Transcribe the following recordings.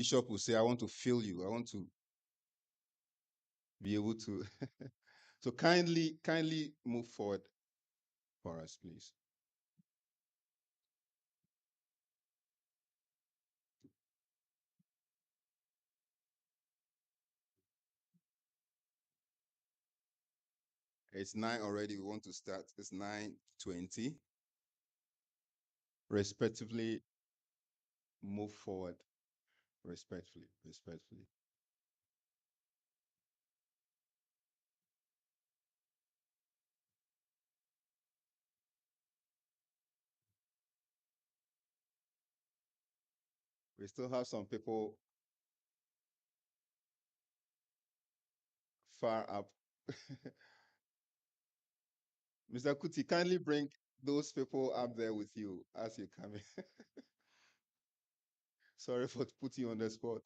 Bishop will say, I want to feel you. I want to be able to. So kindly move forward for us, please. It's 9 already. We want to start. It's 9:20. Respectively, move forward. Respectfully. We still have some people far up. Mr. Kuti, kindly bring those people up there with you as you come in. Sorry for putting you on the spot.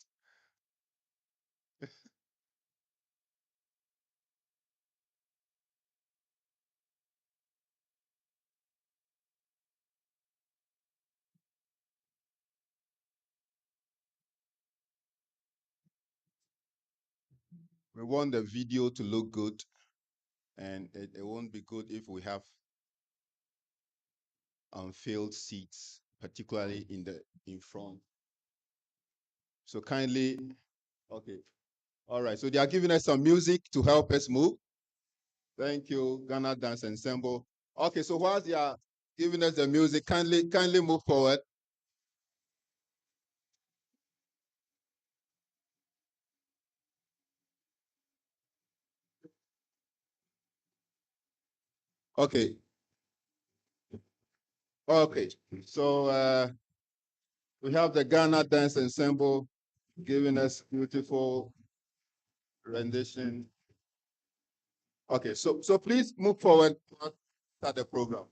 We want the video to look good, and it won't be good if we have unfilled seats, particularly in front. So kindly, okay. All right. So they are giving us some music to help us move. Thank you, Ghana Dance Ensemble. Okay, so whilst they are giving us the music, kindly move forward. Okay. Okay. So we have the Ghana Dance Ensemble giving us beautiful rendition. Okay, so please move forward to start the program.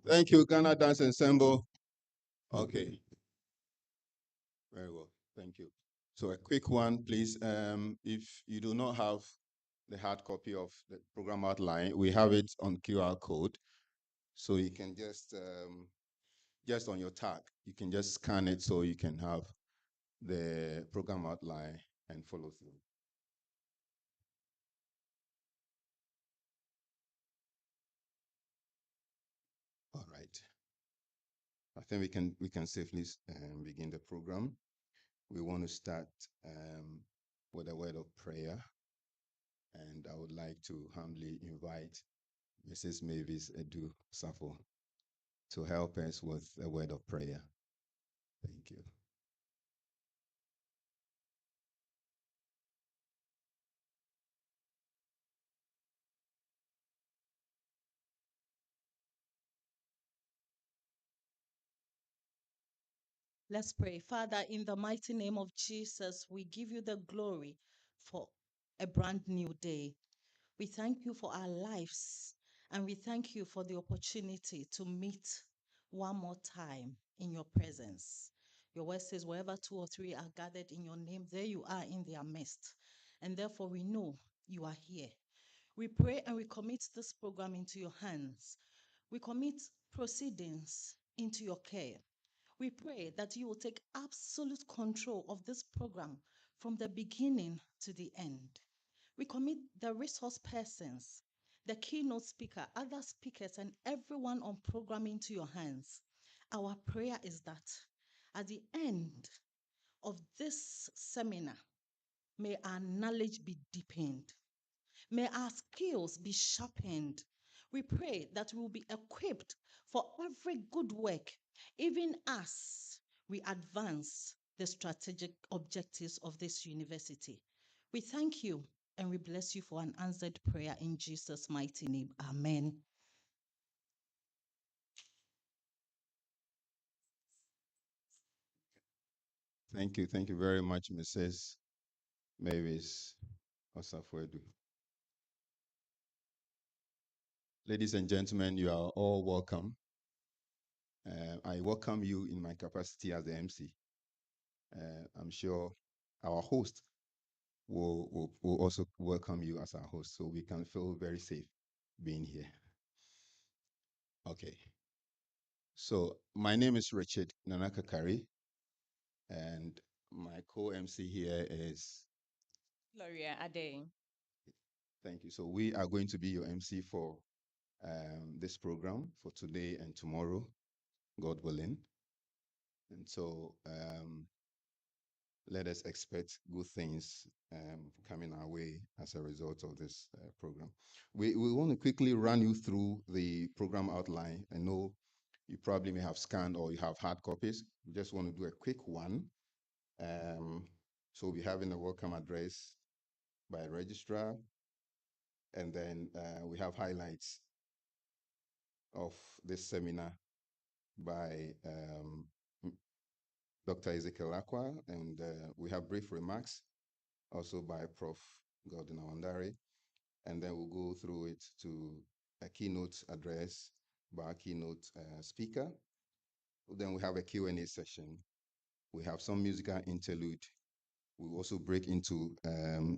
Thank you, Ghana Dance Ensemble. Okay, very well. Thank you. So a quick one, please. If you do not have the hard copy of the program outline, we have it on QR code. So you can just on your tag, you can just scan it so you can have the program outline and follow through. All right. I think we can safely begin the program. We want to start with a word of prayer, and I would like to humbly invite Mrs. Mavis Edu Safo to help us with a word of prayer. Thank you. Let's pray. Father, in the mighty name of Jesus, we give you the glory for a brand new day. We thank you for our lives, and we thank you for the opportunity to meet one more time in your presence. Your word says, wherever two or three are gathered in your name, there you are in their midst. And therefore, we know you are here. We pray and we commit this program into your hands. We commit proceedings into your care. We pray that you will take absolute control of this program from the beginning to the end. We commit the resource persons, the keynote speaker, other speakers, and everyone on programming to your hands. Our prayer is that at the end of this seminar, may our knowledge be deepened. May our skills be sharpened. We pray that we will be equipped for every good work, even as we advance the strategic objectives of this university. We thank you and we bless you for an answered prayer in Jesus' mighty name. Amen. Thank you. Thank you very much, Mrs. Mavis Osafuedu. Ladies and gentlemen, you are all welcome. I welcome you in my capacity as the MC. I'm sure our host will also welcome you as our host, so we can feel very safe being here. Okay. So my name is Richard Nanakakari, and my co-MC here is Gloria Ade. thank you. So we are going to be your MC for this program for today and tomorrow, God willing. And so let us expect good things coming our way as a result of this program. We want to quickly run you through the program outline. I know you probably may have scanned or you have hard copies. We just want to do a quick one. So we'll be having a welcome address by Registrar, and then we have highlights of this seminar by Dr. Ezekiel Aqua, and we have brief remarks also by Prof. Gordon Awandare, and then we'll go through it to a keynote address by our keynote speaker. Then we have a Q&A session. We have some musical interlude. We also break into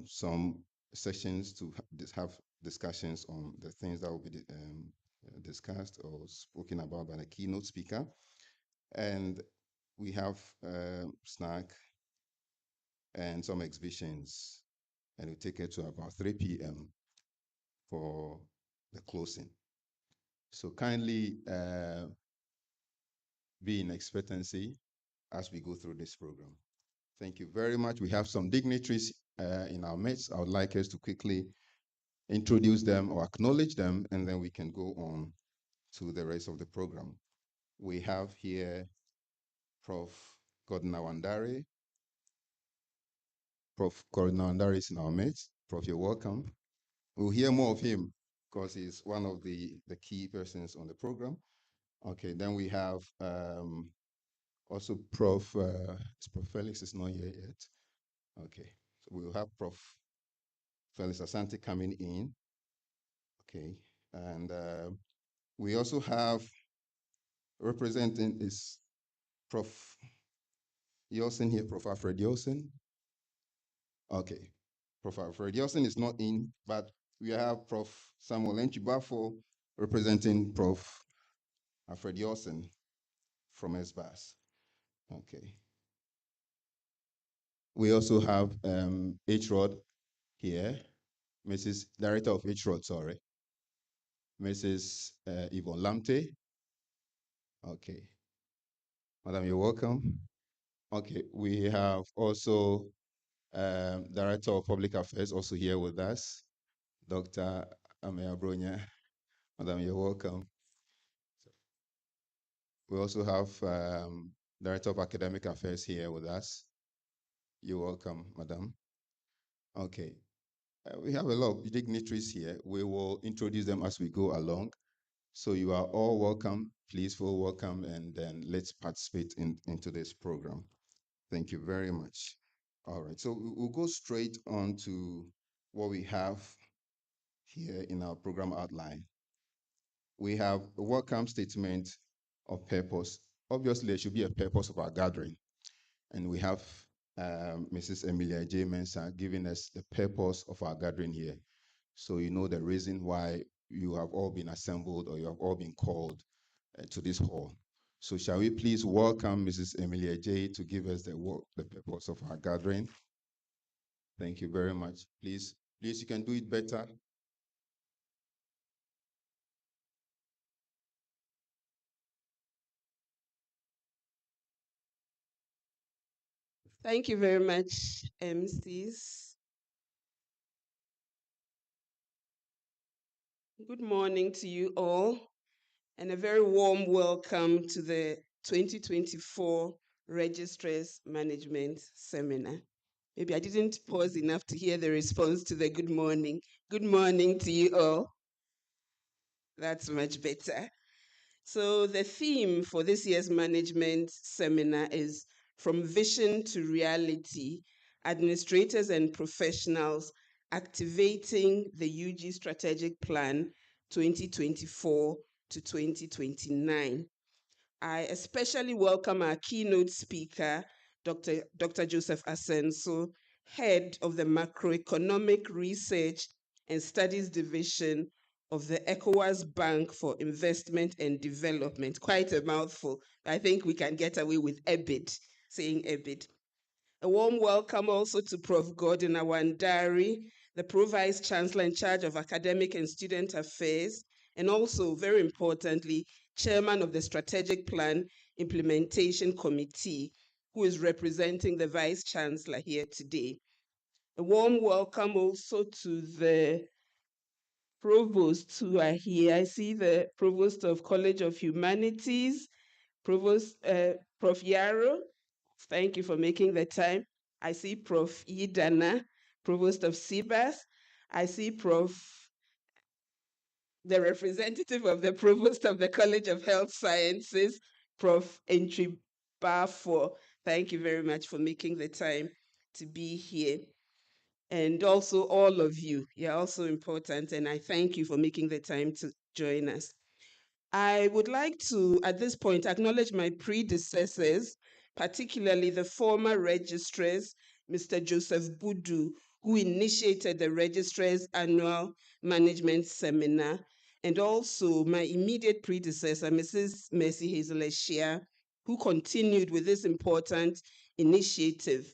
some sessions to have discussions on the things that will be discussed or spoken about by the keynote speaker. And we have snack and some exhibitions, and we take it to about 3 p.m. for the closing. So kindly be in expectancy as we go through this program. Thank you very much. We have some dignitaries in our midst. I would like us to quickly introduce them or acknowledge them, and then we can go on to the rest of the program. We have here Prof. Gordon Awandare. Prof. Gordon Awandare is in our midst. Prof, you're welcome. We'll hear more of him because he's one of the key persons on the program. Okay, then we have also Prof. Prof. Felix is not here yet. Okay, so we'll have Prof. Felix Asante coming in. Okay, and we also have representing is Prof. Yosin here, Prof. Alfred Yosin. Okay, Prof. Alfred Yosin is not in, but we have Prof. Samuel Enchibafo representing Prof. Alfred Yosin from SBAS. Okay. We also have HROD here, Mrs. Director of HROD, sorry, Mrs. Yvonne Lamte. Okay. Madam, you're welcome. Okay, we have also Director of Public Affairs also here with us, Dr. Amea Bronya. Madam, you're welcome. We also have Director of Academic Affairs here with us. You're welcome, Madam. Okay. We have a lot of dignitaries here. We will introduce them as we go along. So you are all welcome. Please feel welcome, and then let's participate into this program. Thank you very much. All right, so we'll go straight on to what we have here in our program outline. We have a welcome statement of purpose. Obviously, there should be a purpose of our gathering. And we have Mrs. Emilia J. Mensah giving us the purpose of our gathering here. So you know the reason why you have all been assembled or you have all been called to this hall. So shall we please welcome Mrs. Emilia J. to give us the purpose of our gathering. Thank you very much. Please, you can do it better. Thank you very much, MCs. Good morning to you all, and a very warm welcome to the 2024 Registrars Management Seminar. Maybe I didn't pause enough to hear the response to the good morning. Good morning to you all. That's much better. So the theme for this year's management seminar is From Vision to Reality, Administrators and Professionals Activating the UG Strategic Plan 2024 to 2029. I especially welcome our keynote speaker, Dr. Joseph Asenso, head of the Macroeconomic Research and Studies Division of the ECOWAS Bank for Investment and Development. Quite a mouthful. I think we can get away with EBID, saying EBID. A warm welcome also to Prof. Gordon Awandari, the Pro-Vice Chancellor in charge of Academic and Student Affairs, and also, very importantly, Chairman of the Strategic Plan Implementation Committee, who is representing the Vice Chancellor here today. A warm welcome also to the provosts who are here. I see the Provost of College of Humanities, Provost Prof. Yaro. Thank you for making the time. I see Prof. Idana, Provost of CBAS. I see the representative of the Provost of the College of Health Sciences, Prof. Entry Bafo. Thank you very much for making the time to be here. And also all of you, you're also important, and I thank you for making the time to join us. I would like to, at this point, acknowledge my predecessors, particularly the former registrars, Mr. Joseph Budu, who initiated the Registrars Annual Management Seminar, and also my immediate predecessor, Mrs. Mercy Hazel Eshia, who continued with this important initiative.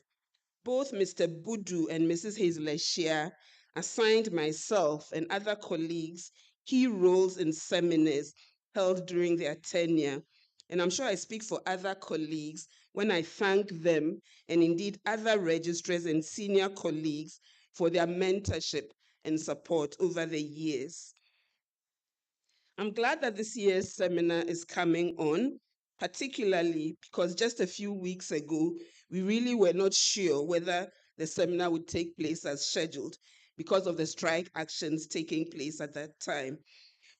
Both Mr. Budu and Mrs. Hazel Eshia assigned myself and other colleagues key roles in seminars held during their tenure. And I'm sure I speak for other colleagues when I thank them, and indeed other registrars and senior colleagues, for their mentorship and support over the years. I'm glad that this year's seminar is coming on, particularly because just a few weeks ago, we really were not sure whether the seminar would take place as scheduled because of the strike actions taking place at that time.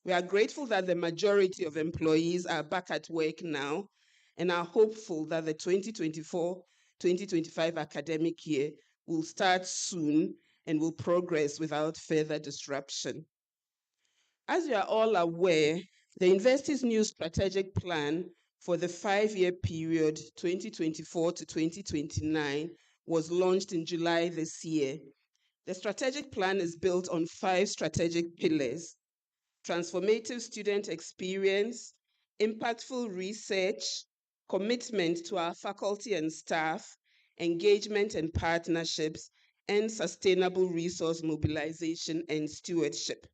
We are grateful that the majority of employees are back at work now and are hopeful that the 2024-2025 academic year will start soon and will progress without further disruption. As you are all aware, the university's new strategic plan for the 5-year period 2024 to 2029 was launched in July this year. The strategic plan is built on 5 strategic pillars: transformative student experience, impactful research, commitment to our faculty and staff, engagement and partnerships, and sustainable resource mobilization and stewardship.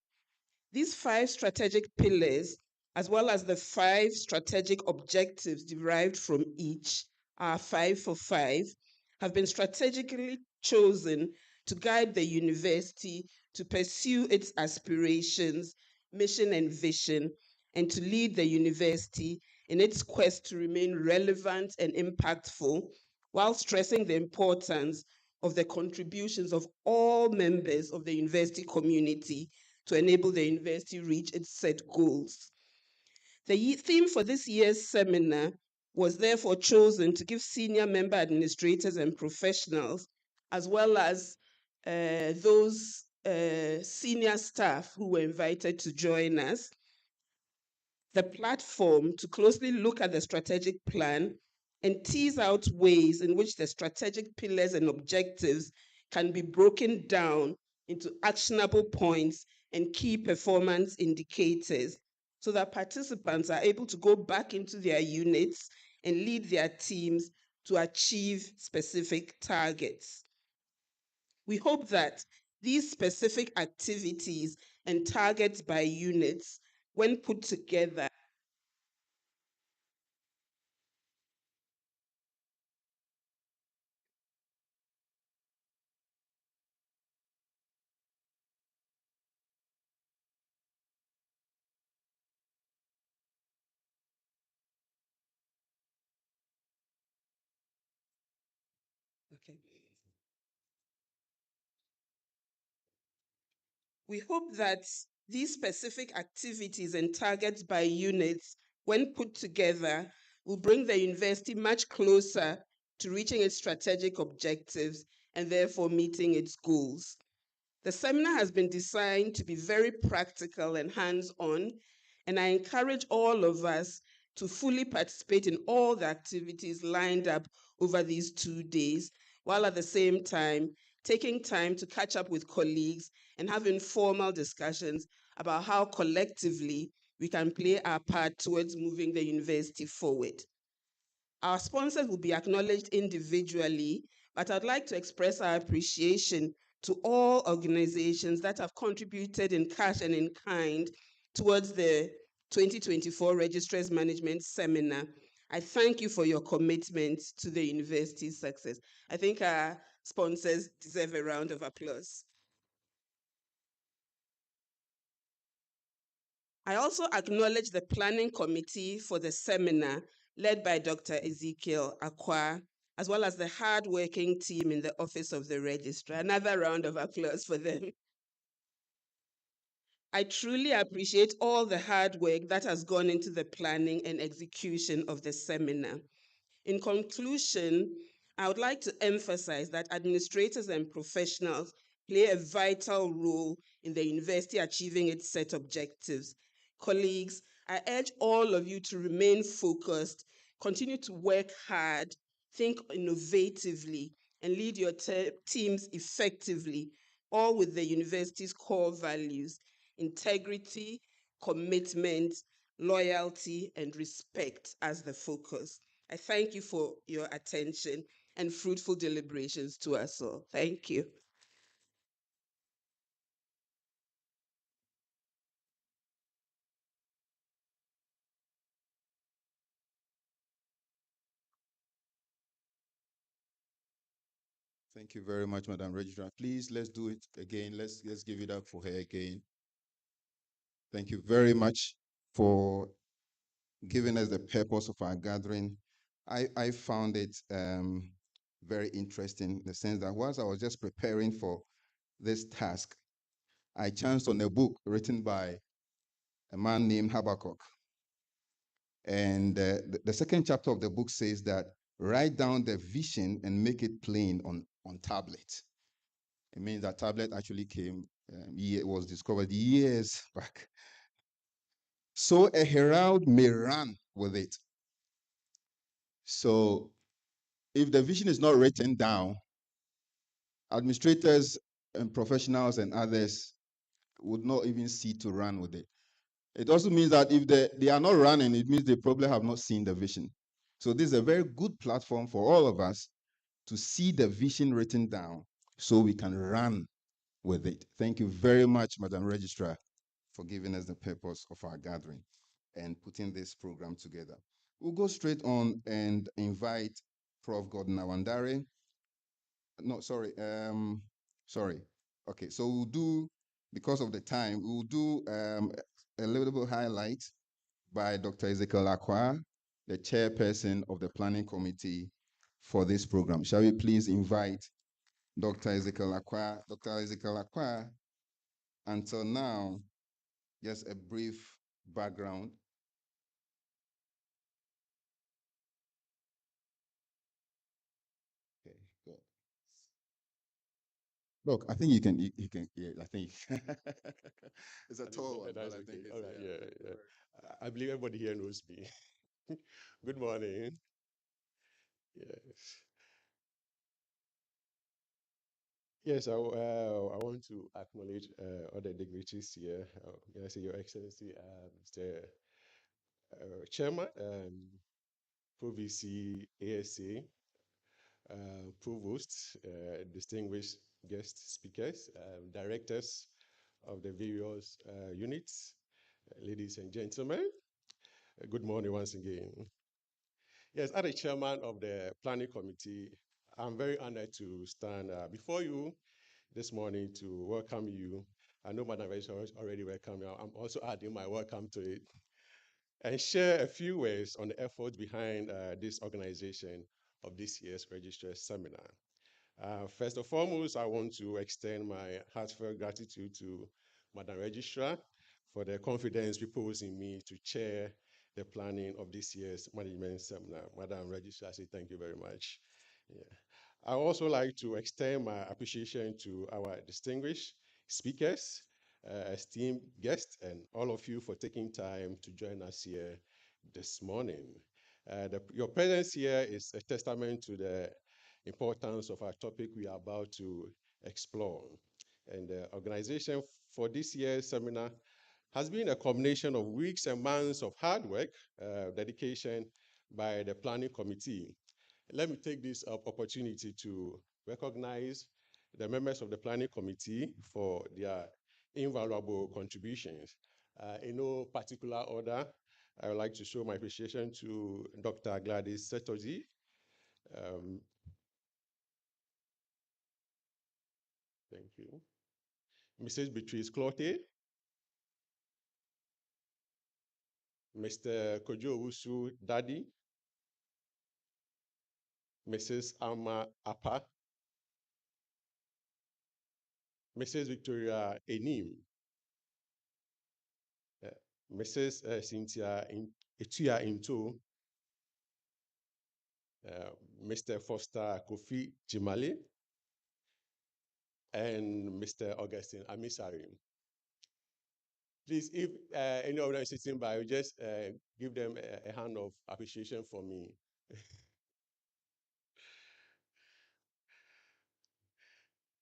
These 5 strategic pillars, as well as the 5 strategic objectives derived from each, our 5 for 5, have been strategically chosen to guide the university to pursue its aspirations, mission, and vision, and to lead the university in its quest to remain relevant and impactful, while stressing the importance of the contributions of all members of the university community to enable the university reach its set goals. The theme for this year's seminar was therefore chosen to give senior member administrators and professionals, as well as those senior staff who were invited to join us, the platform to closely look at the strategic plan and tease out ways in which the strategic pillars and objectives can be broken down into actionable points and key performance indicators so that participants are able to go back into their units and lead their teams to achieve specific targets. We hope that these specific activities and targets by units, when put together, okay. We hope that these specific activities and targets by units, when put together, will bring the university much closer to reaching its strategic objectives and therefore meeting its goals. The seminar has been designed to be very practical and hands-on, and I encourage all of us to fully participate in all the activities lined up over these 2 days, while at the same time taking time to catch up with colleagues and have informal discussions about how collectively we can play our part towards moving the university forward. Our sponsors will be acknowledged individually, but I'd like to express our appreciation to all organizations that have contributed in cash and in kind towards the 2024 Registrars Management Seminar. I thank you for your commitment to the university's success. I think our sponsors deserve a round of applause. I also acknowledge the planning committee for the seminar led by Dr. Ezekiel Akwa, as well as the hardworking team in the Office of the Registrar. Another round of applause for them. I truly appreciate all the hard work that has gone into the planning and execution of the seminar. In conclusion, I would like to emphasize that administrators and professionals play a vital role in the university achieving its set objectives. Colleagues, I urge all of you to remain focused, continue to work hard, think innovatively, and lead your teams effectively, all with the university's core values: integrity, commitment, loyalty, and respect as the focus. I thank you for your attention and fruitful deliberations to us all. Thank you. Thank you very much, Madam Registrar. Please, let's do it again. Let's give it up for her again. Thank you very much for giving us the purpose of our gathering. I found it very interesting in the sense that whilst I was just preparing for this task, I chanced on a book written by a man named Habakkuk. And the second chapter of the book says that write down the vision and make it plain on tablet. It means that tablet actually came, was discovered years back. So a herald may run with it. So if the vision is not written down, administrators and professionals and others would not even see to run with it. It also means that if they are not running, it means they probably have not seen the vision. So this is a very good platform for all of us to see the vision written down so we can run with it. Thank you very much, Madam Registrar, for giving us the purpose of our gathering and putting this program together. We'll go straight on and invite Prof. Gordon Awandare. No, sorry. Sorry. Okay, so we'll do, because of the time, we'll do a little bit highlight by Dr. Ezekiel Akwa, the chairperson of the planning committee for this program. Shall we please invite Dr. Ezekiel Akwa? Dr. Ezekiel Akwa, until now, just a brief background. Okay, good. Look, I think you can, yeah, I think it's a tall one, but I think it's, all right, yeah. yeah. I believe everybody here knows me. Good morning. Yes. Yes, I want to acknowledge all the dignitaries here. May I say, Your Excellency, Mr. Chairman, Pro VC ASA, provosts, distinguished guest speakers, directors of the various units, ladies and gentlemen. Good morning once again. Yes, as the chairman of the planning committee, I'm very honored to stand before you this morning to welcome you. I know Madam Registrar has already welcomed you. I'm also adding my welcome to it and share a few words on the efforts behind this organization of this year's Registrar Seminar. First and foremost, I want to extend my heartfelt gratitude to Madam Registrar for the confidence reposed in me to chair the planning of this year's management seminar. Madam Registrar, I say thank you very much. Yeah. I also like to extend my appreciation to our distinguished speakers, esteemed guests, and all of you for taking time to join us here this morning. Your presence here is a testament to the importance of our topic we are about to explore. And the organization for this year's seminar has been a combination of weeks and months of hard work, dedication by the planning committee. Let me take this opportunity to recognize the members of the planning committee for their invaluable contributions. In no particular order, I would like to show my appreciation to Dr. Gladys Setoji, um, thank you, Mrs. Beatrice Clote, Mr. Kojo Owusu Daddy, Mrs. Alma Apa, Mrs. Victoria Enim, uh, Mrs. Cynthia Etuya Into, uh, Mr. Foster Kofi Jimale, and Mr. Augustine Amisari. Please, if any of them is sitting by, just give them a hand of appreciation for me.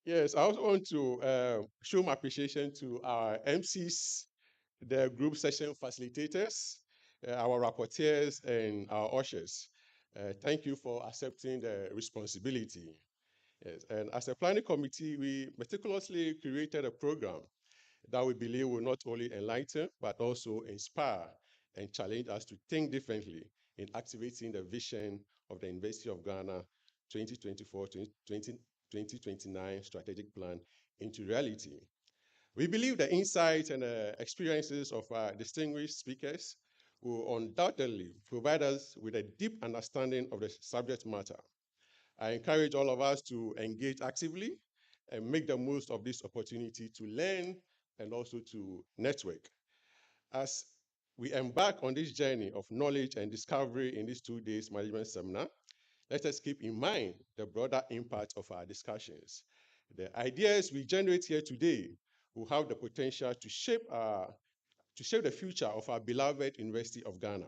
Yes, I also want to show my appreciation to our MCs, the group session facilitators, our rapporteurs, and our ushers. Thank you for accepting the responsibility. Yes, and as a planning committee, we meticulously created a program that we believe will not only enlighten, but also inspire and challenge us to think differently in activating the vision of the University of Ghana 2024-2029 strategic plan into reality. We believe the insights and experiences of our distinguished speakers will undoubtedly provide us with a deep understanding of the subject matter. I encourage all of us to engage actively and make the most of this opportunity to learn and also to network. As we embark on this journey of knowledge and discovery in these 2 days management seminar, let us keep in mind the broader impact of our discussions. The ideas we generate here today will have the potential to shape the future of our beloved University of Ghana.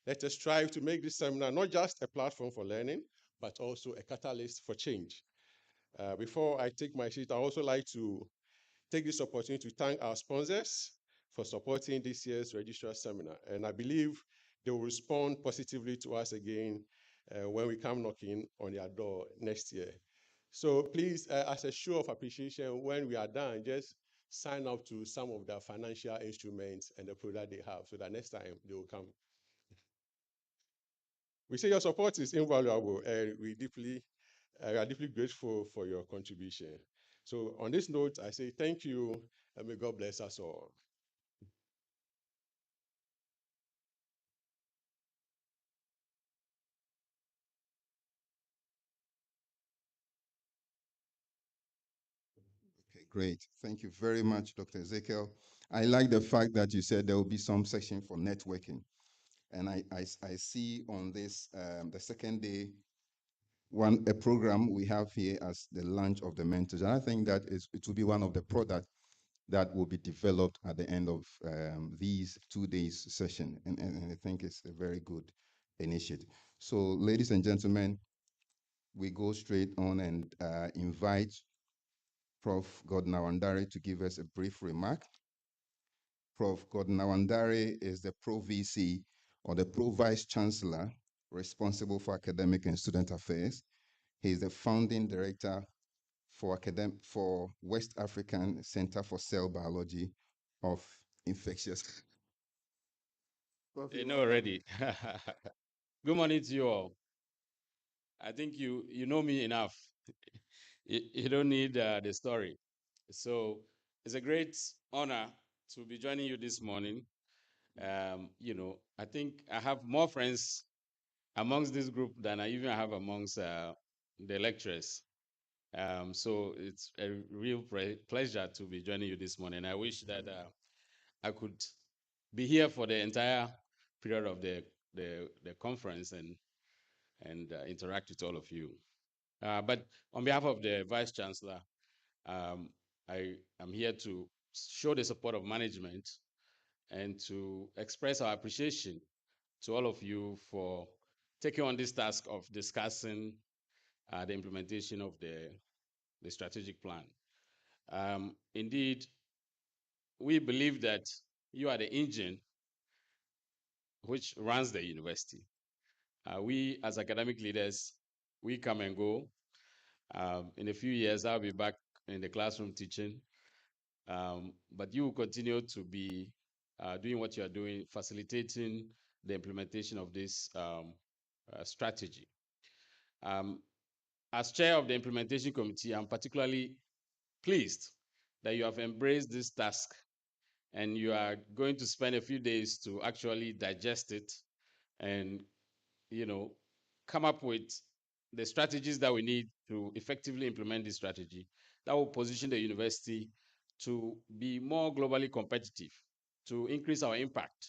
Let us strive to make this seminar not just a platform for learning, but also a catalyst for change. Before I take my seat, I also like to take this opportunity to thank our sponsors for supporting this year's registrar seminar. And I believe they will respond positively to us again when we come knocking on their door next year. So please, as a show of appreciation, when we are done, just sign up to some of the financial instruments and the product they have so that next time they will come. We say your support is invaluable and we are deeply grateful for your contribution. So on this note, I say thank you and may God bless us all. Okay, great. Thank you very much, Dr. Ezekiel. I like the fact that you said there will be some section for networking. And I see on this, the second day, a program we have here as the launch of the mentors. And I think that it will be one of the products that will be developed at the end of these 2 days session. And I think it's a very good initiative. So ladies and gentlemen, we go straight on and invite Prof. Godnawandari to give us a brief remark. Prof. Godnawandari is the Pro VC or the Pro Vice Chancellor responsible for academic and student affairs. He is the founding director for West African Center for Cell Biology of Infectious. Prof, They you're know welcome. already. Good morning to you all. I think you know me enough. You don't need the story. So it's a great honor to be joining you this morning. I think I have more friends amongst this group than I even have amongst the lecturers. So it's a real pleasure to be joining you this morning. I wish that I could be here for the entire period of the conference and interact with all of you. But on behalf of the Vice Chancellor, um, I am here to show the support of management and to express our appreciation to all of you for taking on this task of discussing the implementation of the strategic plan. Indeed, we believe that you are the engine which runs the university. We, as academic leaders, we come and go. In a few years, I'll be back in the classroom teaching, but you will continue to be doing what you are doing, facilitating the implementation of this strategy. As chair of the implementation committee, I'm particularly pleased that you have embraced this task and you are going to spend a few days to actually digest it and come up with the strategies that we need to effectively implement this strategy that will position the university to be more globally competitive, to increase our impact,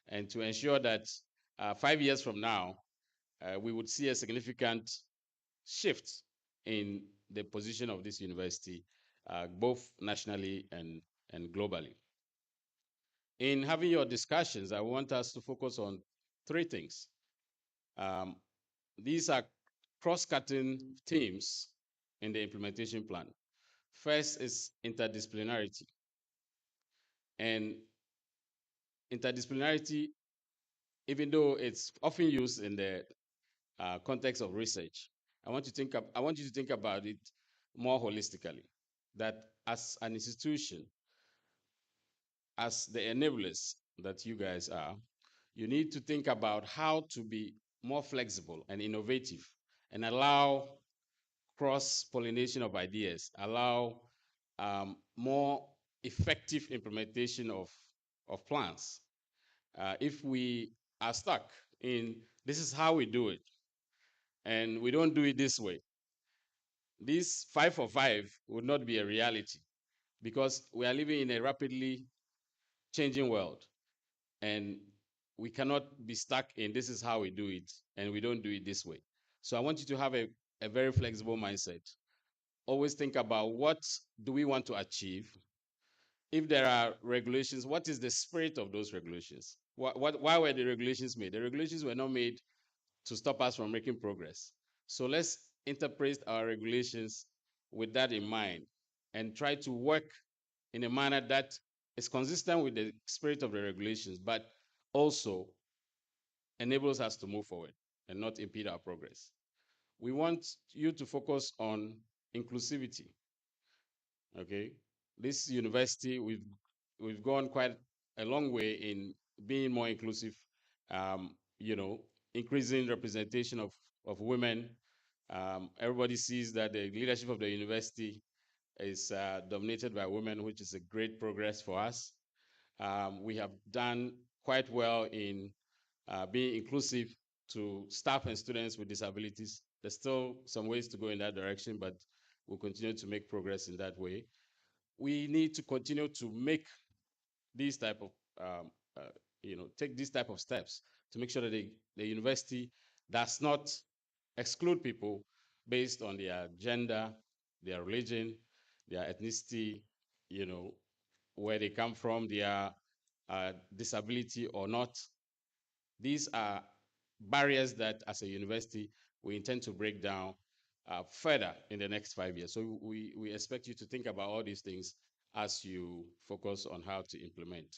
and to ensure that 5 years from now, we would see a significant shift in the position of this university, both nationally and globally. In having your discussions, I want us to focus on three things. These are cross-cutting themes in the implementation plan. First is interdisciplinarity. And interdisciplinarity, even though it's often used in the context of research, I want you to think about it more holistically. That as an institution, as the enablers that you guys are, you need to think about how to be more flexible and innovative and allow cross-pollination of ideas, allow more effective implementation of plans. If we are stuck in this is how we do it, and we don't do it this way, this 5 for 5 would not be a reality because we are living in a rapidly changing world, and we cannot be stuck in this is how we do it, and we don't do it this way. So I want you to have a very flexible mindset. Always think about what do we want to achieve. If there are regulations, what is the spirit of those regulations? Why were the regulations made? The regulations were not made to stop us from making progress. So let's interpret our regulations with that in mind and try to work in a manner that is consistent with the spirit of the regulations, but also enables us to move forward and not impede our progress. We want you to focus on inclusivity. Okay, this university, we've gone quite a long way in being more inclusive. Um, Increasing representation of women. Everybody sees that the leadership of the university is dominated by women, which is a great progress for us. We have done quite well in being inclusive to staff and students with disabilities. There's still some ways to go in that direction, but we'll continue to make progress in that way. We need to continue to make these type of, take these type of steps to make sure that the university does not exclude people based on their gender, their religion, their ethnicity, where they come from, their disability or not. These are barriers that as a university, we intend to break down further in the next 5 years. So we expect you to think about all these things as you focus on how to implement.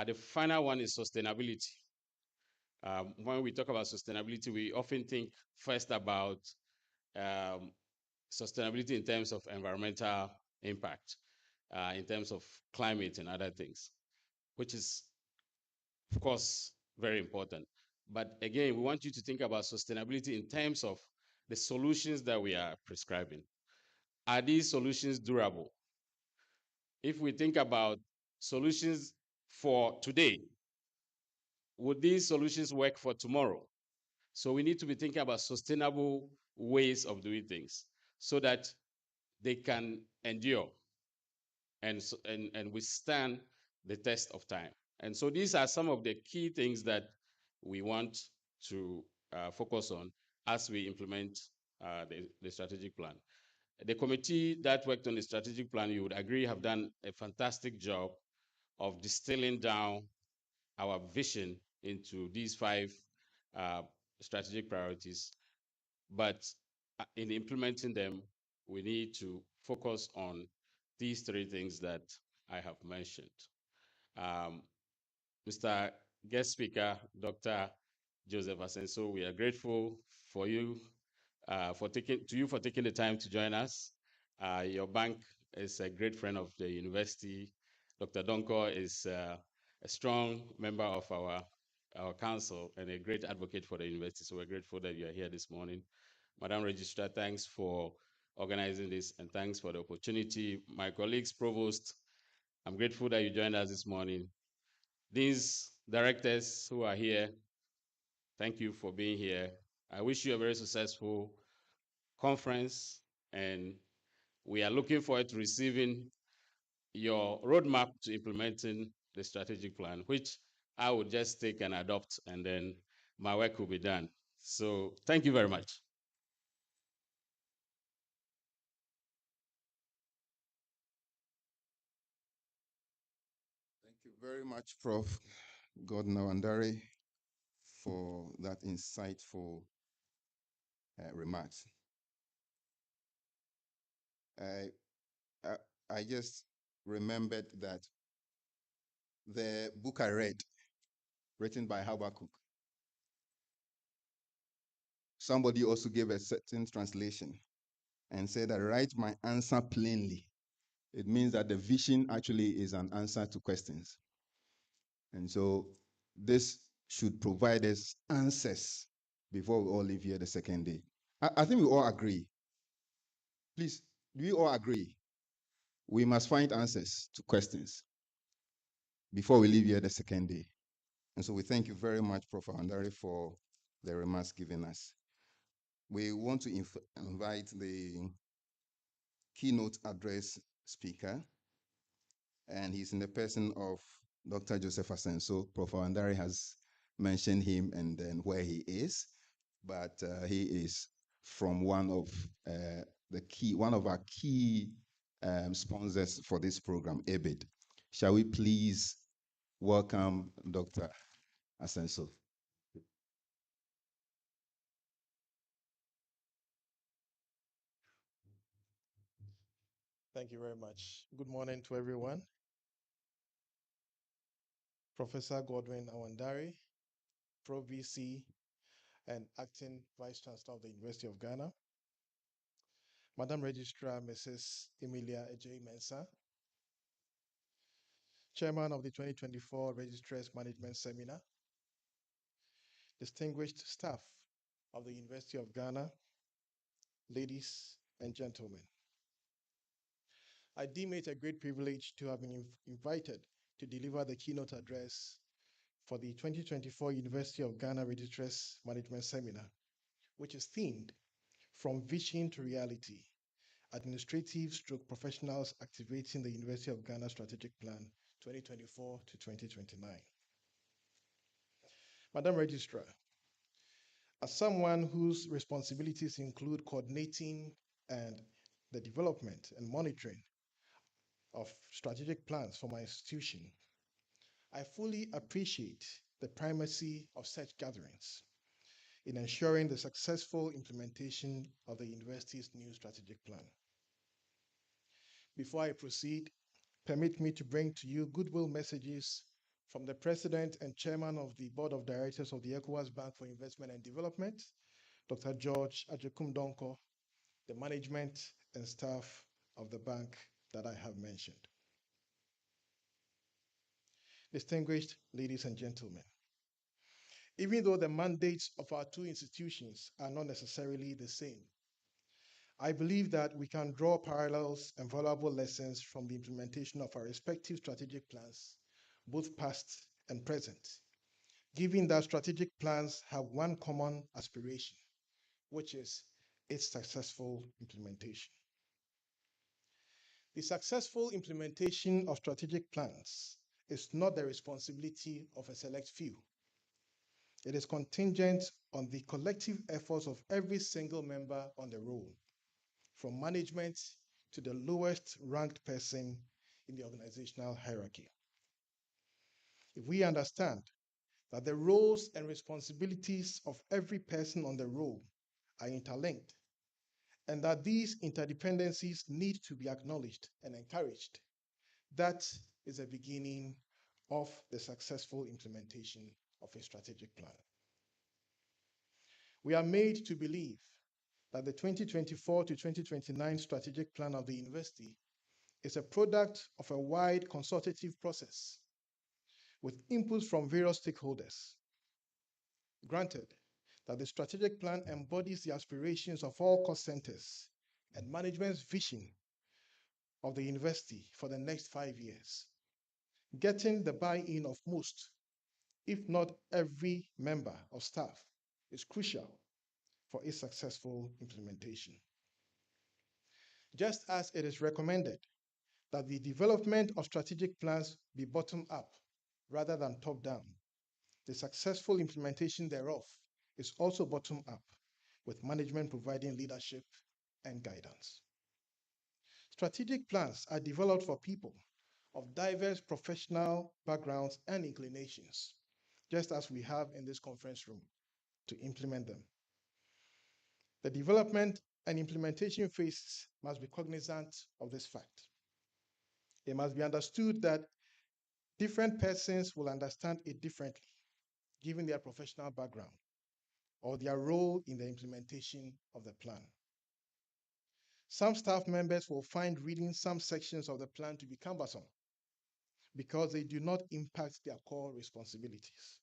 The final one is sustainability. When we talk about sustainability, we often think first about um, sustainability in terms of environmental impact, in terms of climate and other things, which is, of course, very important. But again, we want you to think about sustainability in terms of the solutions that we are prescribing. Are these solutions durable? If we think about solutions for today, would these solutions work for tomorrow? So we need to be thinking about sustainable ways of doing things so that they can endure and withstand the test of time. And so these are some of the key things that we want to focus on as we implement the strategic plan. The committee that worked on the strategic plan, you would agree, have done a fantastic job of distilling down our vision into these 5 uh, strategic priorities. But in implementing them, we need to focus on these 3 things that I have mentioned. Mr. Guest Speaker, Dr. Joseph Asenso, we are grateful for you for taking the time to join us. Your bank is a great friend of the university. Dr. Donko is a strong member of our council and a great advocate for the university. So we're grateful that you are here this morning. Madam Registrar, thanks for organizing this and thanks for the opportunity. My colleagues, Provost, I'm grateful that you joined us this morning. These directors who are here, thank you for being here. I wish you a very successful conference, and we are looking forward to receiving your roadmap to implementing the strategic plan, which I would just take and adopt, and then my work will be done. So thank you very much. Thank you very much, Prof. Gordon Awandare, for that insightful remarks. I, I I just remembered that the book I read, written by Habakkuk, somebody also gave a certain translation and said that write my answer plainly. It means that the vision actually is an answer to questions. And so this should provide us answers before we all leave here the second day. I think we all agree. Please, do we all agree? We must find answers to questions before we leave here the second day. And so we thank you very much, Prof. Andari, for the remarks given us. We want to invite the keynote address speaker, and he's in the person of Dr. Joseph Asenso. Prof. Andari has mentioned him and then where he is, but he is from one of our key sponsors for this program, ABID. Shall we please welcome Dr. Asenso? Thank you very much. Good morning to everyone. Professor Godwin Awandare, Pro VC and Acting Vice Chancellor of the University of Ghana. Madam Registrar, Mrs. Emilia Ejay Mensah, Chairman of the 2024 Registrars Management Seminar, distinguished staff of the University of Ghana, ladies and gentlemen. I deem it a great privilege to have been invited to deliver the keynote address for the 2024 University of Ghana Registrars Management Seminar, which is themed From Vision to Reality, Administrative Stroke Professionals Activating the University of Ghana Strategic Plan 2024 to 2029. Madam Registrar, as someone whose responsibilities include coordinating and the development and monitoring of strategic plans for my institution, I fully appreciate the primacy of such gatherings in ensuring the successful implementation of the university's new strategic plan. Before I proceed, permit me to bring to you goodwill messages from the President and Chairman of the Board of Directors of the ECOWAS Bank for Investment and Development, Dr. George Ajekum Donko, the management and staff of the bank that I have mentioned. Distinguished ladies and gentlemen, even though the mandates of our two institutions are not necessarily the same, I believe that we can draw parallels and valuable lessons from the implementation of our respective strategic plans, both past and present, given that strategic plans have one common aspiration, which is its successful implementation. The successful implementation of strategic plans is not the responsibility of a select few. It is contingent on the collective efforts of every single member on the roll, from management to the lowest ranked person in the organizational hierarchy. If we understand that the roles and responsibilities of every person on the roll are interlinked, and that these interdependencies need to be acknowledged and encouraged, that is the beginning of the successful implementation of a strategic plan. We are made to believe that the 2024 to 2029 strategic plan of the university is a product of a wide consultative process with inputs from various stakeholders. Granted that the strategic plan embodies the aspirations of all cost centers and management's vision of the university for the next 5 years, getting the buy-in of most, if not every member of staff, is crucial for its successful implementation. Just as it is recommended that the development of strategic plans be bottom-up rather than top-down, the successful implementation thereof is also bottom-up, with management providing leadership and guidance. Strategic plans are developed for people of diverse professional backgrounds and inclinations, just as we have in this conference room, to implement them. The development and implementation phases must be cognizant of this fact. It must be understood that different persons will understand it differently, given their professional background or their role in the implementation of the plan. Some staff members will find reading some sections of the plan to be cumbersome because they do not impact their core responsibilities.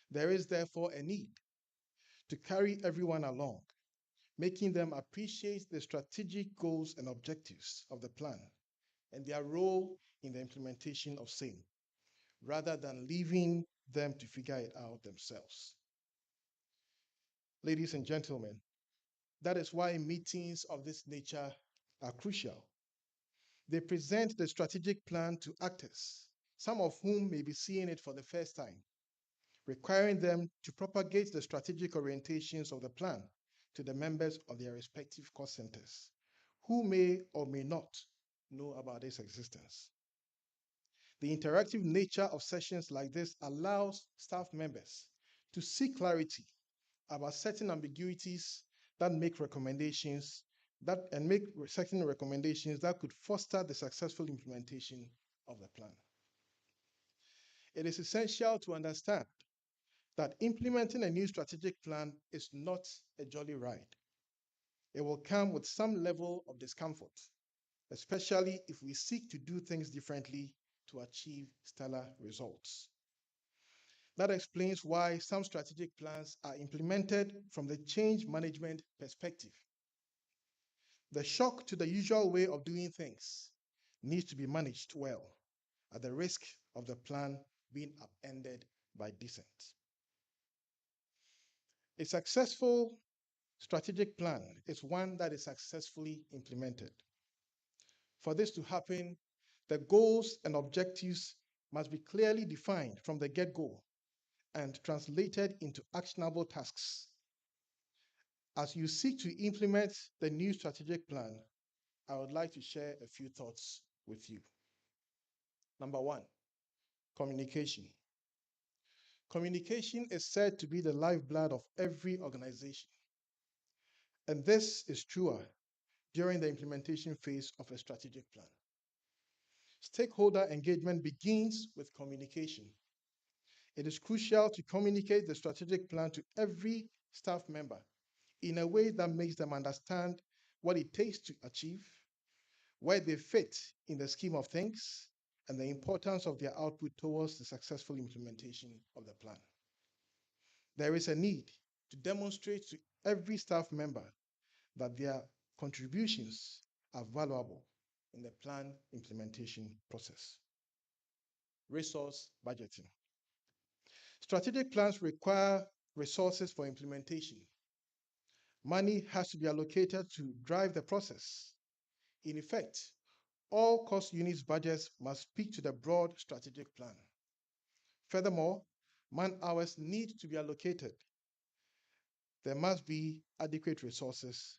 There is therefore a need to carry everyone along, making them appreciate the strategic goals and objectives of the plan and their role in the implementation of same, rather than leaving them to figure it out themselves. Ladies and gentlemen, that is why meetings of this nature are crucial. They present the strategic plan to actors, some of whom may be seeing it for the first time, requiring them to propagate the strategic orientations of the plan to the members of their respective cost centers, who may or may not know about its existence. The interactive nature of sessions like this allows staff members to seek clarity about certain ambiguities that make recommendations certain recommendations that could foster the successful implementation of the plan. It is essential to understand that implementing a new strategic plan is not a jolly ride. It will come with some level of discomfort, especially if we seek to do things differently to achieve stellar results. That explains why some strategic plans are implemented from the change management perspective. The shock to the usual way of doing things needs to be managed well, at the risk of the plan being upended by dissent. A successful strategic plan is one that is successfully implemented. For this to happen, the goals and objectives must be clearly defined from the get-go and translated into actionable tasks. As you seek to implement the new strategic plan, I would like to share a few thoughts with you. Number one, communication. Communication is said to be the lifeblood of every organization, and this is truer during the implementation phase of a strategic plan. Stakeholder engagement begins with communication. It is crucial to communicate the strategic plan to every staff member in a way that makes them understand what it takes to achieve, where they fit in the scheme of things, and the importance of their output towards the successful implementation of the plan. There is a need to demonstrate to every staff member that their contributions are valuable in the plan implementation process. Resource budgeting. Strategic plans require resources for implementation. Money has to be allocated to drive the process. In effect, all cost units budgets must speak to the broad strategic plan. Furthermore, man-hours need to be allocated. There must be adequate resources,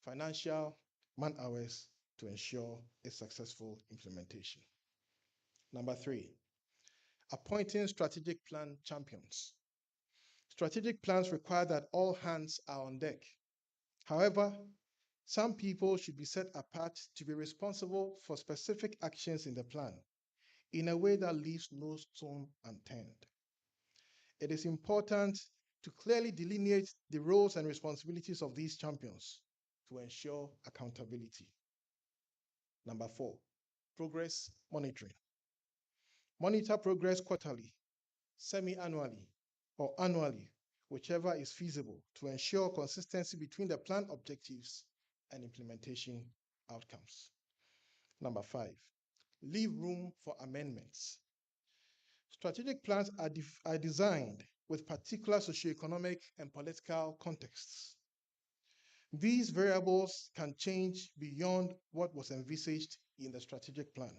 financial, man-hours to ensure a successful implementation. Number 3, appointing strategic plan champions. Strategic plans require that all hands are on deck. However, some people should be set apart to be responsible for specific actions in the plan in a way that leaves no stone unturned. It is important to clearly delineate the roles and responsibilities of these champions to ensure accountability. Number 4, progress monitoring. Monitor progress quarterly, semi-annually, or annually, whichever is feasible, to ensure consistency between the plan objectives and implementation outcomes. Number 5, leave room for amendments. Strategic plans are designed with particular socioeconomic and political contexts. These variables can change beyond what was envisaged in the strategic plan.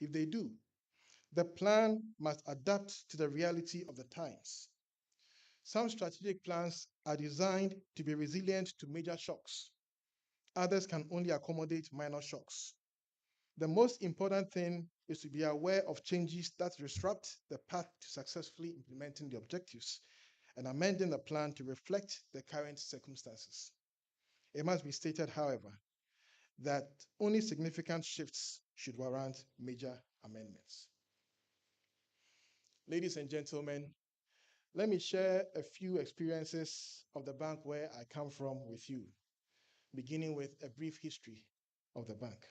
If they do, the plan must adapt to the reality of the times. Some strategic plans are designed to be resilient to major shocks. Others can only accommodate minor shocks. The most important thing is to be aware of changes that disrupt the path to successfully implementing the objectives and amending the plan to reflect the current circumstances. It must be stated, however, that only significant shifts should warrant major amendments. Ladies and gentlemen, let me share a few experiences of the bank where I come from with you, beginning with a brief history of the bank.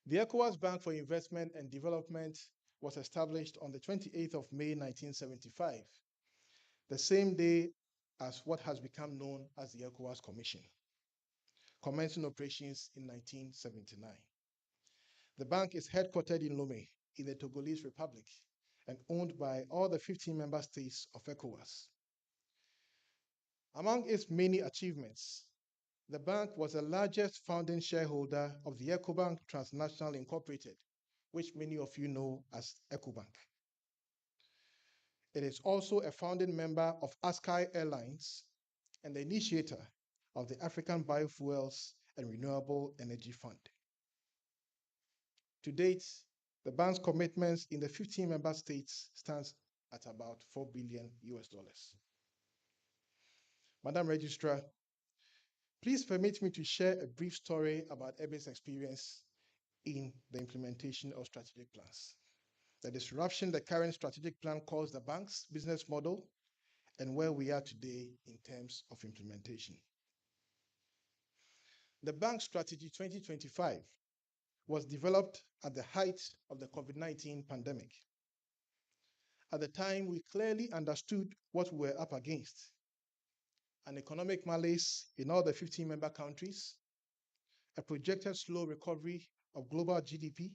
The ECOWAS Bank for Investment and Development was established on the 28th of May 1975, the same day as what has become known as the ECOWAS Commission, commencing operations in 1979. The bank is headquartered in Lomé, in the Togolese Republic, and owned by all the 15 member states of ECOWAS. Among its many achievements, the bank was the largest founding shareholder of the EcoBank Transnational Incorporated, which many of you know as EcoBank. It is also a founding member of ASKY Airlines and the initiator of the African Biofuels and Renewable Energy Fund. To date, the bank's commitments in the 15 member states stands at about $4 billion. Madam Registrar, please permit me to share a brief story about EBI's experience in the implementation of strategic plans, the disruption the current strategic plan caused the bank's business model, and where we are today in terms of implementation. The Bank Strategy 2025 was developed at the height of the COVID-19 pandemic. At the time, we clearly understood what we were up against: an economic malaise in all the 15 member countries, a projected slow recovery of global GDP,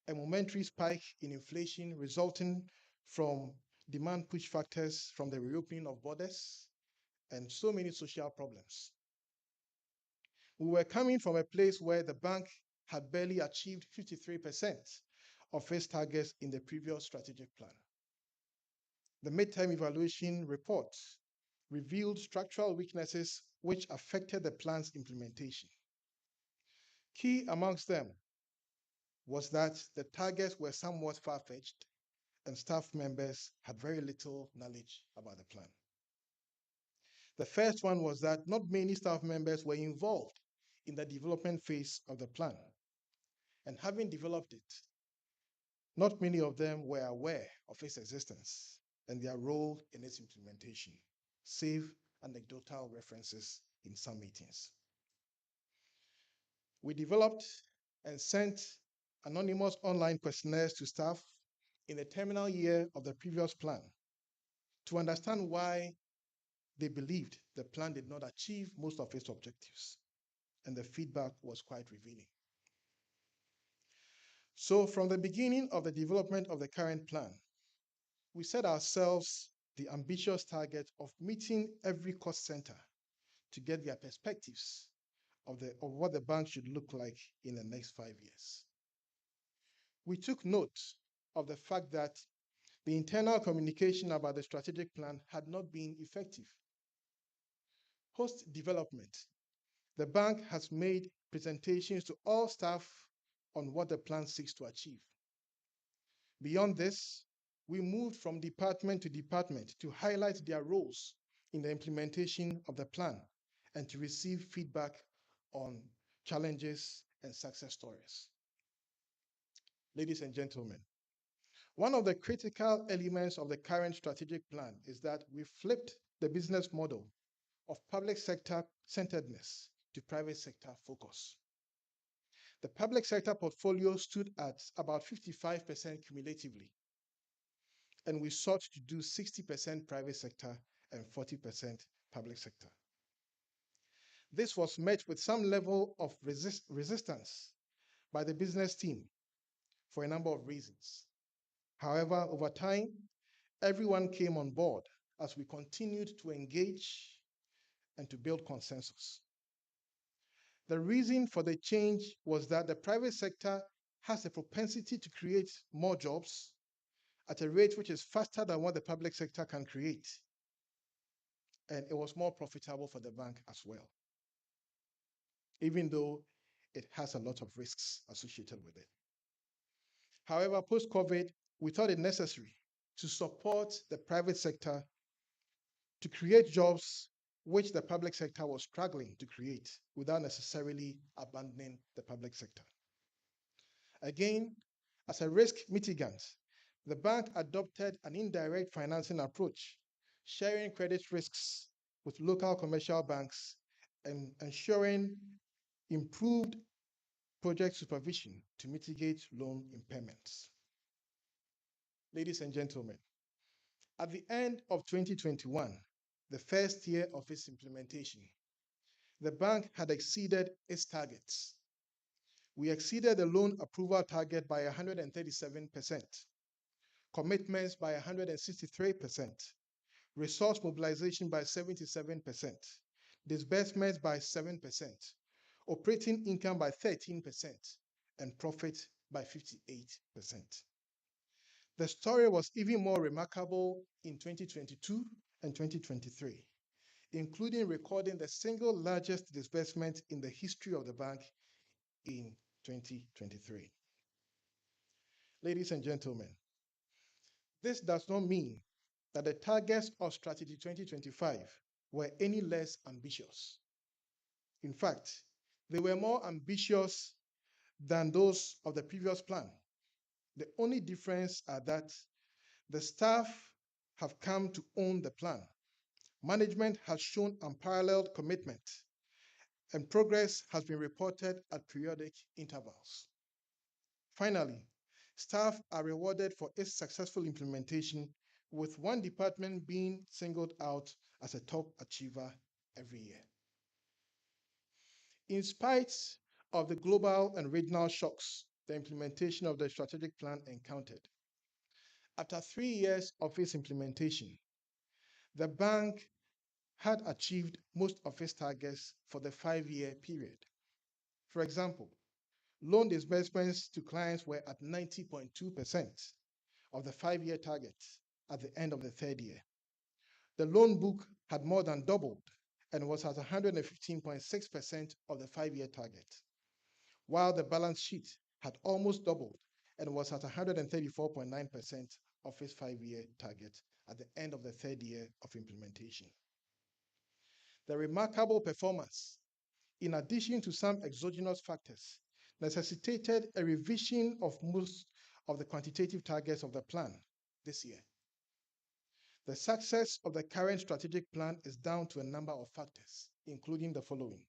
a momentary spike in inflation resulting from demand push factors from the reopening of borders, and so many social problems. We were coming from a place where the bank had barely achieved 53% of its targets in the previous strategic plan. The midterm evaluation report revealed structural weaknesses which affected the plan's implementation. Key amongst them was that the targets were somewhat far-fetched, and staff members had very little knowledge about the plan. The first one was that not many staff members were involved in the development phase of the plan. And having developed it, not many of them were aware of its existence and their role in its implementation, save anecdotal references in some meetings. We developed and sent anonymous online questionnaires to staff in the terminal year of the previous plan to understand why they believed the plan did not achieve most of its objectives. And the feedback was quite revealing. So from the beginning of the development of the current plan, we set ourselves the ambitious target of meeting every cost center to get their perspectives of what the bank should look like in the next 5 years. We took note of the fact that the internal communication about the strategic plan had not been effective. Post development, the bank has made presentations to all staff on what the plan seeks to achieve. Beyond this, we moved from department to department to highlight their roles in the implementation of the plan and to receive feedback on challenges and success stories. Ladies and gentlemen, one of the critical elements of the current strategic plan is that we flipped the business model of public sector centeredness to private sector focus. The public sector portfolio stood at about 55% cumulatively, and we sought to do 60% private sector and 40% public sector. This was met with some level of resistance by the business team for a number of reasons. However, over time, everyone came on board as we continued to engage and to build consensus. The reason for the change was that the private sector has a propensity to create more jobs at a rate which is faster than what the public sector can create. And it was more profitable for the bank as well, even though it has a lot of risks associated with it. However, post-COVID, we thought it necessary to support the private sector to create jobs which the public sector was struggling to create without necessarily abandoning the public sector. Again, as a risk mitigant, the bank adopted an indirect financing approach, sharing credit risks with local commercial banks and ensuring improved project supervision to mitigate loan impairments. Ladies and gentlemen, at the end of 2021, the first year of its implementation, the bank had exceeded its targets. We exceeded the loan approval target by 137%, commitments by 163%, resource mobilization by 77%, disbursements by 7%, operating income by 13%, and profit by 58%. The story was even more remarkable in 2022 and 2023, including recording the single largest disbursement in the history of the bank in 2023. Ladies and gentlemen, this does not mean that the targets of Strategy 2025 were any less ambitious. In fact, they were more ambitious than those of the previous plan. The only difference are that the staff have come to own the plan. Management has shown unparalleled commitment, and progress has been reported at periodic intervals. Finally, staff are rewarded for its successful implementation, with one department being singled out as a top achiever every year. In spite of the global and regional shocks the implementation of the strategic plan encountered, after 3 years of its implementation, the bank had achieved most of its targets for the 5-year period. For example, loan disbursements to clients were at 90.2% of the 5-year target at the end of the 3rd year. The loan book had more than doubled and was at 115.6% of the 5-year target, while the balance sheet had almost doubled and was at 134.9% of its 5-year target at the end of the third year of implementation. The remarkable performance, in addition to some exogenous factors, necessitated a revision of most of the quantitative targets of the plan this year. The success of the current strategic plan is down to a number of factors, including the following: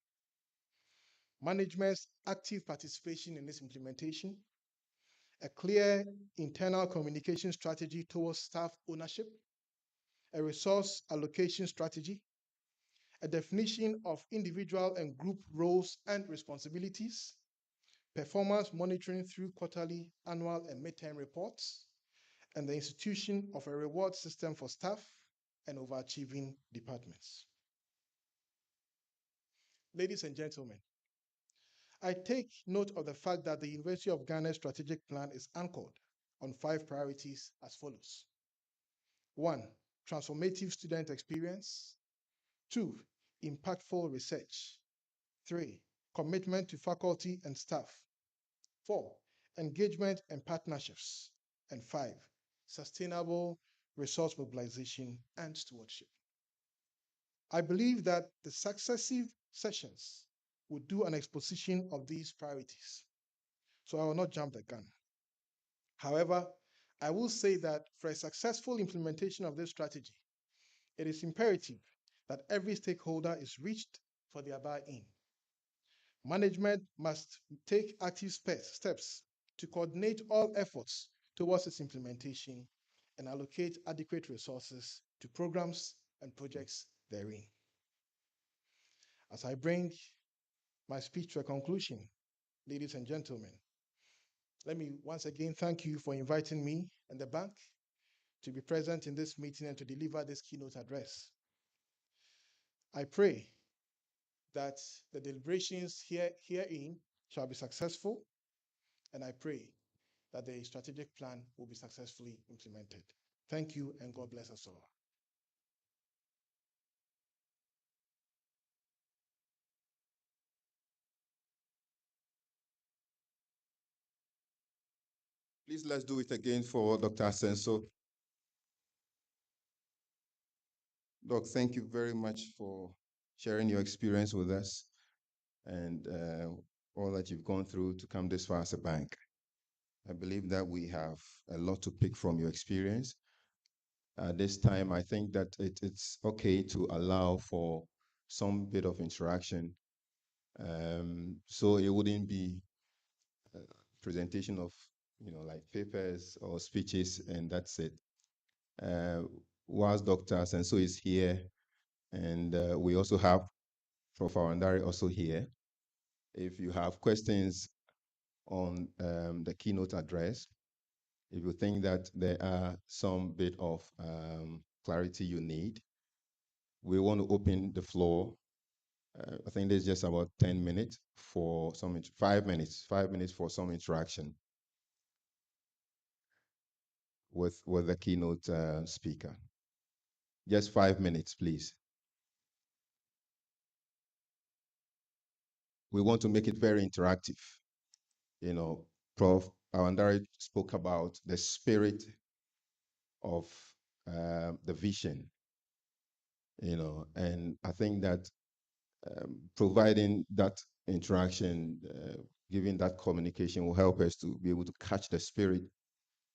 management's active participation in its implementation, a clear internal communication strategy towards staff ownership, a resource allocation strategy, a definition of individual and group roles and responsibilities, performance monitoring through quarterly, annual, and midterm reports, and the institution of a reward system for staff and overachieving departments. Ladies and gentlemen, I take note of the fact that the University of Ghana's strategic plan is anchored on 5 priorities as follows. 1, transformative student experience. 2, impactful research. 3, commitment to faculty and staff. 4, engagement and partnerships. And 5, sustainable resource mobilization and stewardship. I believe that the successive sessions will do an exposition of these priorities, so I will not jump the gun. However, I will say that for a successful implementation of this strategy, it is imperative that every stakeholder is reached for their buy-in. Management must take active steps to coordinate all efforts towards its implementation and allocate adequate resources to programs and projects therein. As I bring my speech to a conclusion, ladies and gentlemen, let me once again thank you for inviting me and the bank to be present in this meeting and to deliver this keynote address. I pray that the deliberations herein shall be successful, and I pray that the strategic plan will be successfully implemented. Thank you, and God bless us all. Please let's do it again for Dr. Asenso. Doc, thank you very much for sharing your experience with us and all that you've gone through to come this far as a bank. I believe that we have a lot to pick from your experience. At this time, I think that it's okay to allow for some bit of interaction. So it wouldn't be a presentation of, like papers or speeches, and that's it. Whilst Dr. Asenso is here, and we also have Prof. Awandare also here. If you have questions on the keynote address, if you think that there are some bit of clarity you need, we want to open the floor. I think there's just about 10 minutes for 5 minutes for some interaction with the keynote speaker. Just 5 minutes, please. We want to make it very interactive. Prof. Awandare spoke about the spirit of the vision, and I think that providing that interaction, giving that communication will help us to be able to catch the spirit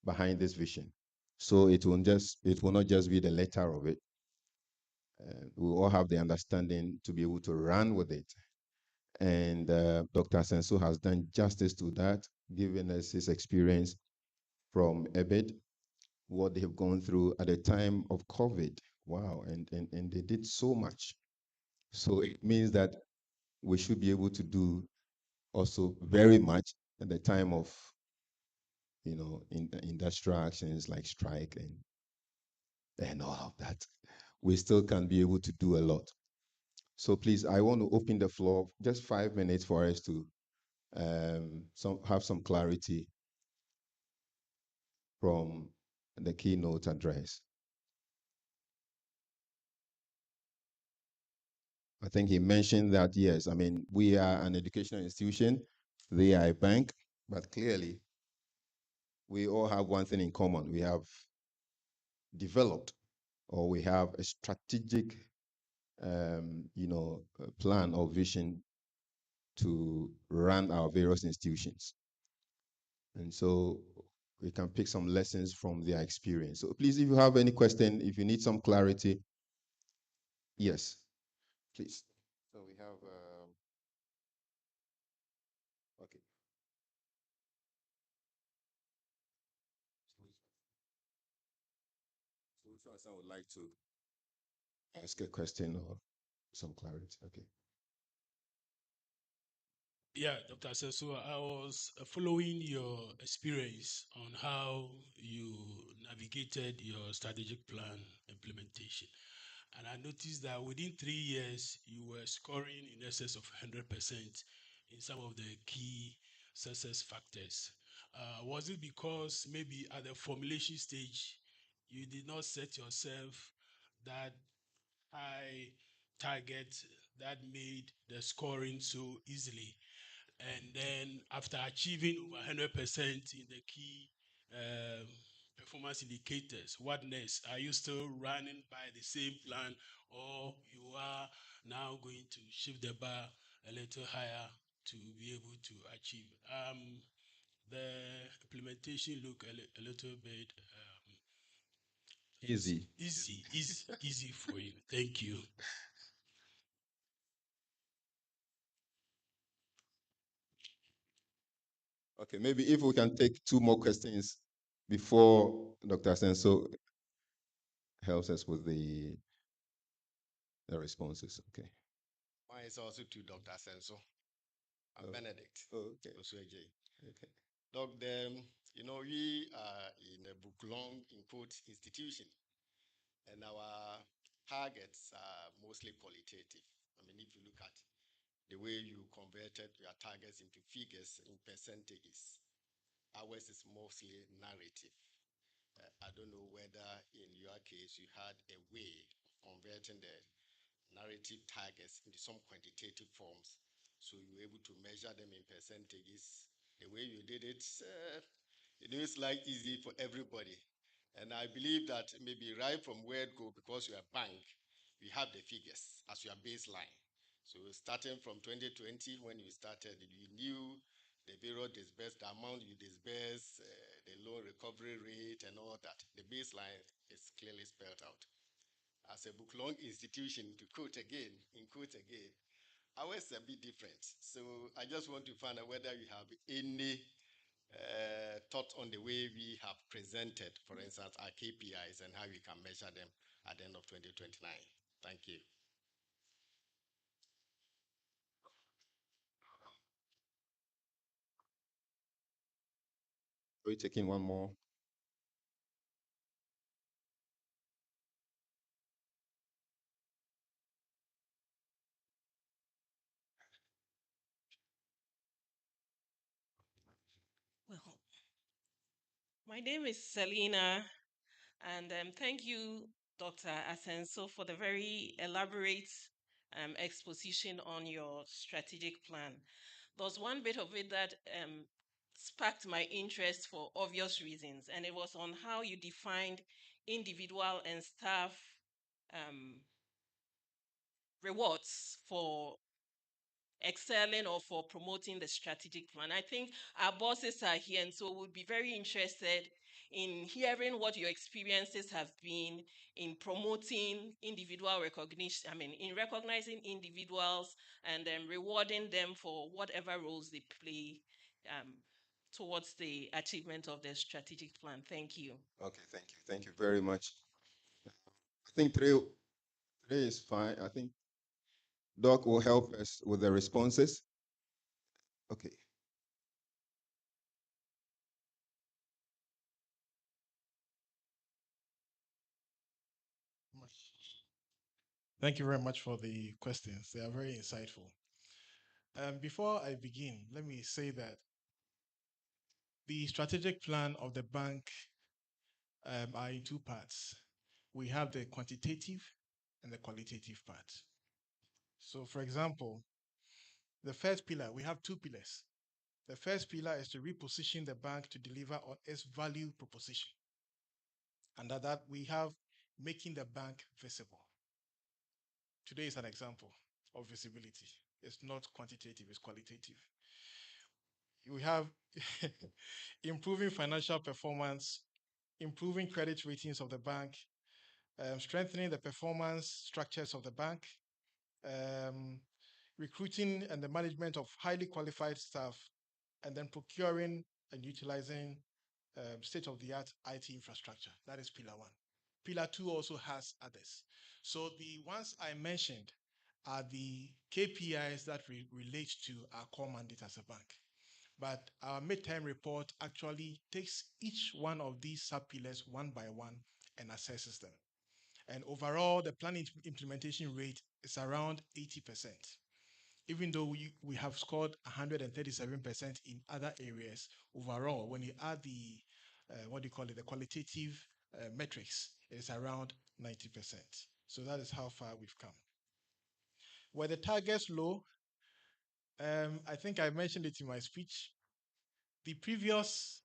behind this vision. So it will not just be the letter of it. We all have the understanding to be able to run with it. And Dr. Asenso has done justice to that, giving us his experience from EBIT, what they have gone through at the time of COVID. Wow, and they did so much. So it means that we should be able to do also very much at the time of, industrial actions like strike and all of that. We still can be able to do a lot. So please, I want to open the floor, just 5 minutes for us to have some clarity from the keynote address. I think he mentioned that, yes, we are an educational institution, they are a bank, but clearly we all have one thing in common. We have developed, or we have a strategic, plan or vision to run our various institutions. And so we can pick some lessons from their experience. So please, if you have any question, if you need some clarity, yes, please. So we have, okay. So which one would like to ask a question or some clarity? Okay. Yeah, Dr. Seso, I was following your experience on how you navigated your strategic plan implementation. And I noticed that within 3 years, you were scoring in excess of 100% in some of the key success factors. Was it because maybe at the formulation stage, you did not set yourself that high target that made the scoring so easily? And then after achieving over 100% in the key um, performance indicators, what next? Are you still running by the same plan, or you are now going to shift the bar a little higher to be able to achieve? The implementation look a little bit Easy. easy for you. Thank you. Okay, maybe if we can take two more questions before Dr. Senso helps us with the responses. Okay. Mine is also to Dr. Senso. I'm Oh, Benedict okay. Osueje. Okay. Doc, we are in a book long input institution, and our targets are mostly qualitative. I mean, if you look at the way you converted your targets into figures in percentages, ours is mostly narrative. I don't know whether in your case you had a way of converting the narrative targets into some quantitative forms, so you were able to measure them in percentages. The way you did it, it is like easy for everybody. And I believe that maybe right from where it go, because you're a bank, we have the figures as your baseline. So starting from 2020, when you started, you knew the various disbursed, the amount you disburse, the loan recovery rate, and all that. The baseline is clearly spelled out. As a book long institution, to quote again, in quote again, ours is a bit different. So I just want to find out whether you have any thought on the way we have presented, for instance, our KPIs and how we can measure them at the end of 2029. Thank you. Are we taking one more? Well, my name is Selena, and thank you, Dr. Asenso, for the very elaborate exposition on your strategic plan. There's one bit of it that sparked my interest for obvious reasons, and it was on how you defined individual and staff rewards for excelling or for promoting the strategic plan. I think our bosses are here, and so we'll be very interested in hearing what your experiences have been in promoting individual recognition. I mean, in recognizing individuals and then rewarding them for whatever roles they play towards the achievement of their strategic plan. Thank you. Okay, thank you. Thank you very much. I think three is fine. I think Doc will help us with the responses. Okay. Thank you very much for the questions. They are very insightful. Before I begin, let me say that the strategic plan of the bank are in two parts. We have the quantitative and the qualitative part. So, for example, the first pillar, we have two pillars. The first pillar is to reposition the bank to deliver on its value proposition. Under that, we have making the bank visible. Today is an example of visibility. It's not quantitative, it's qualitative. We have improving financial performance, improving credit ratings of the bank, strengthening the performance structures of the bank, um, recruiting and the management of highly qualified staff, and then procuring and utilizing state-of-the-art IT infrastructure. That is pillar one. Pillar two also has others. So the ones I mentioned are the KPIs that relate to our core mandate as a bank. But our midterm report actually takes each one of these sub-pillars one by one and assesses them. And overall, the plan implementation rate is around 80%. Even though we have scored 137% in other areas, overall, when you add the, what do you call it, the qualitative metrics, it's around 90%. So that is how far we've come. Were the targets low? I think I mentioned it in my speech. The previous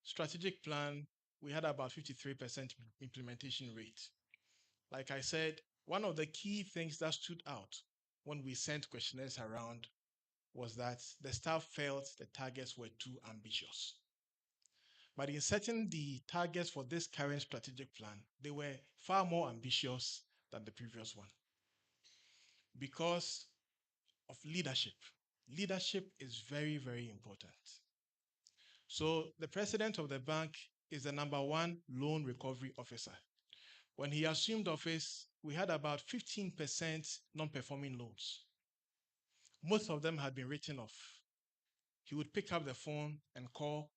strategic plan, we had about 53% implementation rate. Like I said, one of the key things that stood out when we sent questionnaires around was that the staff felt the targets were too ambitious. But in setting the targets for this current strategic plan, they were far more ambitious than the previous one because of leadership. Leadership is very, very important. So the president of the bank is the number one loan recovery officer. When he assumed office, we had about 15% non-performing loans. Most of them had been written off. He would pick up the phone and call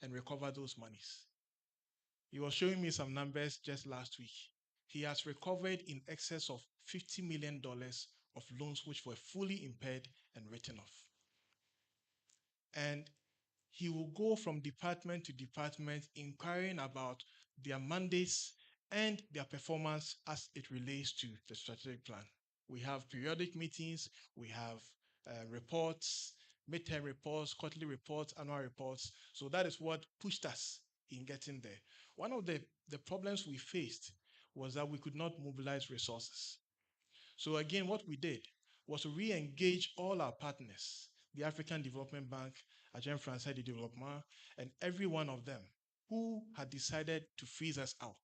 and recover those monies. He was showing me some numbers just last week. He has recovered in excess of $50 million of loans which were fully impaired and written off. And he will go from department to department inquiring about their mandates and their performance as it relates to the strategic plan. We have periodic meetings, we have reports, midterm reports, quarterly reports, annual reports. So that is what pushed us in getting there. One of the problems we faced was that we could not mobilize resources. So again, what we did was to re-engage all our partners, the African Development Bank, Agence Française de Développement, and every one of them who had decided to freeze us out.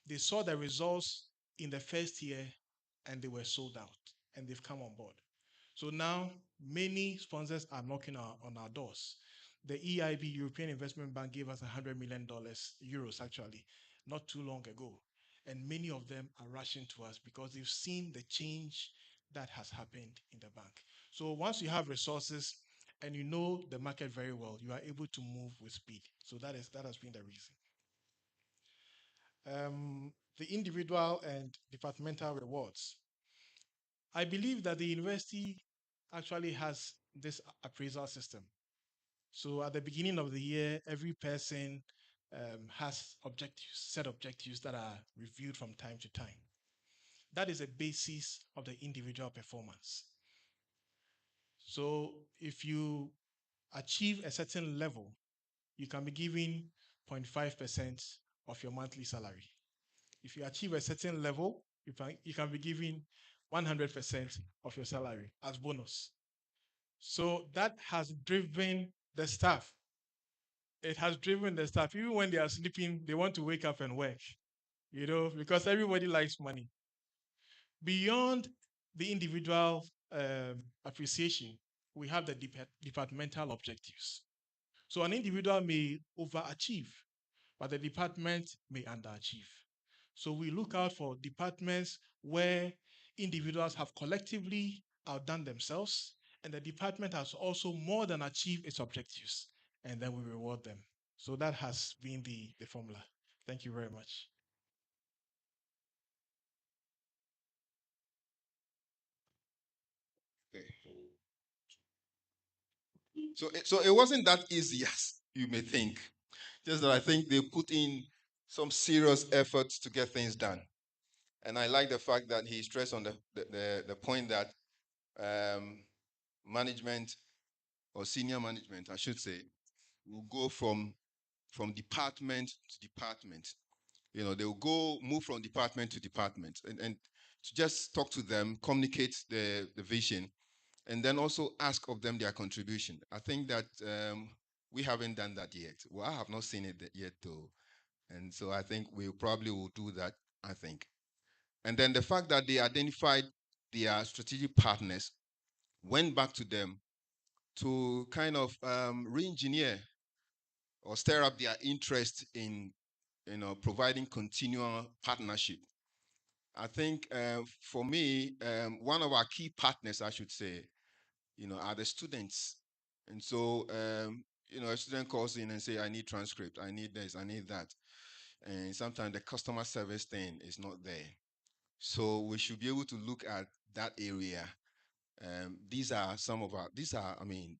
They saw the results in the first year and they were sold out and they've come on board. So now many sponsors are knocking on our doors. The EIB, European Investment Bank, gave us $100 million, euros actually, not too long ago. And many of them are rushing to us because they've seen the change that has happened in the bank. So once you have resources and you know the market very well, you are able to move with speed. So that has been the reason. The individual and departmental rewards. I believe that the university actually has this appraisal system. So at the beginning of the year, every person has set objectives that are reviewed from time to time. That is a basis of the individual performance. So if you achieve a certain level, you can be given 0.5% of your monthly salary. If you achieve a certain level, you can be given 100% of your salary as bonus. So that has driven the staff. It has driven the staff. Even when they are sleeping, they want to wake up and work, because everybody likes money. Beyond the individual appreciation, we have the departmental objectives. So an individual may overachieve, but the department may underachieve. So we look out for departments where individuals have collectively outdone themselves, and the department has also more than achieved its objectives, and then we reward them. So that has been the formula. Thank you very much. Okay. So it wasn't that easy as you may think. Just that I think they put in some serious efforts to get things done. And I like the fact that he stressed on the point that management, or senior management, I should say, will go from department to department they will go move from department to department and to just talk to them, communicate the vision, and then also ask of them their contribution. I think that we haven't done that yet. Well, I have not seen it yet though. And so I think we probably will do that, I think. And then the fact that they identified their strategic partners, went back to them to kind of re-engineer or stir up their interest in providing continual partnership. I think for me, one of our key partners, I should say, are the students. And so, a student calls in and say, I need transcript, I need this, I need that. And sometimes the customer service thing is not there. So we should be able to look at that area. These are,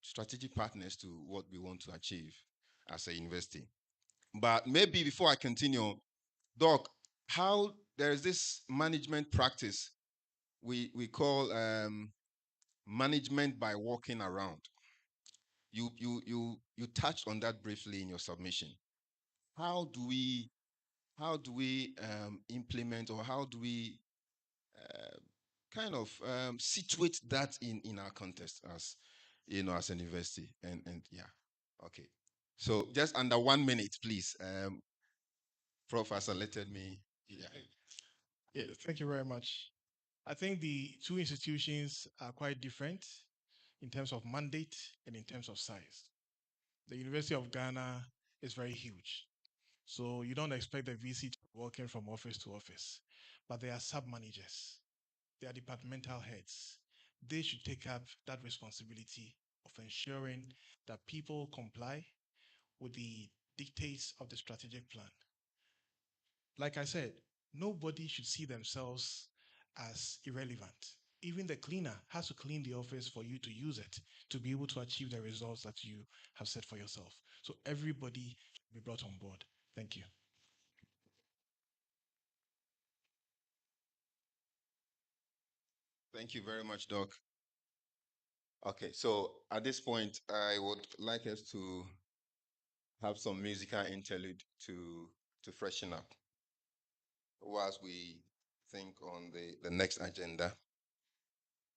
strategic partners to what we want to achieve as a university. But maybe before I continue, Doc, how there is this management practice we call management by walking around. You touched on that briefly in your submission. How do we implement, or how do we uh, kind of situate that in our context as as an university? And yeah, okay. So just under 1 minute, please. Prof has alerted me. Yeah. Yeah, thank you very much. I think the two institutions are quite different in terms of mandate and in terms of size. The University of Ghana is very huge. So you don't expect the VC to be working from office to office, but they are sub-managers. They are departmental heads. They should take up that responsibility of ensuring that people comply with the dictates of the strategic plan. Like I said, nobody should see themselves as irrelevant. Even the cleaner has to clean the office for you to use it to be able to achieve the results that you have set for yourself. So everybody should be brought on board. Thank you. Thank you very much, Doc. Okay, so at this point, I would like us to have some musical interlude to freshen up whilst we think on the next agenda.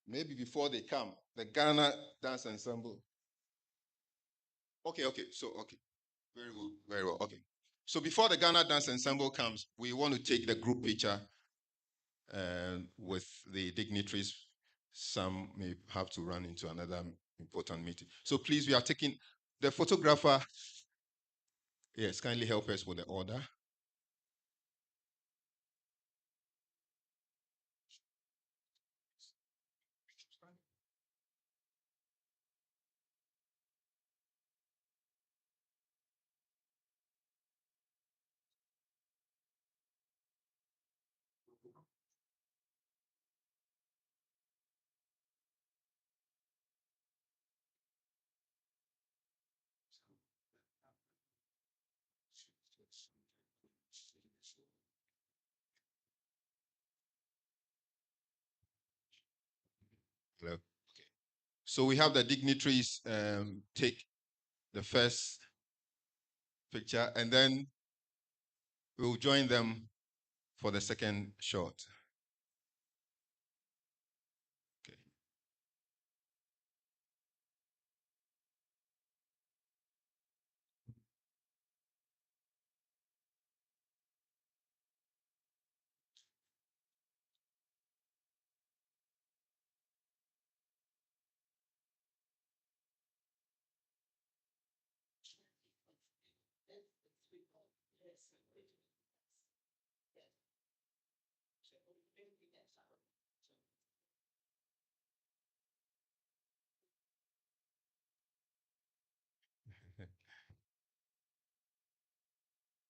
Maybe before they come, the Ghana Dance Ensemble. Okay, very well, very well. Okay, so before the Ghana Dance Ensemble comes, we want to take the group picture with the dignitaries. Some may have to run into another important meeting. So please, we are taking the photographer. Yes, kindly help us with the order. Hello. Okay. So we have the dignitaries take the first picture, and then we'll join them for the second shot. Okay.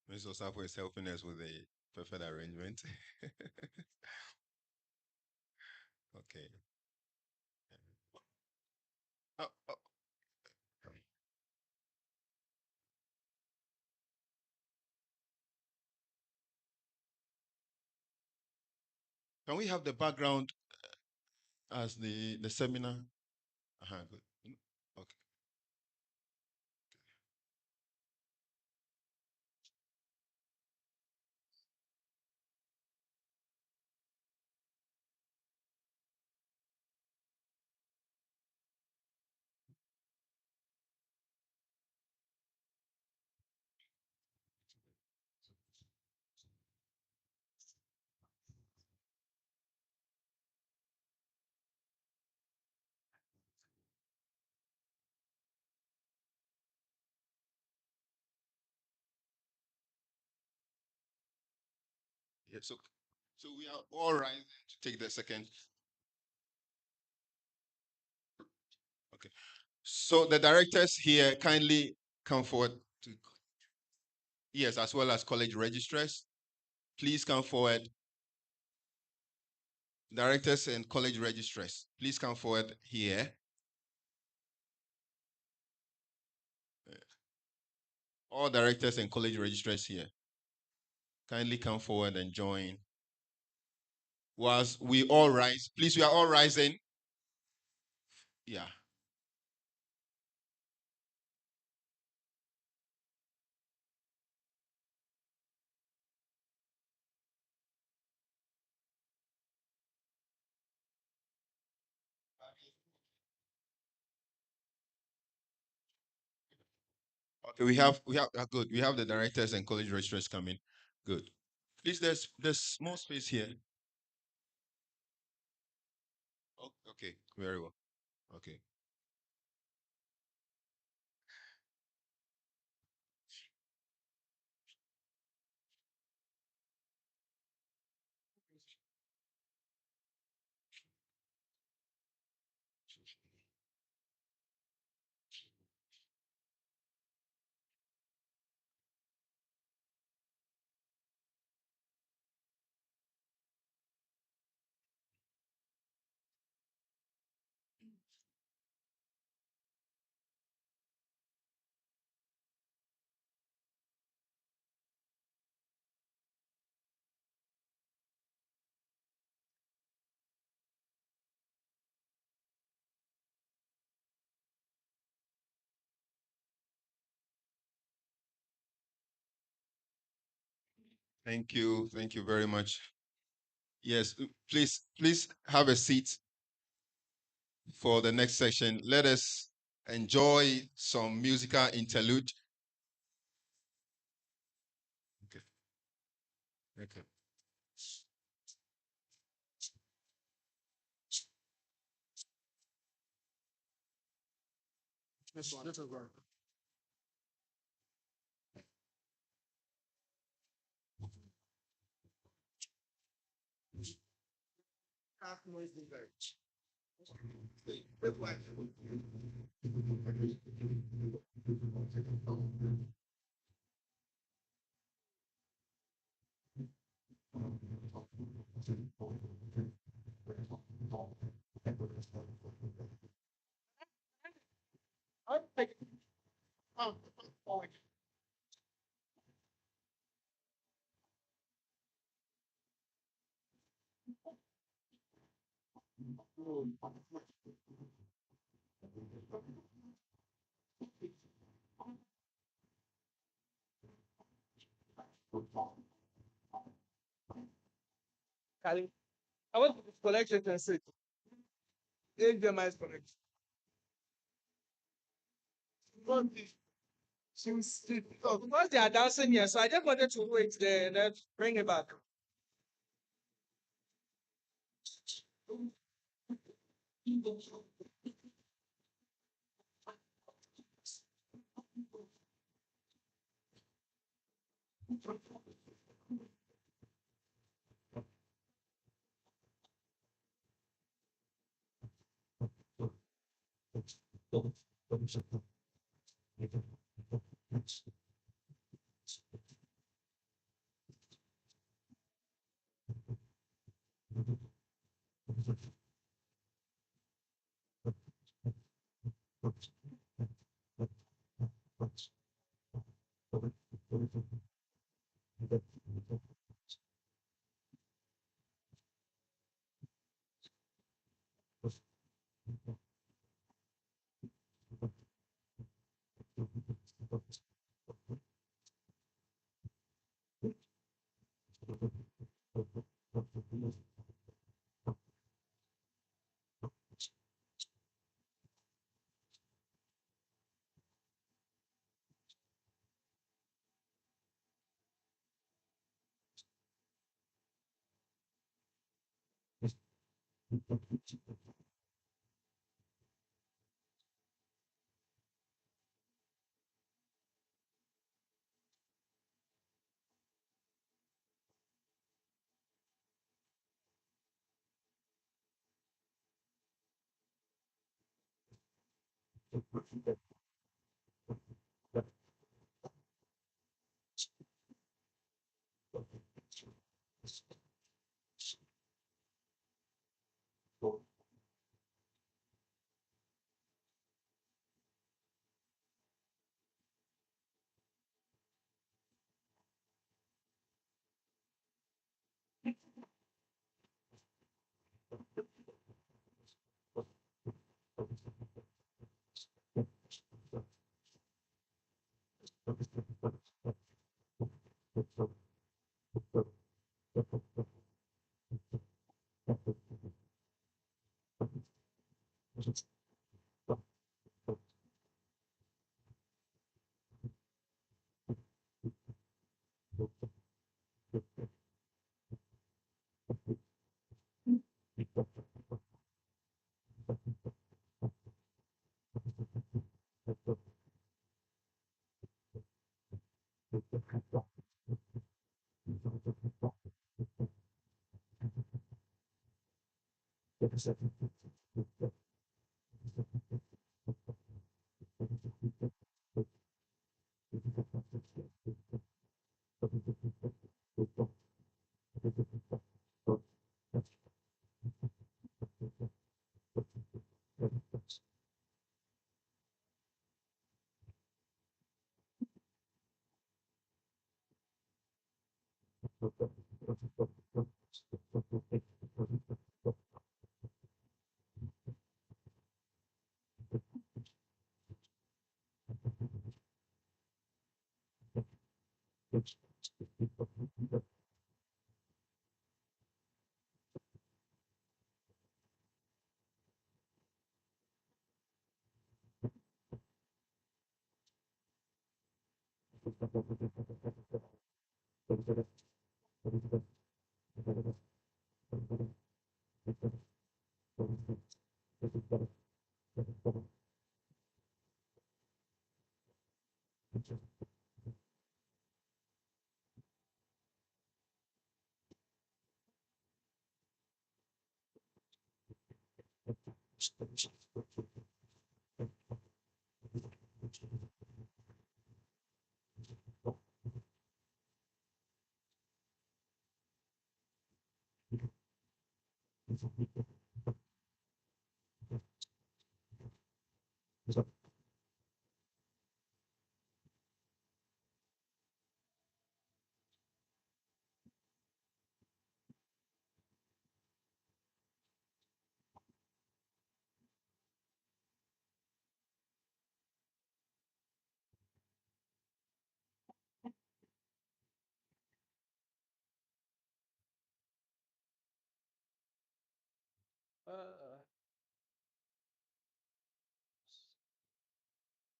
Ms. Osapo is helping us with the perfect arrangement. Okay. Oh, can we have the background as the seminar? Good. Okay. Okay, so we are all rising to take the second. Okay. So the directors here kindly come forward to, yes, as well as college registrars. Please come forward. Directors and college registrars, please come forward here. All directors and college registrars here, kindly come forward and join. Whilst we all rise, please, we are all rising. Yeah. Okay, we have good. We have the directors and college registrars coming. Good. Please, there's small space here. Oh, okay, very well. Okay. Thank you. Thank you very much. Yes, please have a seat for the next session. Let us enjoy some musical interlude. Okay. Okay. This one, this is one. Half noise leader. Kali, I want to collect it and sit. HDMI is correct. Because they are dancing here, so I just wanted to wait there and then bring it back.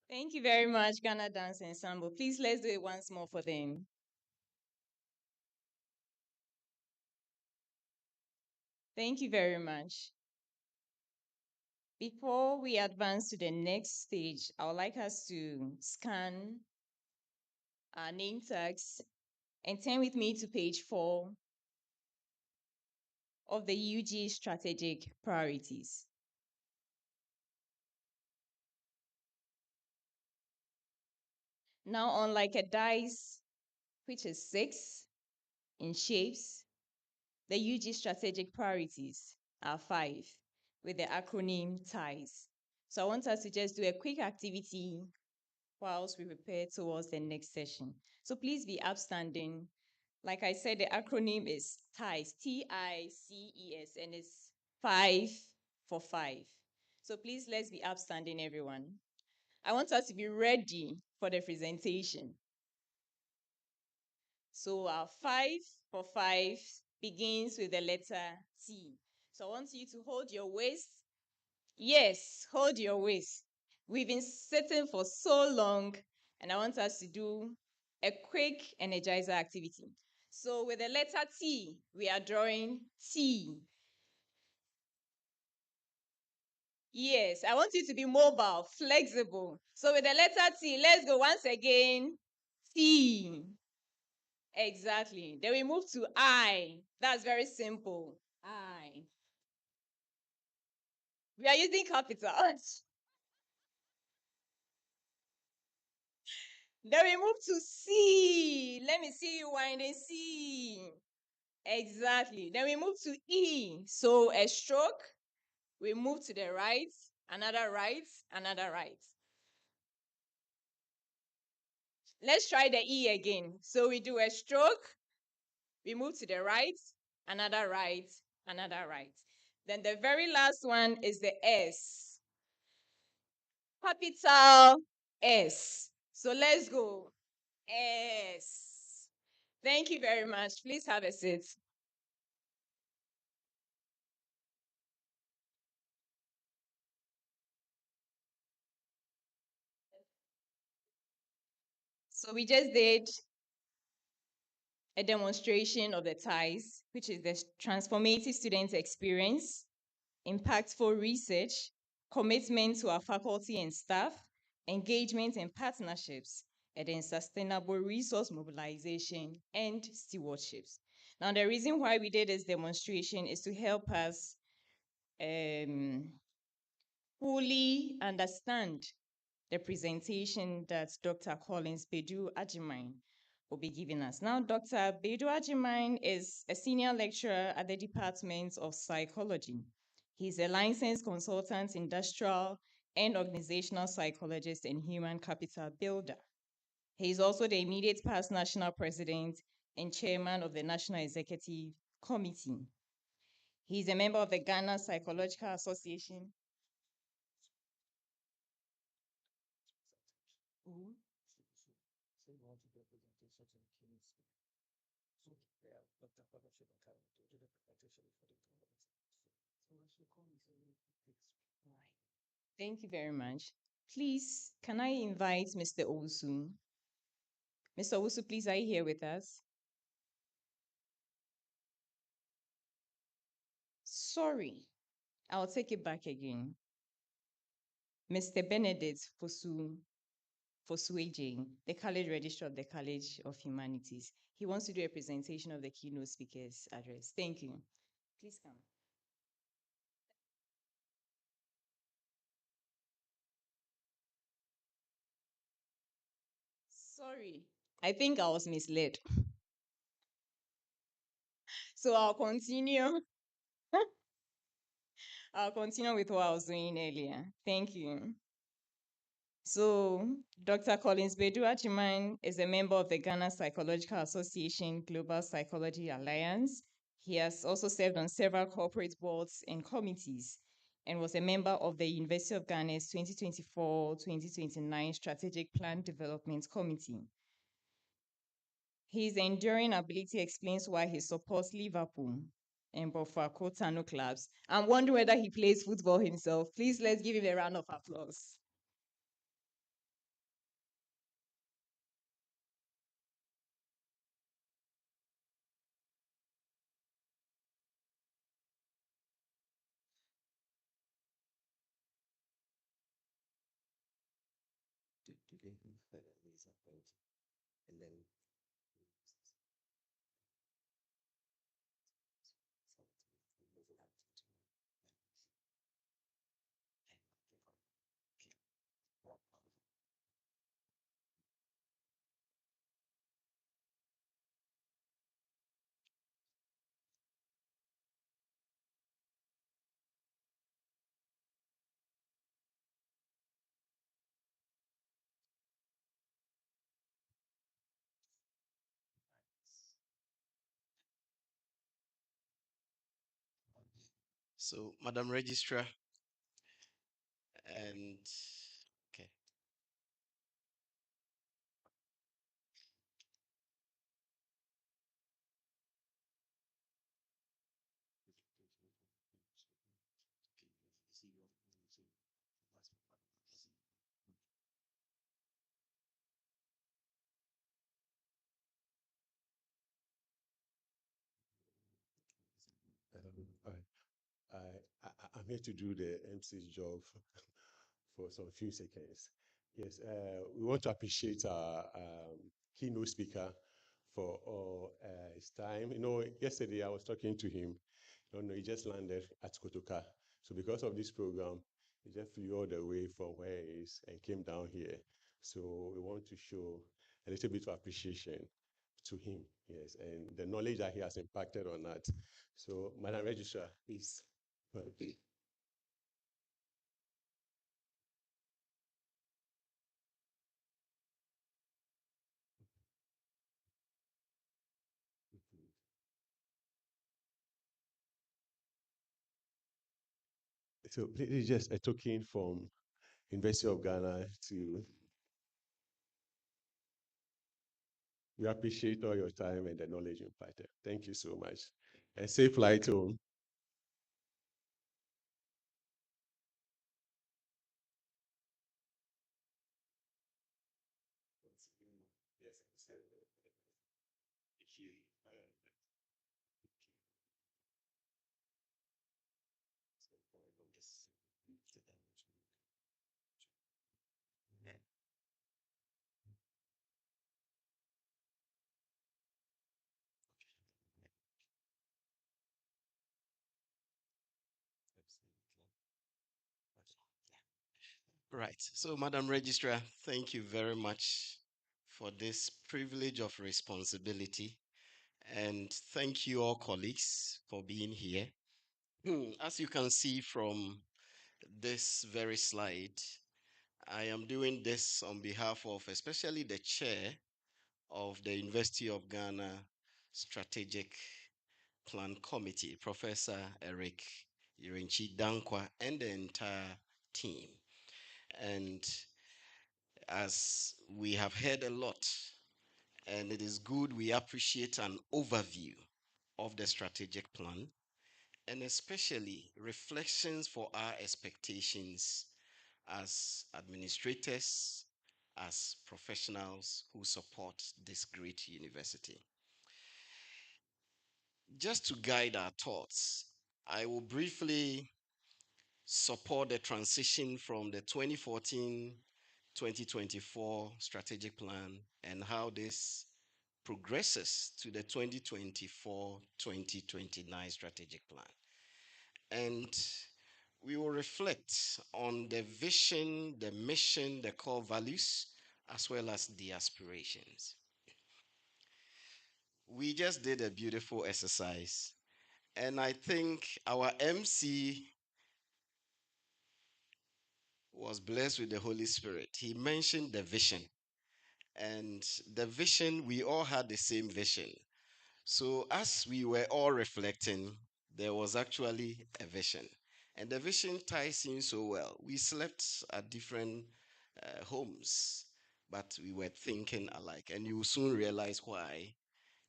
Thank you very much, Ghana Dance Ensemble. Please let's do it once more for them. Thank you very much. Before we advance to the next stage, I would like us to scan our name tags and turn with me to page 4 of the UG strategic priorities. Now, unlike a dice, which is 6 in shapes, the UG strategic priorities are 5 with the acronym TIES. So I want us to just do a quick activity whilst we prepare towards the next session. So please be upstanding. Like I said, the acronym is TICES, TICES, and it's 5 for 5. So please let's be upstanding, everyone. I want us to be ready for the presentation. So our 5 for 5 begins with the letter T. So I want you to hold your waist. Yes, hold your waist. We've been sitting for so long, and I want us to do a quick energizer activity. So with the letter T, we are drawing T. Yes, I want you to be mobile, flexible. So with the letter T, let's go once again. T. Exactly. Then we move to I. That's very simple. I. We are using capitals. Then we move to C. Let me see you winding C. Exactly. Then we move to E. So a stroke, we move to the right, another right, another right. Let's try the E again. So we do a stroke, we move to the right, another right, another right. Then the very last one is the S. Capital S. So let's go. S. Thank you very much. Please have a seat. So we just did a demonstration of the ties, which is the transformative student experience, impactful research, commitment to our faculty and staff, engagement and partnerships, and then sustainable resource mobilization and stewardships. Now, the reason why we did this demonstration is to help us fully understand the presentation that Dr. Collins Bedu Ajimine will be giving us. Now, Dr. Bedu Ajimine is a senior lecturer at the Department of Psychology. He's a licensed consultant, industrial and organizational psychologist and human capital builder. He's also the immediate past national president and chairman of the National Executive Committee. He's a member of the Ghana Psychological Association. Thank you very much. Please, can I invite Mr. Owusu? Mr. Owusu, please, are you here with us? Sorry, I'll take it back again. Mr. Benedict Fosueje, the College Registrar of the College of Humanities. He wants to do a presentation of the keynote speaker's address. Thank you. Please come. Sorry, I think I was misled. So I'll continue. I'll continue with what I was doing earlier. Thank you. So, Dr. Collins Bedu Achiman is a member of the Ghana Psychological Association Global Psychology Alliance. He has also served on several corporate boards and committees and was a member of the University of Ghana's 2024-2029 Strategic Plan Development Committee. His enduring ability explains why he supports Liverpool and Bofako Tano clubs. I'm wondering whether he plays football himself. Please, let's give him a round of applause. And then so, Madam Registrar, and okay. I'm here to do the MC's job for some few seconds. Yes, we want to appreciate our keynote speaker for all his time. You know, yesterday I was talking to him. You know, he just landed at Kotoka. So because of this program, he just flew all the way from where he is and came down here. So we want to show a little bit of appreciation to him, yes, and the knowledge that he has impacted on that. So, Madam Registrar, please. So, this is just a token from University of Ghana to we appreciate all your time and the knowledge imparted. Thank you so much. And safe flight home. Right. So, Madam Registrar, thank you very much for this privilege of responsibility. And thank you, all colleagues, for being here. As you can see from this very slide, I am doing this on behalf of especially the chair of the University of Ghana Strategic Plan Committee, Professor Eric Irenchi Dankwa, and the entire team. And as we have heard a lot, and it is good we appreciate an overview of the strategic plan, and especially reflections for our expectations as administrators, as professionals who support this great university. Just to guide our thoughts, I will briefly support the transition from the 2014-2024 strategic plan and how this progresses to the 2024-2029 strategic plan. And we will reflect on the vision, the mission, the core values, as well as the aspirations. We just did a beautiful exercise, and I think our MC was blessed with the Holy Spirit. He mentioned the vision, and the vision, we all had the same vision. So, as we were all reflecting, there was actually a vision. And the vision ties in so well. We slept at different homes, but we were thinking alike. And you will soon realize why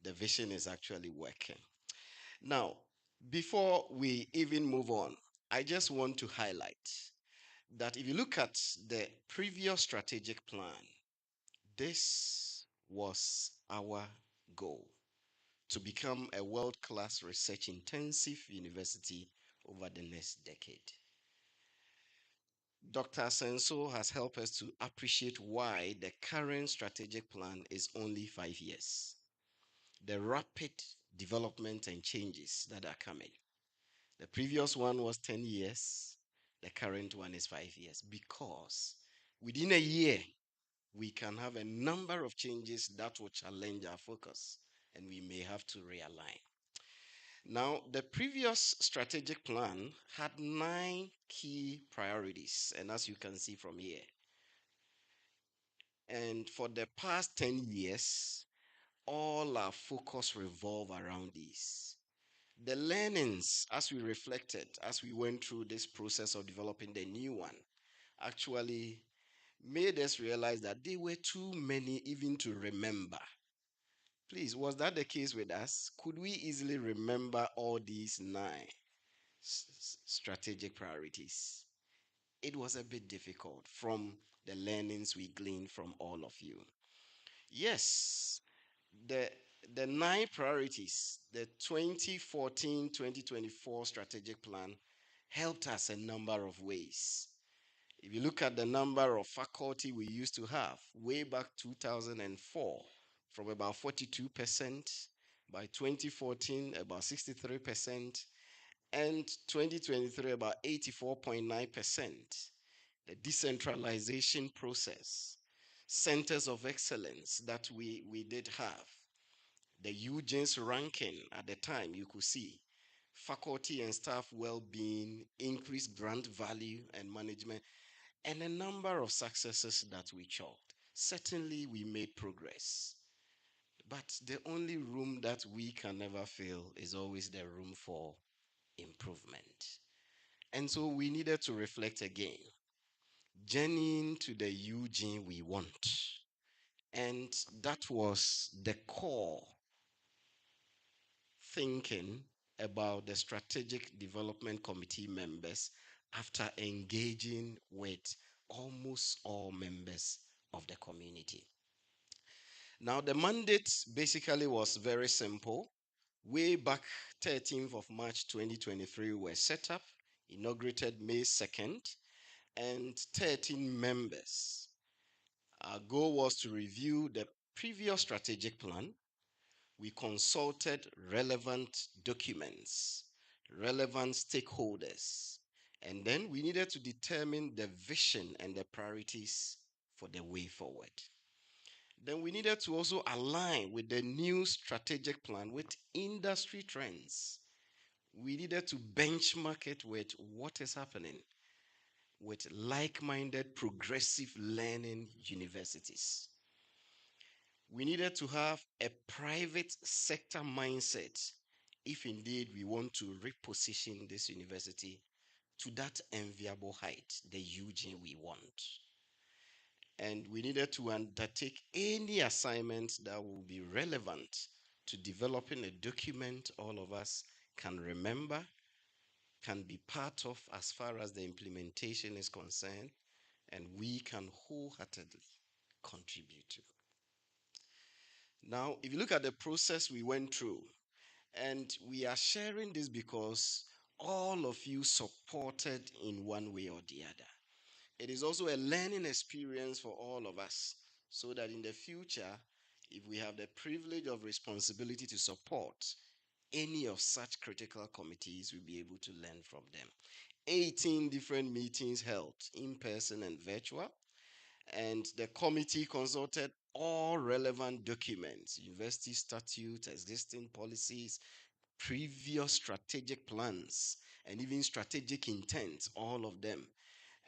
the vision is actually working. Now, before we even move on, I just want to highlight that if you look at the previous strategic plan, this was our goal to become a world class research intensive university over the next decade. Dr. Senso has helped us to appreciate why the current strategic plan is only 5 years. The rapid development and changes that are coming. The previous one was 10 years, the current one is 5 years, because within a year, we can have a number of changes that will challenge our focus and we may have to realign. Now, the previous strategic plan had 9 key priorities, and as you can see from here, and for the past 10 years, all our focus revolve around these. The learnings, as we reflected, as we went through this process of developing the new one, actually made us realize that they were too many even to remember. Please, was that the case with us? Could we easily remember all these 9 strategic priorities? It was a bit difficult from the learnings we gleaned from all of you. Yes, the the 9 priorities, the 2014-2024 strategic plan helped us a number of ways. If you look at the number of faculty we used to have way back 2004, from about 42%, by 2014 about 63%, and 2023 about 84.9%. The decentralization process, centers of excellence that we did have. The Eugene's ranking at the time, you could see faculty and staff well-being, increased brand value and management, and a number of successes that we chalked. Certainly, we made progress. But the only room that we can never fill is always the room for improvement. And so we needed to reflect again, journeying to the Eugene we want. And that was the core thinking about the Strategic Development Committee members after engaging with almost all members of the community. Now, the mandate basically was very simple. Way back 13th of March 2023, we were set up, inaugurated May 2nd, and 13 members. Our goal was to review the previous strategic plan. We consulted relevant documents, relevant stakeholders, and then we needed to determine the vision and the priorities for the way forward. Then we needed to also align with the new strategic plan with industry trends. We needed to benchmark it with what is happening with like-minded progressive learning universities. We needed to have a private sector mindset if indeed we want to reposition this university to that enviable height, the Eugene we want. And we needed to undertake any assignment that will be relevant to developing a document all of us can remember, can be part of as far as the implementation is concerned, and we can wholeheartedly contribute to. Now, if you look at the process we went through, and we are sharing this because all of you supported in one way or the other. It is also a learning experience for all of us, so that in the future, if we have the privilege of responsibility to support any of such critical committees, we'll be able to learn from them. 18 different meetings held in person and virtual, and the committee consulted all relevant documents, university statutes, existing policies, previous strategic plans, and even strategic intent, all of them.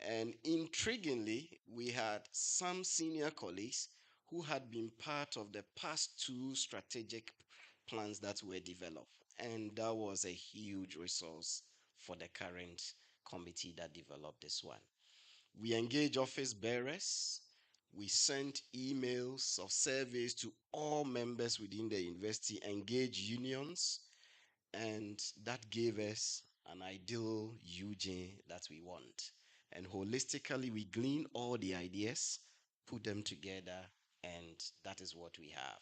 And intriguingly, we had some senior colleagues who had been part of the past two strategic plans that were developed. And that was a huge resource for the current committee that developed this one. We engaged office bearers. We sent emails of surveys to all members within the university, engaged unions, and that gave us an ideal Eugene that we want. And holistically, we glean all the ideas, put them together, and that is what we have.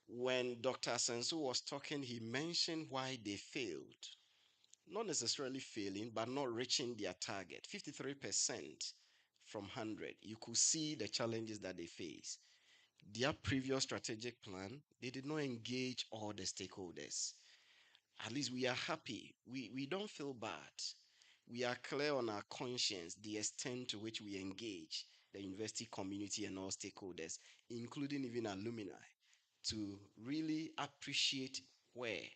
When Dr. Sensu was talking, he mentioned why they failed. Not necessarily failing, but not reaching their target. 53% from 100. You could see the challenges that they face. Their previous strategic plan, they did not engage all the stakeholders. At least we are happy. We don't feel bad. We are clear on our conscience, the extent to which we engage the university community and all stakeholders, including even alumni, to really appreciate where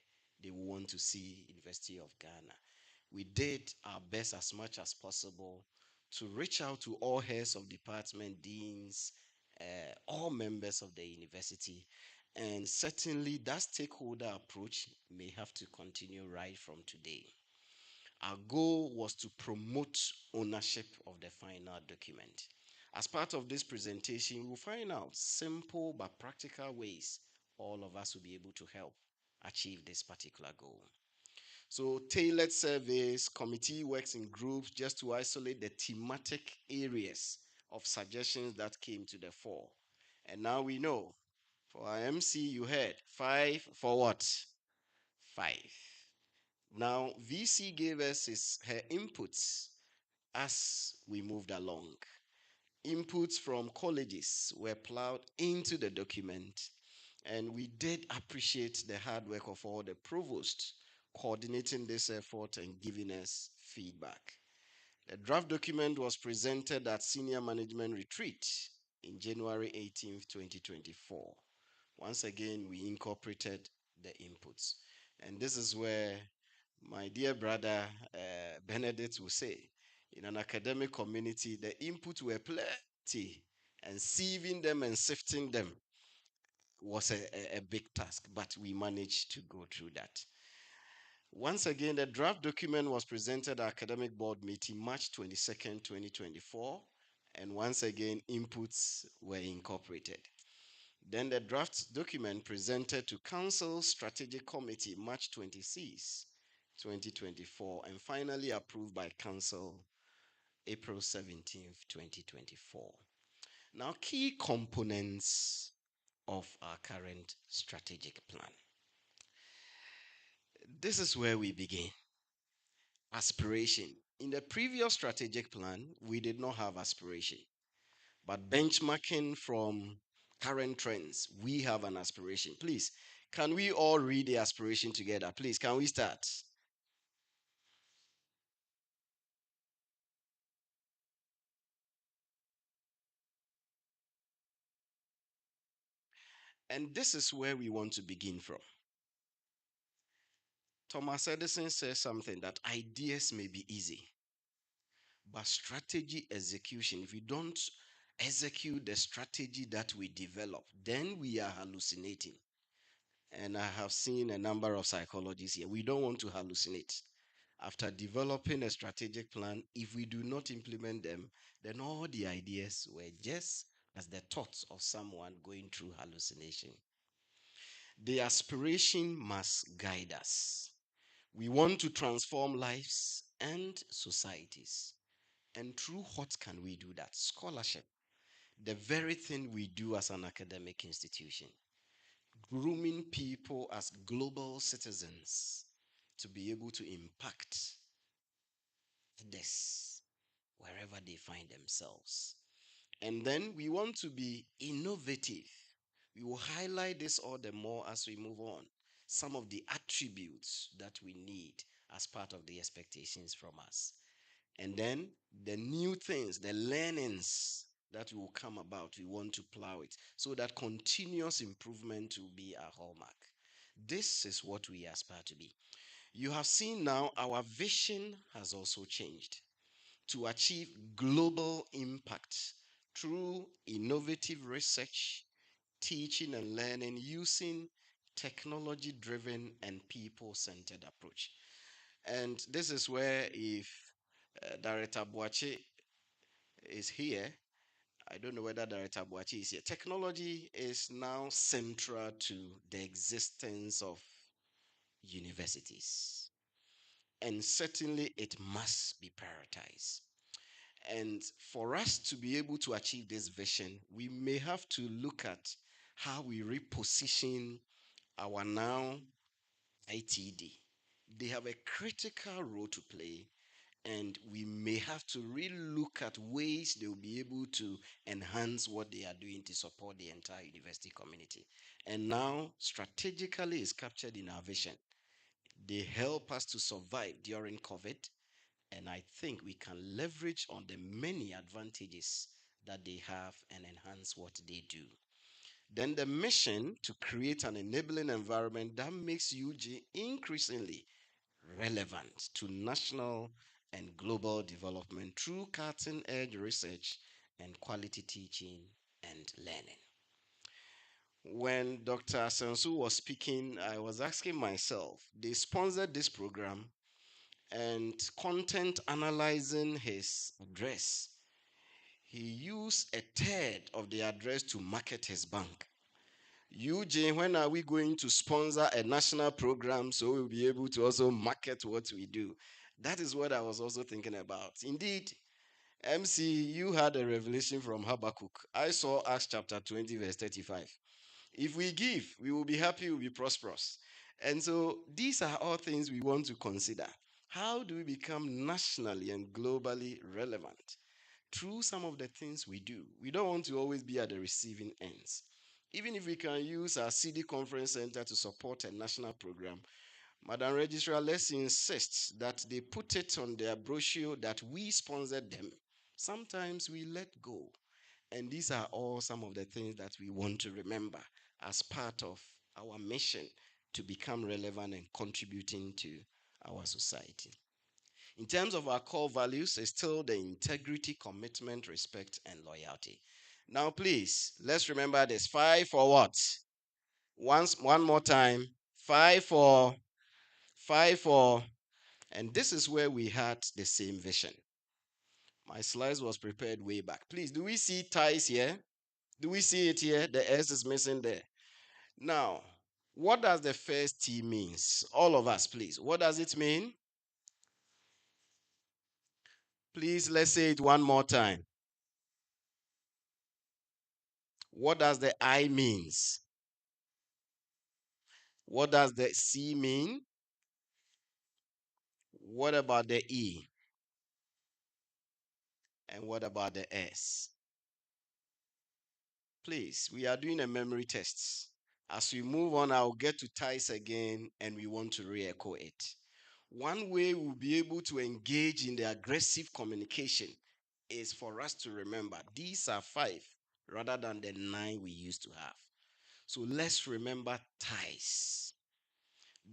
they want to see University of Ghana. We did our best as much as possible to reach out to all heads of department, deans, all members of the university. And certainly that stakeholder approach may have to continue right from today. Our goal was to promote ownership of the final document. As part of this presentation, we'll find out simple but practical ways all of us will be able to help achieve this particular goal. So tailored surveys, committee works in groups just to isolate the thematic areas of suggestions that came to the fore. And now we know, for our MC, you heard 5 for what? 5. Now, VC gave us her inputs as we moved along. Inputs from colleges were plowed into the document, and we did appreciate the hard work of all the provosts coordinating this effort and giving us feedback. The draft document was presented at Senior Management Retreat in January 18th, 2024. Once again, we incorporated the inputs. And this is where my dear brother Benedict will say, in an academic community, the inputs were plenty, and sieving them and sifting them was a big task, but we managed to go through that. Once again, the draft document was presented at Academic Board meeting March 22nd, 2024, and once again, inputs were incorporated. Then the draft document presented to Council Strategic Committee March 26, 2024, and finally approved by Council April 17th, 2024. Now, key components of our current strategic plan. This is where we begin. Aspiration. In the previous strategic plan, we did not have aspiration. But benchmarking from current trends, we have an aspiration. Please, can we all read the aspiration together? Please, can we start? And this is where we want to begin from. Thomas Edison says something that ideas may be easy, but strategy execution, if we don't execute the strategy that we develop, then we are hallucinating. And I have seen a number of psychologists here. We don't want to hallucinate. After developing a strategic plan, if we do not implement them, then all the ideas were just as the thoughts of someone going through hallucination. The aspiration must guide us. We want to transform lives and societies. And through what can we do that? Scholarship. The very thing we do as an academic institution. Grooming people as global citizens to be able to impact this wherever they find themselves. And then we want to be innovative. We will highlight this all the more as we move on. Some of the attributes that we need as part of the expectations from us. And then the new things, the learnings that will come about, we want to plow it so that continuous improvement will be our hallmark. This is what we aspire to be. You have seen now our vision has also changed to achieve global impact through innovative research, teaching and learning using technology driven and people centered approach. And this is where, if Director Boache is here, I don't know whether Director Boache is here. Technology is now central to the existence of universities. And certainly it must be prioritized. And for us to be able to achieve this vision, we may have to look at how we reposition our now ITD. They have a critical role to play, and we may have to really look at ways they will be able to enhance what they are doing to support the entire university community. And now, strategically, is captured in our vision. They help us to survive during COVID, and I think we can leverage on the many advantages that they have and enhance what they do. Then the mission to create an enabling environment that makes UG increasingly relevant to national and global development through cutting edge research and quality teaching and learning. When Dr. Sensu was speaking, I was asking myself, they sponsored this program and content analyzing his address. He used a third of the address to market his bank. UJ, when are we going to sponsor a national program so we'll be able to also market what we do? That is what I was also thinking about. Indeed, MC, you had a revelation from Habakkuk. I saw Acts chapter 20, verse 35. If we give, we will be happy, we'll be prosperous. And so these are all things we want to consider. How do we become nationally and globally relevant? Through some of the things we do. We don't want to always be at the receiving ends. Even if we can use our CD conference center to support a national program, Madam Registrar, let's insist that they put it on their brochure that we sponsored them. Sometimes we let go. And these are all some of the things that we want to remember as part of our mission to become relevant and contributing to our society. In terms of our core values, it's still the integrity, commitment, respect, and loyalty. Now, please, let's remember this. 5 for what? One more time. 5 for, 5 for, and this is where we had the same vision. My slides was prepared way back. Please, do we see ties here? Do we see it here? The S is missing there. Now, what does the first T means? All of us, please. What does it mean? Please, let's say it one more time. What does the I means? What does the C mean? What about the E? And what about the S? Please, we are doing a memory test. As we move on, I'll get to ties again and we want to re-echo it. One way we'll be able to engage in the aggressive communication is for us to remember these are 5 rather than the 9 we used to have. So let's remember ties.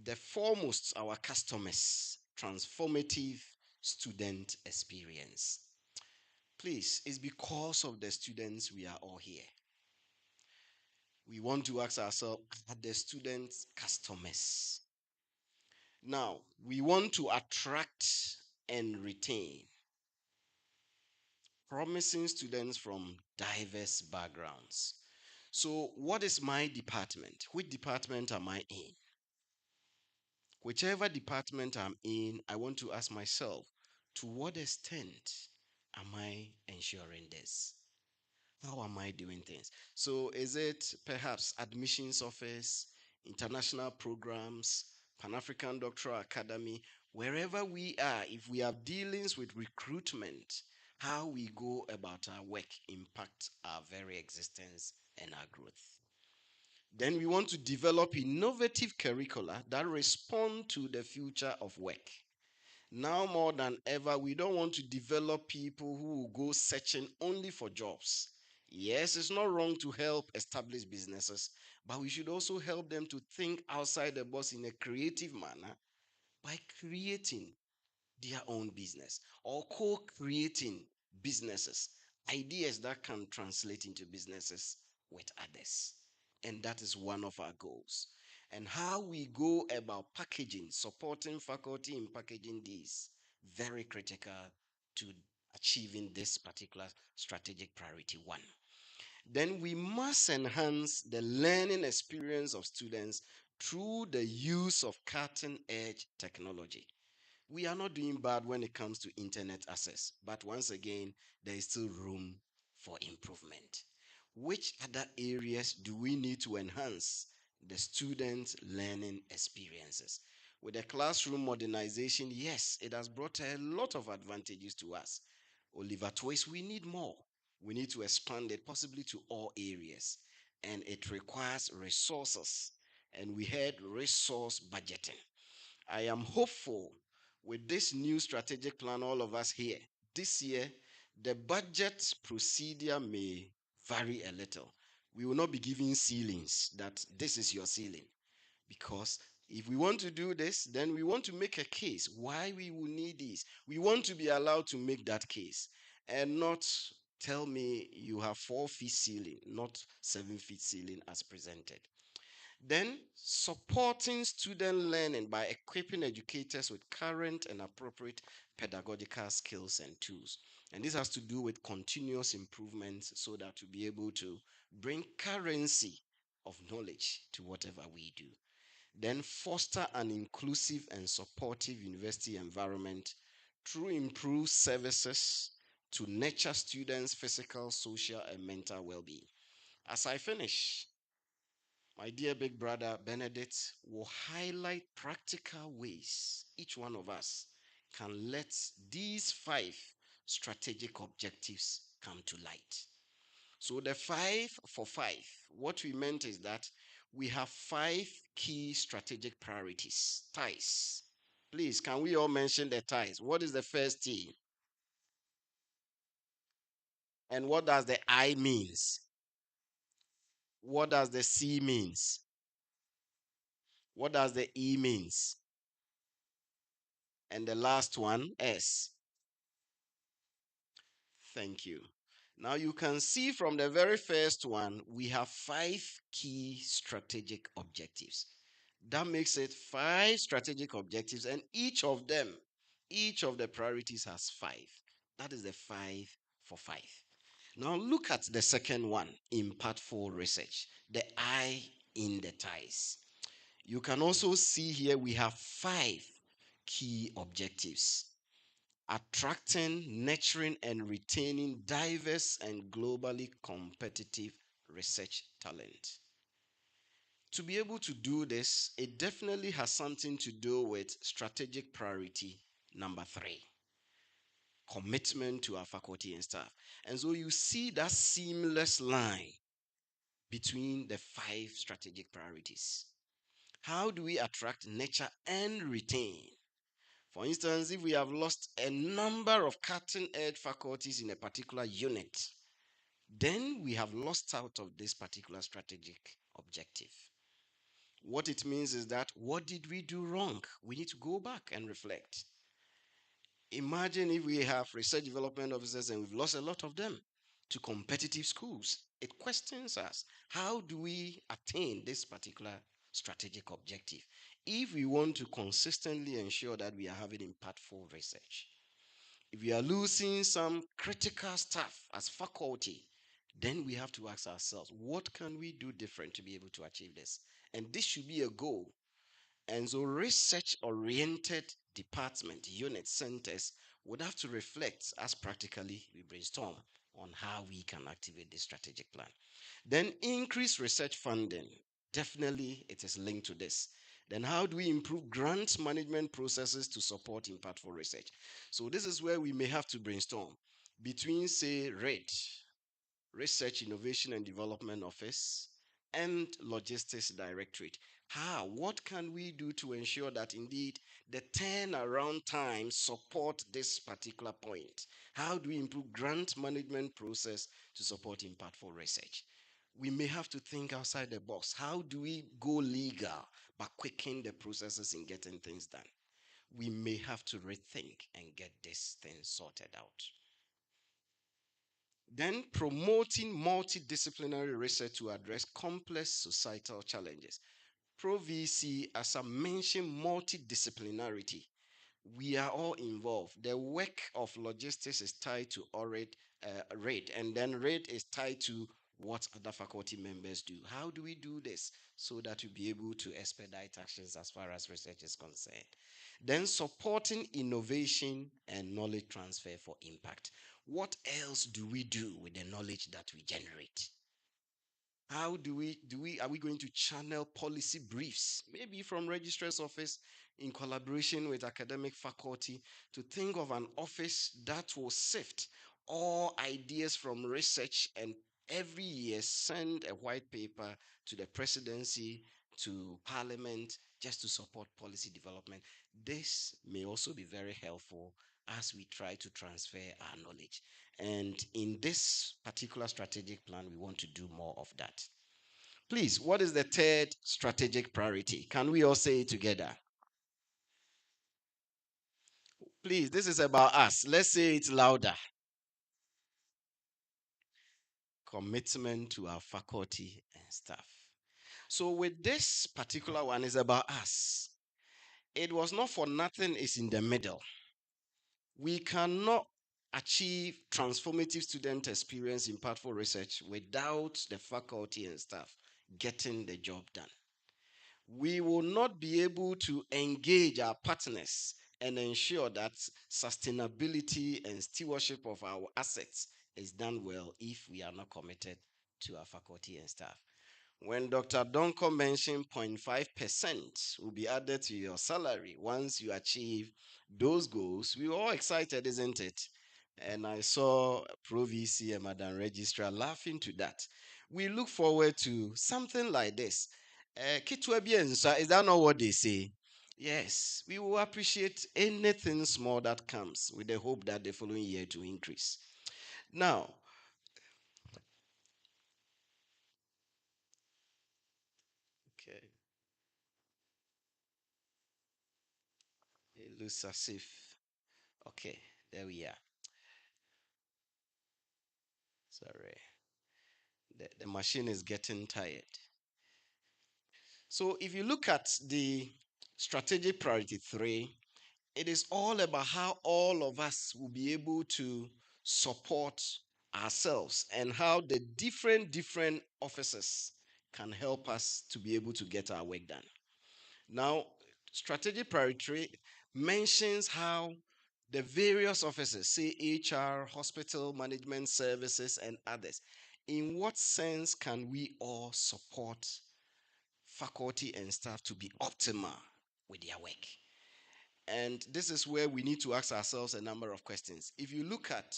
The foremost, our customers, transformative student experience. Please, it's because of the students we are all here. We want to ask ourselves, are the students customers? Now, we want to attract and retain promising students from diverse backgrounds. So, what is my department? Which department am I in? Whichever department I'm in, I want to ask myself, to what extent am I ensuring this? How am I doing things? So, is it perhaps admissions office, international programs, Pan African Doctoral Academy, wherever we are, if we have dealings with recruitment, how we go about our work impacts our very existence and our growth. Then we want to develop innovative curricula that respond to the future of work. Now more than ever, we don't want to develop people who will go searching only for jobs. Yes, it's not wrong to help establish businesses, but we should also help them to think outside the box in a creative manner by creating their own business or co-creating businesses, ideas that can translate into businesses with others. And that is one of our goals. And how we go about packaging, supporting faculty in packaging these, very critical to achieving this particular strategic priority 1. Then we must enhance the learning experience of students through the use of cutting edge technology. We are not doing bad when it comes to internet access, but once again, there is still room for improvement. Which other areas do we need to enhance the student learning experiences? With the classroom modernization, yes, it has brought a lot of advantages to us. Oliver Twist, we need more. We need to expand it possibly to all areas, and it requires resources. And we had resource budgeting. I am hopeful with this new strategic plan, all of us here, this year, the budget procedure may vary a little. We will not be giving ceilings that this is your ceiling. Because if we want to do this, then we want to make a case why we will need this. We want to be allowed to make that case and not tell me you have 4 feet ceiling, not 7 feet ceiling as presented. Then, supporting student learning by equipping educators with current and appropriate pedagogical skills and tools. And this has to do with continuous improvements so that to be able to bring currency of knowledge to whatever we do. Then, foster an inclusive and supportive university environment through improved services to nurture students' physical, social, and mental well being. As I finish, my dear big brother Benedict will highlight practical ways each one of us can let these 5 strategic objectives come to light. So the 5 for 5, what we meant is that we have 5 key strategic priorities. Ties. Please, can we all mention the ties? What is the first T? And what does the I means? What does the C means? What does the E means? And the last one, S. Thank you. Now you can see from the very first one, we have 5 key strategic objectives. That makes it 5 strategic objectives, and each of them, each of the priorities has 5. That is the 5 for 5. Now look at the second one, impactful research, the I in the ties. You can also see here we have 5 key objectives: attracting, nurturing, and retaining diverse and globally competitive research talent. To be able to do this, it definitely has something to do with strategic priority number 3, commitment to our faculty and staff. And so you see that seamless line between the 5 strategic priorities. How do we attract, nurture, and retain? For instance, if we have lost a number of cutting edge faculties in a particular unit, then we have lost out of this particular strategic objective. What it means is that, what did we do wrong? We need to go back and reflect. Imagine if we have research development officers and we've lost a lot of them to competitive schools. It questions us. How do we attain this particular strategic objective if we want to consistently ensure that we are having impactful research? If we are losing some critical staff as faculty, then we have to ask ourselves, what can we do different to be able to achieve this? And this should be a goal. And so research-oriented department, unit centers would have to reflect as practically we brainstorm on how we can activate this strategic plan. Then increase research funding. Definitely it is linked to this. Then how do we improve grant management processes to support impactful research? So this is where we may have to brainstorm between, say, RED, Research, Innovation and Development Office, and Logistics Directorate. What can we do to ensure that indeed the turnaround time support this particular point? How do we improve grant management process to support impactful research? We may have to think outside the box. How do we go legal but quicken the processes in getting things done? We may have to rethink and get this thing sorted out. Then promoting multidisciplinary research to address complex societal challenges. Pro-VC, as I mentioned, multidisciplinarity. We are all involved. The work of logistics is tied to RAID, and then RAID is tied to what other faculty members do. How do we do this so that we be able to expedite actions as far as research is concerned? Then supporting innovation and knowledge transfer for impact. What else do we do with the knowledge that we generate? How are we going to channel policy briefs, maybe from registrar's office in collaboration with academic faculty, to think of an office that will sift all ideas from research and every year send a white paper to the presidency, to parliament, just to support policy development? This may also be very helpful as we try to transfer our knowledge. And in this particular strategic plan, we want to do more of that. Please, what is the third strategic priority? Can we all say it together? Please, this is about us. Let's say it louder. Commitment to our faculty and staff. So with this particular one, is about us. It was not for nothing, it's in the middle. We cannot achieve transformative student experience, impactful research without the faculty and staff getting the job done. We will not be able to engage our partners and ensure that sustainability and stewardship of our assets is done well if we are not committed to our faculty and staff. When Dr. Donko mentioned 0.5% will be added to your salary once you achieve those goals, we were all excited, isn't it? And I saw Pro VC and Madam Registrar laughing to that. We look forward to something like this. Kitwe biensa, is that not what they say? Yes, we will appreciate anything small that comes with the hope that the following year to increase. Now, okay, it looks as if, okay, there we are. Sorry, the machine is getting tired. So if you look at the strategic priority 3, it is all about how all of us will be able to support ourselves and how the different offices can help us to be able to get our work done. Now, strategic priority mentions how the various offices, say HR, hospital management services, and others, in what sense can we all support faculty and staff to be optimal with their work? And this is where we need to ask ourselves a number of questions. If you look at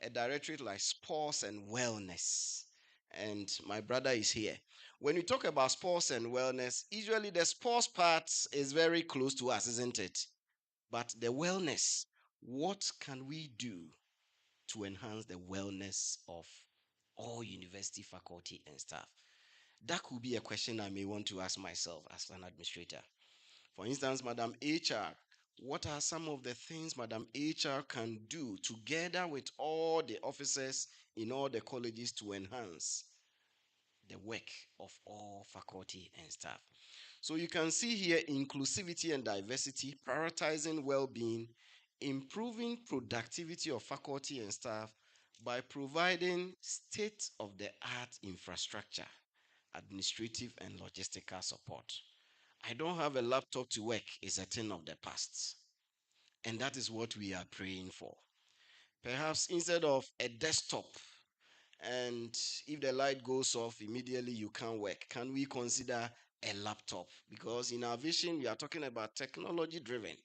a directorate like sports and wellness, and my brother is here. When we talk about sports and wellness, usually the sports part is very close to us, isn't it? But the wellness, what can we do to enhance the wellness of all university faculty and staff? That could be a question I may want to ask myself as an administrator. For instance, Madam HR, what are some of the things Madam HR can do together with all the officers in all the colleges to enhance the work of all faculty and staff? So you can see here inclusivity and diversity, prioritizing well-being, improving productivity of faculty and staff by providing state-of-the-art infrastructure, administrative and logistical support. I don't have a laptop to work is a thing of the past. And that is what we are praying for. Perhaps instead of a desktop, and if the light goes off, immediately you can't work, can we consider a laptop? Because in our vision, we are talking about technology driven.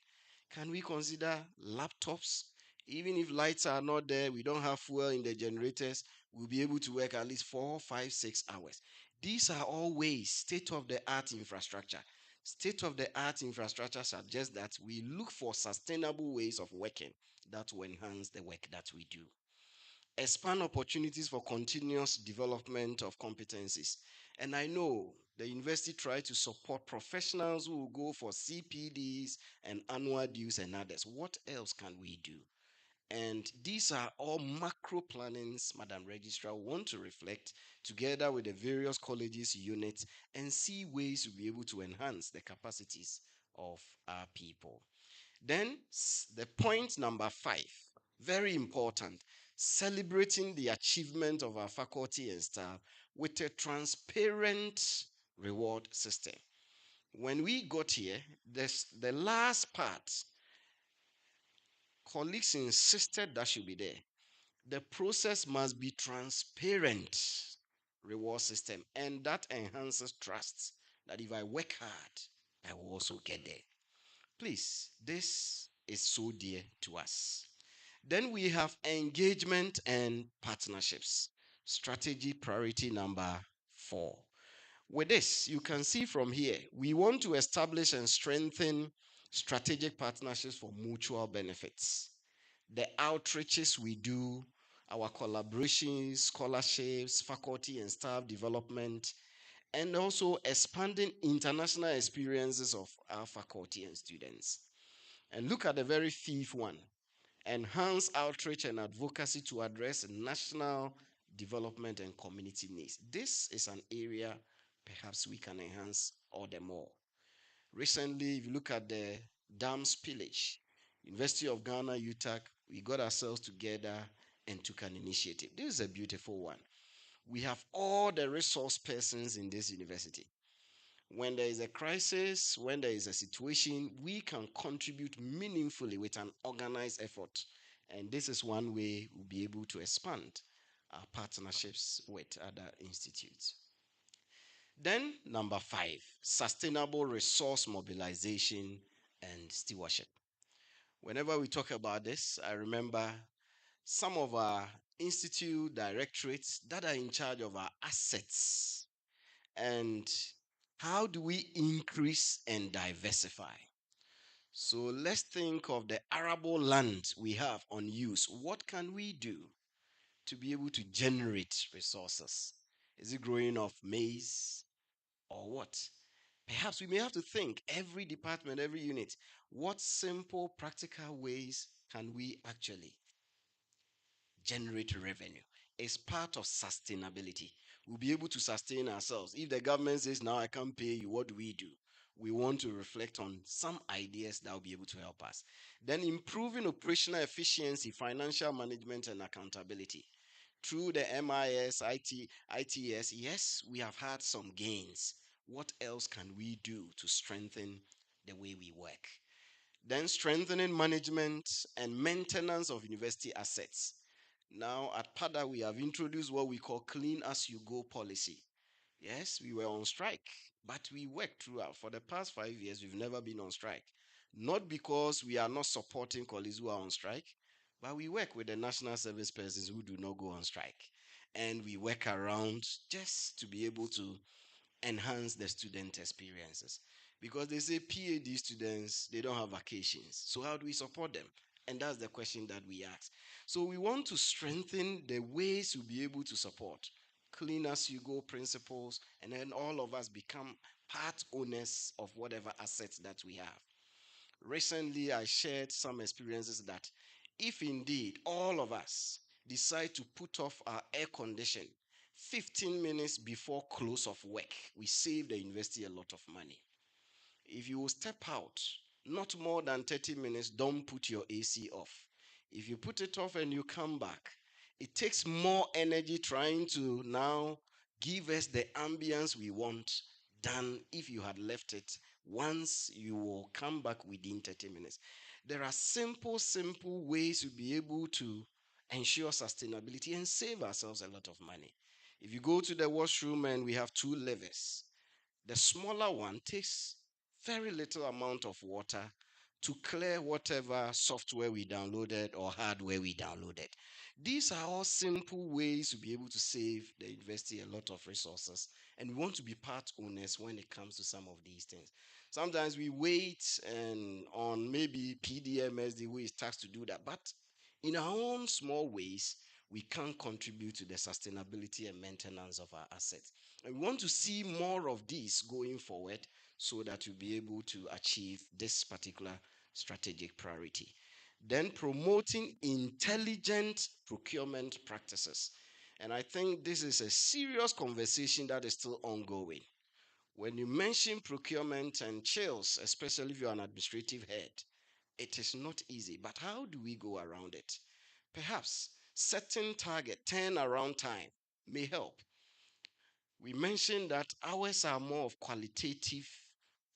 Can we consider laptops? Even if lights are not there, we don't have fuel in the generators, we'll be able to work at least 4, 5, 6 hours. These are all ways, state-of-the-art infrastructure. State-of-the-art infrastructure suggests that we look for sustainable ways of working that will enhance the work that we do. Expand opportunities for continuous development of competencies. And I know the university tries to support professionals who will go for CPDs and annual dues and others. What else can we do? And these are all macro plannings, Madam Registrar, want to reflect together with the various colleges, units, and see ways to be able to enhance the capacities of our people. Then the point number 5, very important, celebrating the achievement of our faculty and staff with a transparent reward system. When we got here, the last part, colleagues insisted that should be there. The process must be transparent reward system, and that enhances trust that if I work hard, I will also get there. Please, this is so dear to us. Then we have engagement and partnerships. Strategy priority number 4. With this, you can see from here, we want to establish and strengthen strategic partnerships for mutual benefits. The outreaches we do, our collaborations, scholarships, faculty and staff development, and also expanding international experiences of our faculty and students. And look at the very 5th one, enhance outreach and advocacy to address national development and community needs. This is an area perhaps we can enhance all the more. Recently, if you look at the dam spillage, University of Ghana, UTAC, we got ourselves together and took an initiative. This is a beautiful one. We have all the resource persons in this university. When there is a crisis, when there is a situation, we can contribute meaningfully with an organized effort. And this is one way we'll be able to expand our partnerships with other institutes. Then, number 5, sustainable resource mobilization and stewardship. Whenever we talk about this, I remember some of our institute directorates that are in charge of our assets, and how do we increase and diversify? So let's think of the arable land we have on use. What can we do to be able to generate resources? Is it growing of maize or what? Perhaps we may have to think every department, every unit, what simple practical ways can we actually generate revenue? It's part of sustainability. We'll be able to sustain ourselves. If the government says, now I can't pay you, what do? We want to reflect on some ideas that will be able to help us. Then improving operational efficiency, financial management, and accountability. Through the MIS, ITS, yes, we have had some gains. What else can we do to strengthen the way we work? Then strengthening management and maintenance of university assets. Now at PADA, we have introduced what we call clean as you go policy. Yes, we were on strike, but we worked throughout. For the past 5 years, we've never been on strike. Not because we are not supporting colleagues who are on strike, but we work with the national service persons who do not go on strike. And we work around just to be able to enhance the student experiences. Because they say PhD students, they don't have vacations. So how do we support them? And that's the question that we ask. So we want to strengthen the ways to be able to support clean as you go principles, and then all of us become part owners of whatever assets that we have. Recently, I shared some experiences that if indeed all of us decide to put off our air condition 15 minutes before close of work, we save the university a lot of money. If you will step out, not more than 30 minutes, don't put your AC off. If you put it off and you come back, it takes more energy trying to now give us the ambience we want than if you had left it. Once you will come back within 30 minutes. There are simple ways to be able to ensure sustainability and save ourselves a lot of money. If you go to the washroom and we have two levers, the smaller one takes very little amount of water to clear whatever software we downloaded or hardware we downloaded. These are all simple ways to be able to save the university a lot of resources. And we want to be part owners when it comes to some of these things. Sometimes we wait and on maybe PDMS, the way it's taxed to do that. But in our own small ways, we can contribute to the sustainability and maintenance of our assets. And we want to see more of this going forward so that we'll be able to achieve this particular strategic priority. Then promoting intelligent procurement practices. And I think this is a serious conversation that is still ongoing. When you mention procurement and chills, especially if you're an administrative head, it is not easy. But how do we go around it? Perhaps setting target turnaround time may help. We mentioned that ours are more of qualitative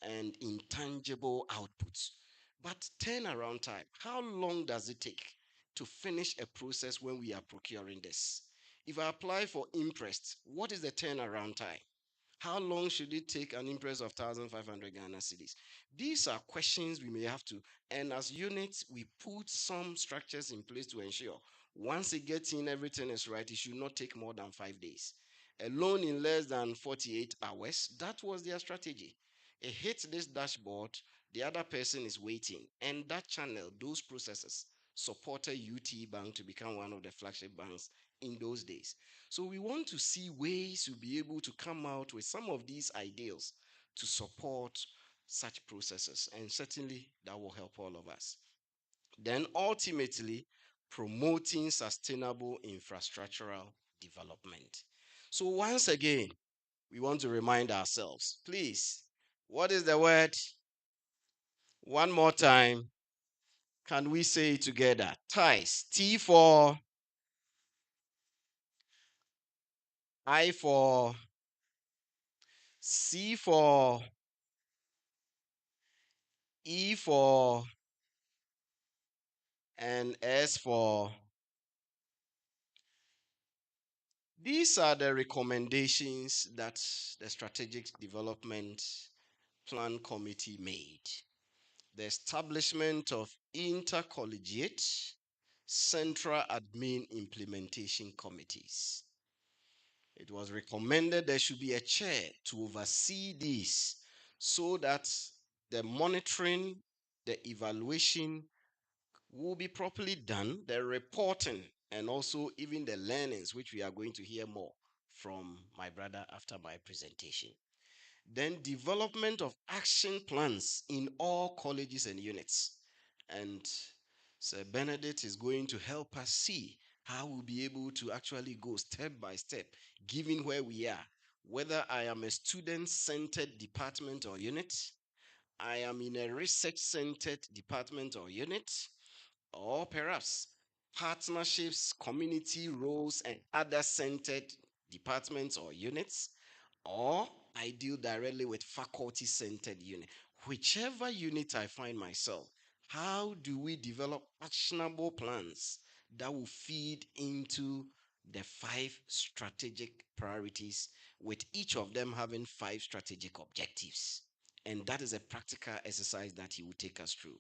and intangible outputs. But turnaround time, how long does it take to finish a process when we are procuring this? If I apply for Imprest, what is the turnaround time? How long should it take an impress of 1,500 Ghana cedis? These are questions we may have to, and as units, we put some structures in place to ensure once it gets in, everything is right. It should not take more than 5 days. A loan in less than 48 hours, that was their strategy. It hits this dashboard, the other person is waiting, and that channel, those processes, supported UT Bank to become one of the flagship banks in those days. So we want to see ways to be able to come out with some of these ideals to support such processes. And certainly that will help all of us. Then ultimately, promoting sustainable infrastructural development. So once again, we want to remind ourselves, please, what is the word? One more time. Can we say it together? Ties. T for I for C for E for and S for. These are the recommendations that the Strategic Development Plan Committee made. The establishment of intercollegiate central admin implementation committees. It was recommended there should be a chair to oversee this so that the monitoring, the evaluation will be properly done, the reporting, and also even the learnings, which we are going to hear more from my brother after my presentation. Then development of action plans in all colleges and units. And Sir Benedict is going to help us see how we'll be able to actually go step by step, given where we are. Whether I am a student-centered department or unit, I am in a research-centered department or unit, or perhaps partnerships, community roles, and other centered departments or units, or I deal directly with faculty centered unit. Whichever unit I find myself, how do we develop actionable plans that will feed into the 5 strategic priorities, with each of them having 5 strategic objectives? And that is a practical exercise that he will take us through.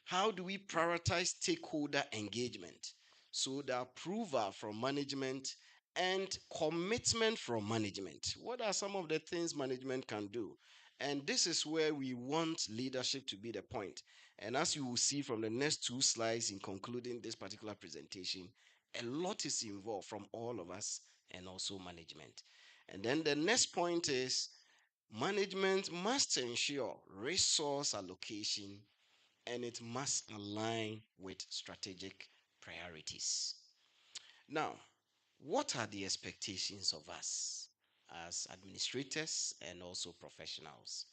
How do we prioritize stakeholder engagement? So the approval from management and commitment from management. What are some of the things management can do? And this is where we want leadership to be the point. And as you will see from the next 2 slides in concluding this particular presentation, a lot is involved from all of us and also management. And then the next point is management must ensure resource allocation and it must align with strategic priorities. Now, what are the expectations of us as administrators and also professionals?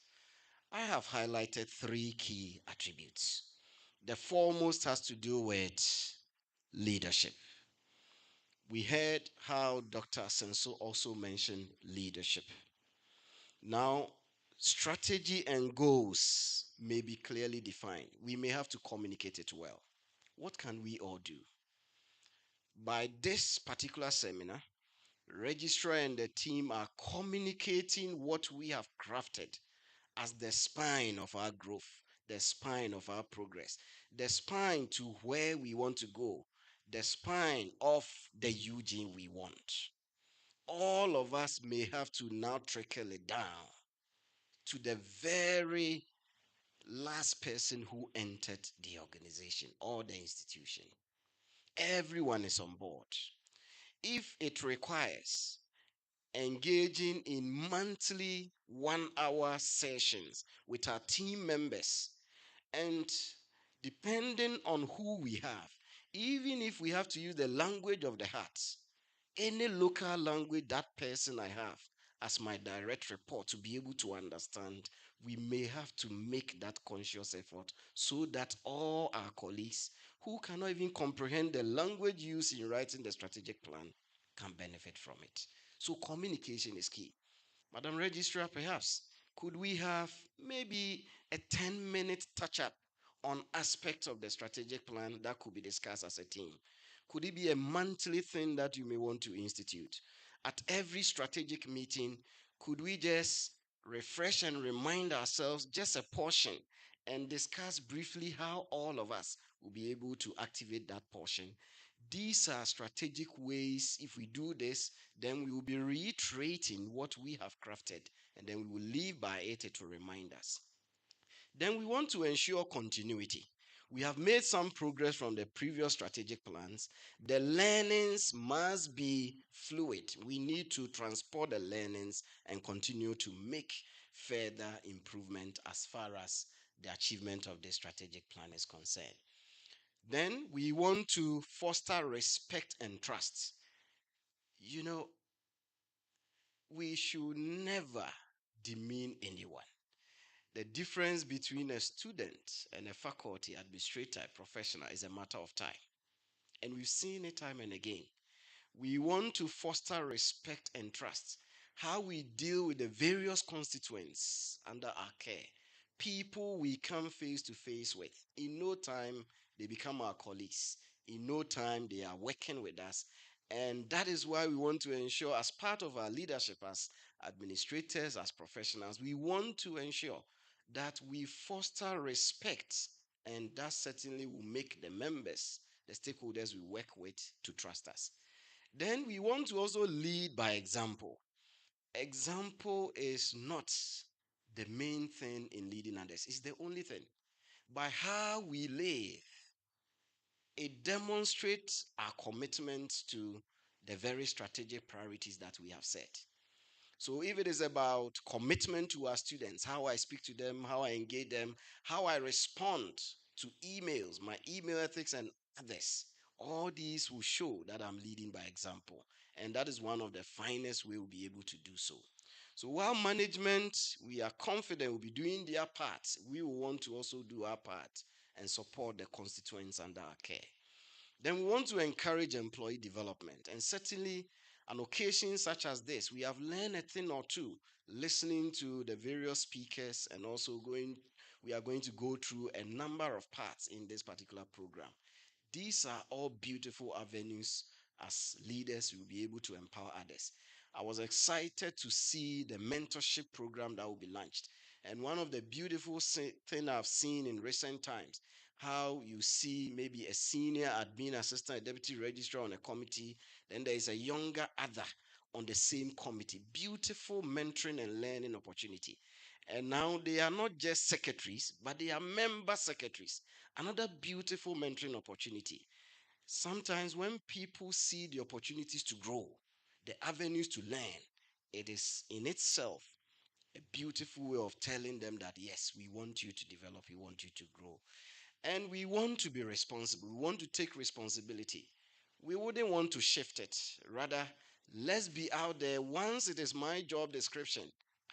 I have highlighted 3 key attributes. The foremost has to do with leadership. We heard how Dr. Senso also mentioned leadership. Now, strategy and goals may be clearly defined. We may have to communicate it well. What can we all do? By this particular seminar, Registrar and the team are communicating what we have crafted as the spine of our growth, the spine of our progress, the spine to where we want to go, the spine of the Eugene we want. All of us may have to now trickle it down to the very last person who entered the organization or the institution. Everyone is on board. If it requires engaging in monthly 1-hour sessions with our team members, and depending on who we have, even if we have to use the language of the heart, any local language that person I have as my direct report to be able to understand, we may have to make that conscious effort so that all our colleagues who cannot even comprehend the language used in writing the strategic plan can benefit from it. So communication is key. Madam Registrar, perhaps, could we have maybe a 10-minute touch-up on aspects of the strategic plan that could be discussed as a team? Could it be a monthly thing that you may want to institute? At every strategic meeting, could we just refresh and remind ourselves just a portion and discuss briefly how all of us will be able to activate that portion? These are strategic ways. If we do this, then we will be reiterating what we have crafted, and then we will live by it to remind us. Then we want to ensure continuity. We have made some progress from the previous strategic plans. The learnings must be fluid. We need to transport the learnings and continue to make further improvement as far as the achievement of the strategic plan is concerned. Then we want to foster respect and trust. You know, we should never demean anyone. The difference between a student and a faculty administrator, professional, is a matter of time. And we've seen it time and again. We want to foster respect and trust. How we deal with the various constituents under our care. People we come face to face with. In no time, they become our colleagues. In no time, they are working with us. And that is why we want to ensure, as part of our leadership, as administrators, as professionals, we want to ensure that we foster respect. And that certainly will make the members the stakeholders we work with to trust us. Then we want to also lead by example. Example is not the main thing in leading others, it's the only thing. By how we live, it demonstrates our commitment to the very strategic priorities that we have set. So if it is about commitment to our students, how I speak to them, how I engage them, how I respond to emails, my email ethics and others, all these will show that I'm leading by example. And that is one of the finest we will be able to do so. So while management, we are confident will be doing their part, we will want to also do our part and support the constituents under our care. Then we want to encourage employee development. And certainly, on occasions such as this, we have learned a thing or two listening to the various speakers and also we are going to go through a number of parts in this particular program. These are all beautiful avenues as leaders will be able to empower others. I was excited to see the mentorship program that will be launched. And one of the beautiful things I've seen in recent times, how you see maybe a senior admin assistant, a deputy registrar on a committee, then there is a younger other on the same committee. Beautiful mentoring and learning opportunity. And now they are not just secretaries, but they are member secretaries. Another beautiful mentoring opportunity. Sometimes when people see the opportunities to grow, the avenues to learn, it is in itself a beautiful way of telling them that yes, we want you to develop, we want you to grow. And we want to be responsible. We want to take responsibility. We wouldn't want to shift it. Rather, let's be out there. Once it is my job description,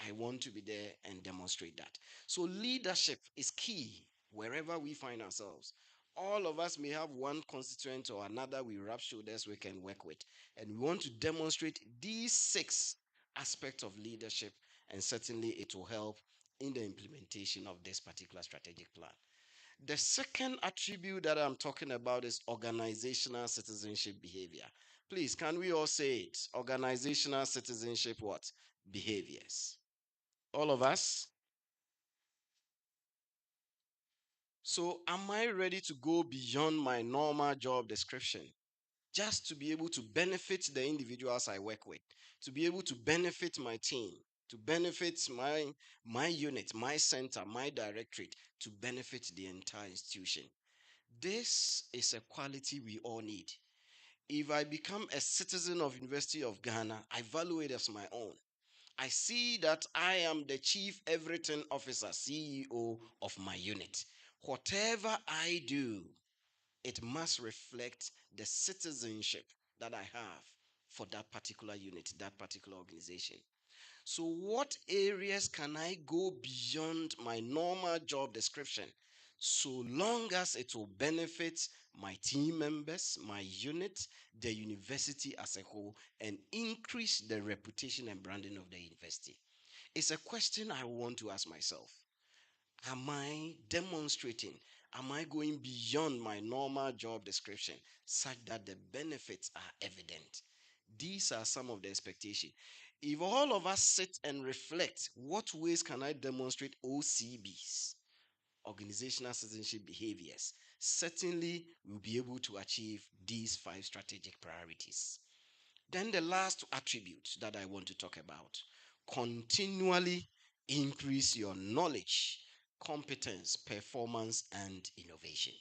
I want to be there and demonstrate that. So, leadership is key wherever we find ourselves. All of us may have one constituent or another we rub shoulders we can work with. And we want to demonstrate these 6 aspects of leadership, and certainly it will help in the implementation of this particular strategic plan. The second attribute that I'm talking about is organizational citizenship behavior. Please, can we all say it? Organizational citizenship what? Behaviors. All of us? So, am I ready to go beyond my normal job description just to be able to benefit the individuals I work with, to be able to benefit my team, to benefit my unit, my center, my directorate, to benefit the entire institution? This is a quality we all need. If I become a citizen of University of Ghana, I value it as my own. I see that I am the chief everything officer, CEO of my unit. Whatever I do, it must reflect the citizenship that I have for that particular unit, that particular organization. So, what areas can I go beyond my normal job description so long as it will benefit my team members, my unit, the university as a whole, and increase the reputation and branding of the university? It's a question I want to ask myself. Am I demonstrating? Am I going beyond my normal job description such that the benefits are evident? These are some of the expectations. If all of us sit and reflect, what ways can I demonstrate OCBs, organizational citizenship behaviors? Certainly, we'll be able to achieve these 5 strategic priorities. Then the last attribute that I want to talk about, continually increase your knowledge, competence, performance, and innovation.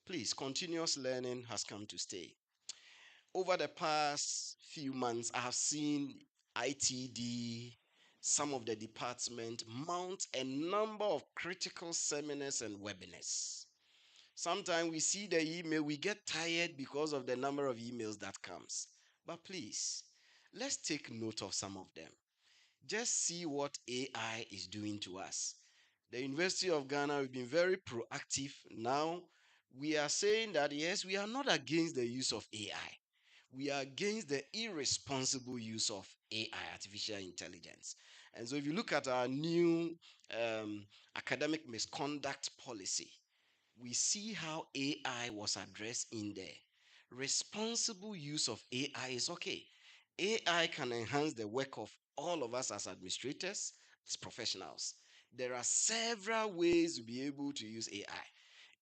Please, continuous learning has come to stay. Over the past few months, I have seen ITD, some of the department mount a number of critical seminars and webinars. Sometimes we see the email, we get tired because of the number of emails that comes. But please, let's take note of some of them. Just see what AI is doing to us. The University of Ghana, we've been very proactive. Now, we are saying that yes, we are not against the use of AI. We are against the irresponsible use of AI, artificial intelligence. And so, if you look at our new academic misconduct policy, we see how AI was addressed in there. Responsible use of AI is okay. AI can enhance the work of all of us as administrators, as professionals. There are several ways to be able to use AI.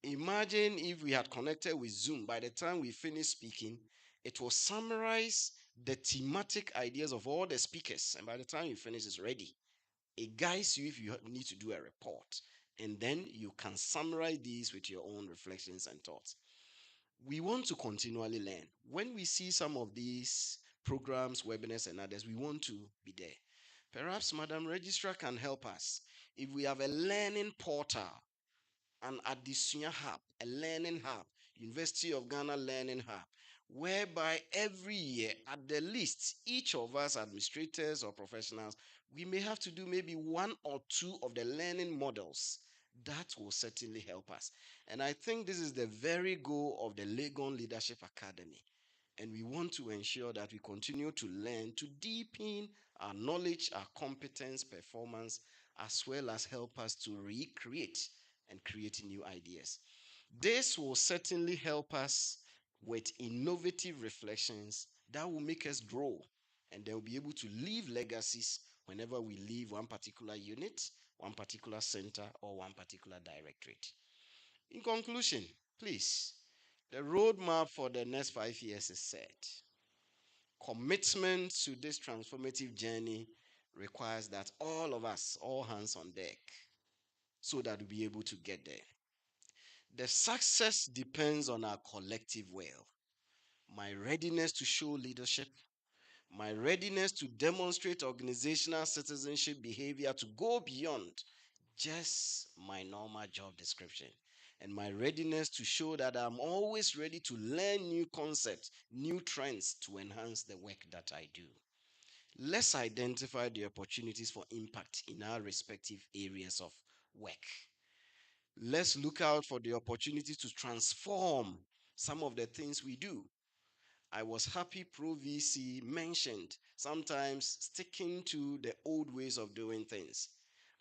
Imagine if we had connected with Zoom. By the time we finish speaking, it will summarize the thematic ideas of all the speakers. And by the time you finish, it's ready. It guides you if you need to do a report. And then you can summarize these with your own reflections and thoughts. We want to continually learn. When we see some of these programs, webinars, and others, we want to be there. Perhaps Madam Registrar can help us. If we have a learning portal, an Addition Hub, a learning hub, University of Ghana Learning Hub, whereby every year, at the least, each of us administrators or professionals, we may have to do maybe one or two of the learning models. That will certainly help us. And I think this is the very goal of the Legon Leadership Academy. And we want to ensure that we continue to learn, to deepen our knowledge, our competence, performance, as well as help us to recreate and create new ideas. This will certainly help us with innovative reflections that will make us grow, and they'll be able to leave legacies whenever we leave one particular unit, one particular center, or one particular directorate. In conclusion, please, the roadmap for the next 5 years is set. Commitment to this transformative journey requires that all of us, all hands on deck, so that we'll be able to get there. The success depends on our collective will. My readiness to show leadership, my readiness to demonstrate organizational citizenship behavior to go beyond just my normal job description, and my readiness to show that I'm always ready to learn new concepts, new trends to enhance the work that I do. Let's identify the opportunities for impact in our respective areas of work. Let's look out for the opportunity to transform some of the things we do. I was happy Pro VC mentioned sometimes sticking to the old ways of doing things.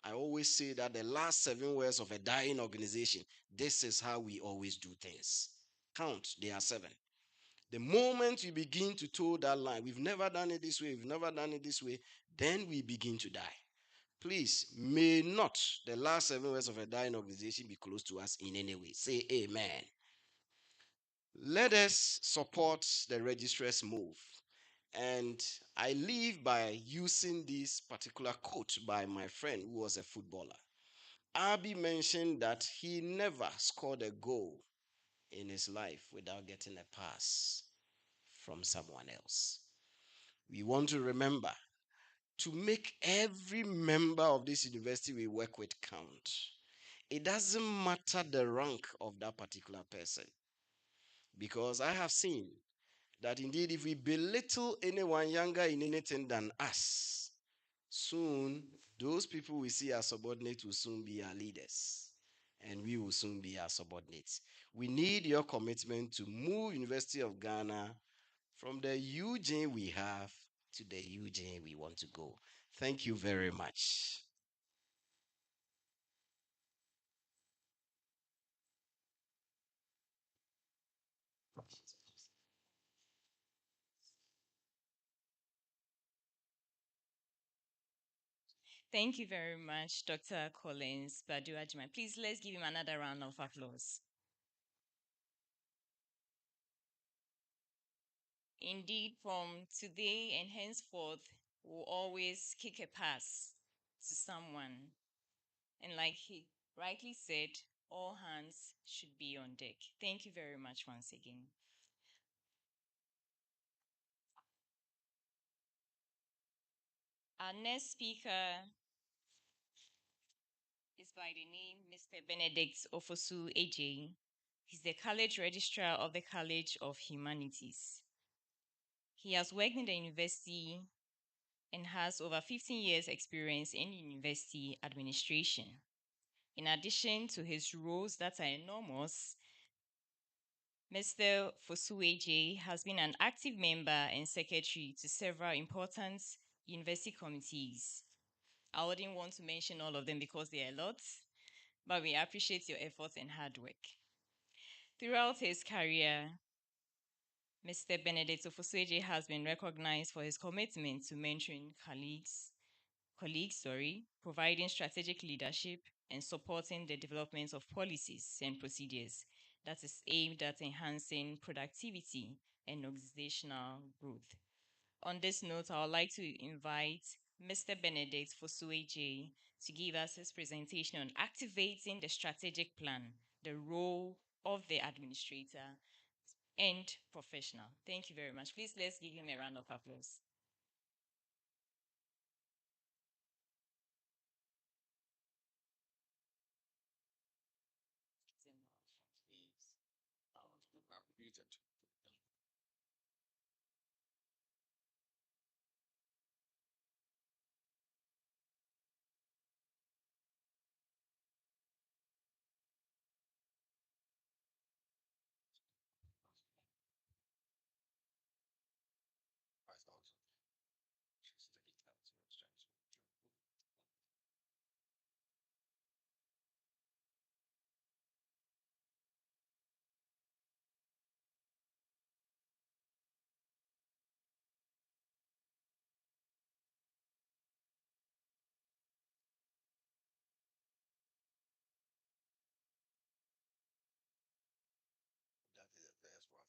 I always say that the last 7 words of a dying organization, this is how we always do things. Count, they are 7. The moment we begin to toe that line, we've never done it this way, we've never done it this way, then we begin to die. Please, may not the last 7 words of a dying organization be close to us in any way. Say amen. Let us support the registrar's move. And I leave by using this particular quote by my friend who was a footballer. Abi mentioned that he never scored a goal in his life without getting a pass from someone else. We want to remember to make every member of this university we work with count. It doesn't matter the rank of that particular person. Because I have seen that indeed, if we belittle anyone younger in anything than us, soon those people we see as subordinates will soon be our leaders, and we will soon be our subordinates. We need your commitment to move University of Ghana from the UJ we have to the UJ we want to go. Thank you very much. Thank you very much, Dr. Collins Baduajima. Please let's give him another round of applause. Indeed, from today and henceforth, we'll always kick a pass to someone. And like he rightly said, all hands should be on deck. Thank you very much once again. Our next speaker is by the name Mr. Benedict Ofosu AJ. He's the College Registrar of the College of Humanities. He has worked in the university and has over 15 years experience in university administration. In addition to his roles that are enormous, Mr. Fosueje has been an active member and secretary to several important university committees. I wouldn't want to mention all of them because there are a lot, but we appreciate your efforts and hard work. Throughout his career, Mr. Benedict Fosueje has been recognized for his commitment to mentoring colleagues, providing strategic leadership, and supporting the development of policies and procedures that is aimed at enhancing productivity and organizational growth. On this note, I would like to invite Mr. Benedict Fosueje to give us his presentation on activating the strategic plan, the role of the administrator and professional. Thank you very much. Please let's give him a round of applause. That is the first one.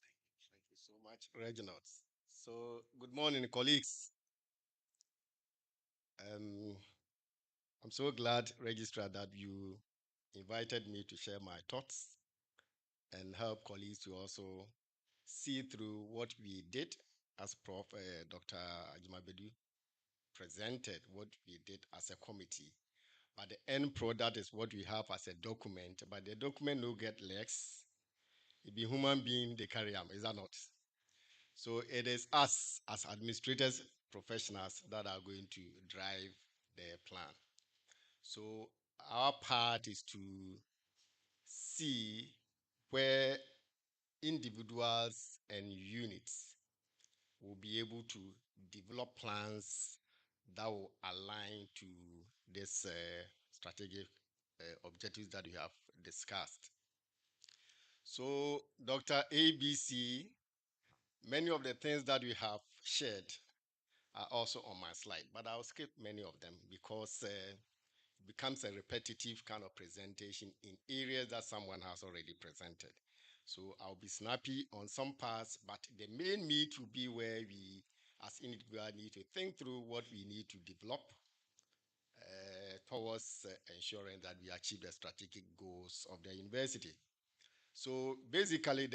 Thank you so much, Reginald. So, good morning, colleagues. Um, I'm so glad, Registrar, that you invited me to share my thoughts and help colleagues to also see through what we did as Prof. Dr. Ajimabedu presented, what we did as a committee. But the end product is what we have as a document. But the document no get legs. It be human being, they carry them, is that not? So it is us as administrators, professionals that are going to drive the plan. So our part is to see where individuals and units will be able to develop plans that will align to this strategic objectives that we have discussed. So, Dr. ABC, many of the things that we have shared are also on my slide, but I'll skip many of them because it becomes a repetitive kind of presentation in areas that someone has already presented. So I'll be snappy on some parts, but the main meat will be where we, as individuals, need to think through what we need to develop towards ensuring that we achieve the strategic goals of the university. So basically,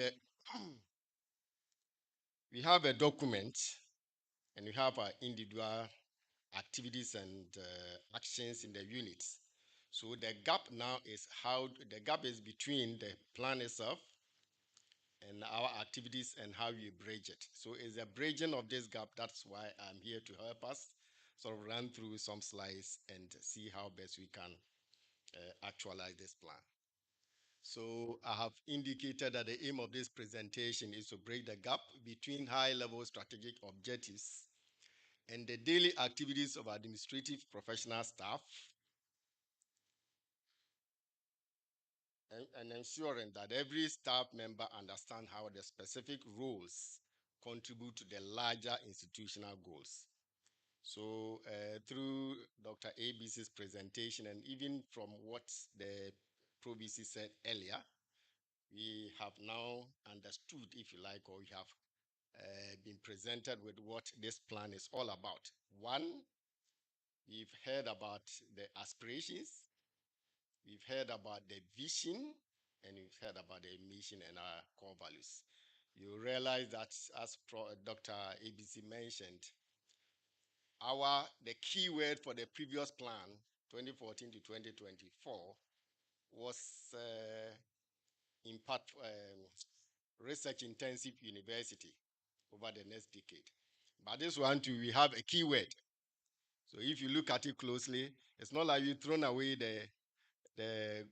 we have a document and we have our individual activities and actions in the units. So the gap now is how the gap is between the plan itself and our activities and how you bridge it. So it's a bridging of this gap. That's why I'm here to help us sort of run through some slides and see how best we can actualize this plan. So I have indicated that the aim of this presentation is to break the gap between high-level strategic objectives and the daily activities of administrative professional staff and ensuring that every staff member understands how the specific roles contribute to the larger institutional goals. So through Dr. ABC's presentation and even from what the Pro-BC said earlier, we have now understood, if you like, or we have been presented with what this plan is all about. One, we've heard about the aspirations, we've heard about the vision, and we've heard about the mission and our core values. You realize that, as Dr. ABC mentioned, the key word for the previous plan, 2014 to 2024, was research intensive university over the next decade. But this one too, we have a keyword. So if you look at it closely, it's not like you've thrown away the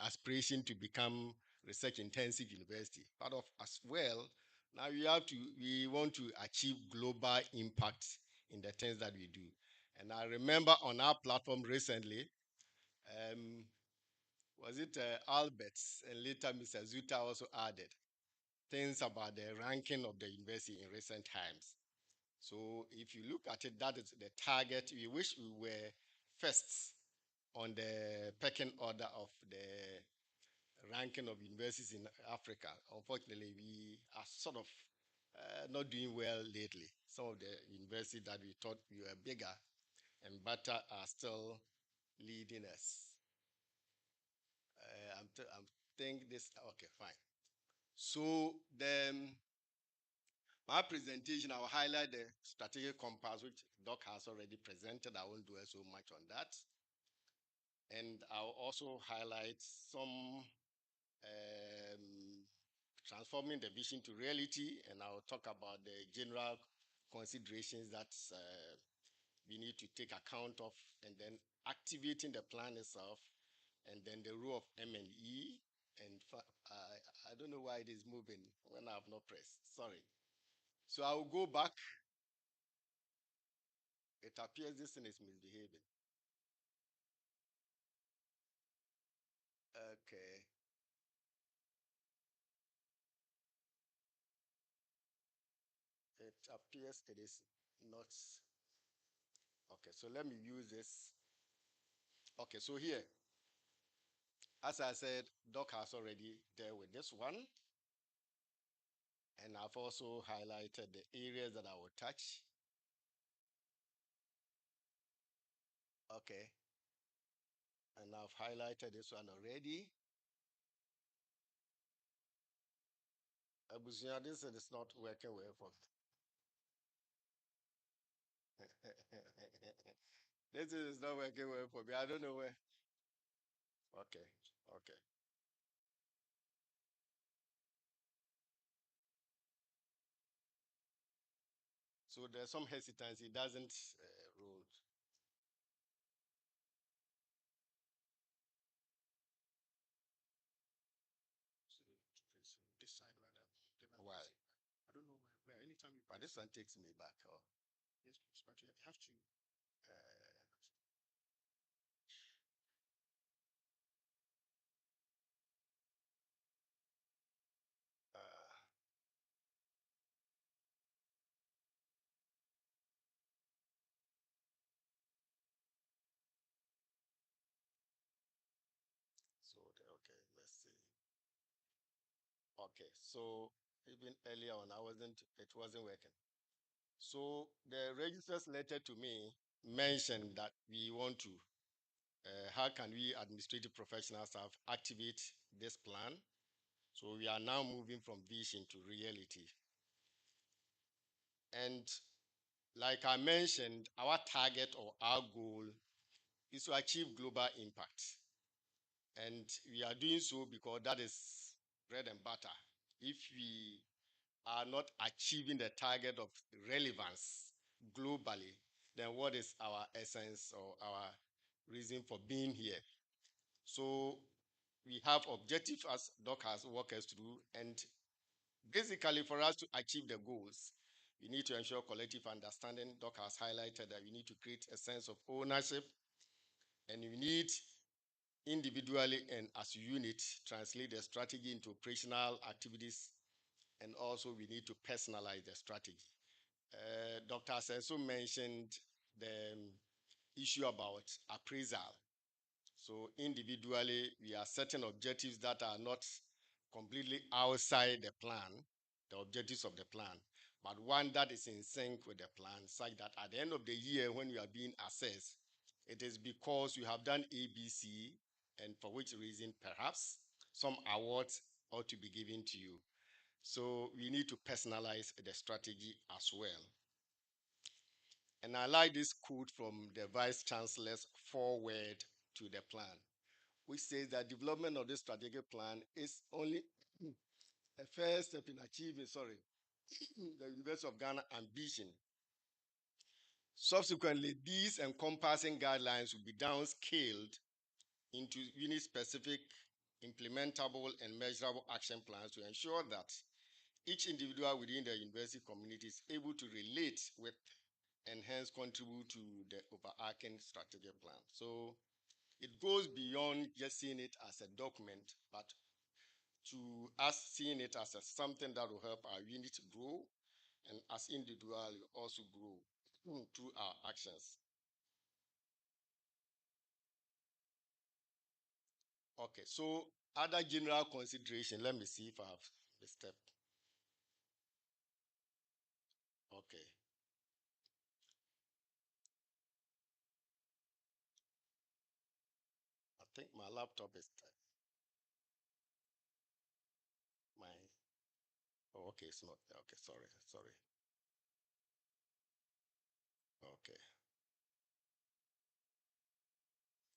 aspiration to become research intensive university. Part of as well, Now we want to achieve global impact in the things that we do. And I remember on our platform recently, um, was it Albert and later Mr. Zuta also added things about the ranking of the university in recent times. So if you look at it, that is the target. We wish we were first on the pecking order of the ranking of universities in Africa. Unfortunately, we are sort of not doing well lately. Some of the universities that we thought we were bigger and better are still leading us. I'm think this, okay, fine. So my presentation, I'll highlight the strategic compass, which Doc has already presented. I won't dwell so much on that. And I'll also highlight some transforming the vision to reality, and I'll talk about the general considerations that we need to take account of, and then activating the plan itself, and then the role of M&E. And I don't know why it is moving when I have not pressed. Sorry. So I will go back. It appears this thing is misbehaving. Okay. It appears it is not. Okay, so let me use this. Okay, so here, as I said, Doc has already dealt with this one. And I've also highlighted the areas that I will touch. Okay. And I've highlighted this one already. Abusia, this is not working well for me. This is not working well for me. I don't know where. Okay. Okay. So there's some hesitancy. It doesn't roll. This side rather. Why? I don't know where. Anytime you. But this one takes me back. Oh. Yes, but you have to. Uh, so okay, let's see. Okay, so even earlier on, it wasn't working. So the registrar's letter to me mentioned that we want to, how can we administrative professional staff activate this plan? So we are now moving from vision to reality. And like I mentioned, our target or our goal is to achieve global impact. And we are doing so because that is bread and butter. If we are not achieving the target of relevance globally, then what is our essence or our reason for being here? So we have objectives as Doc has workers to do, and basically for us to achieve the goals, we need to ensure collective understanding. Doc has highlighted that we need to create a sense of ownership, and we need individually and as a unit translate the strategy into operational activities, and also we need to personalize the strategy. Dr. Senso mentioned the issue about appraisal. So individually, we are setting objectives that are not completely outside the plan, the objectives of the plan, but one that is in sync with the plan, such that at the end of the year, when you are being assessed, it is because you have done ABC, and for which reason, perhaps some awards ought to be given to you. So we need to personalize the strategy as well. And I like this quote from the Vice Chancellor's foreword to the plan, which says that development of this strategic plan is only a first step in achieving, the University of Ghana ambition. Subsequently, these encompassing guidelines will be downscaled into unit-specific, implementable, and measurable action plans to ensure that each individual within the university community is able to relate with and hence contribute to the overarching strategic plan. So it goes beyond just seeing it as a document, but to us seeing it as something that will help our unit grow, and as individuals also grow through our actions. Okay, so other general consideration. Let me see if I have the step. Okay. I think my laptop is my. Oh, okay, it's not. Okay, sorry. Okay.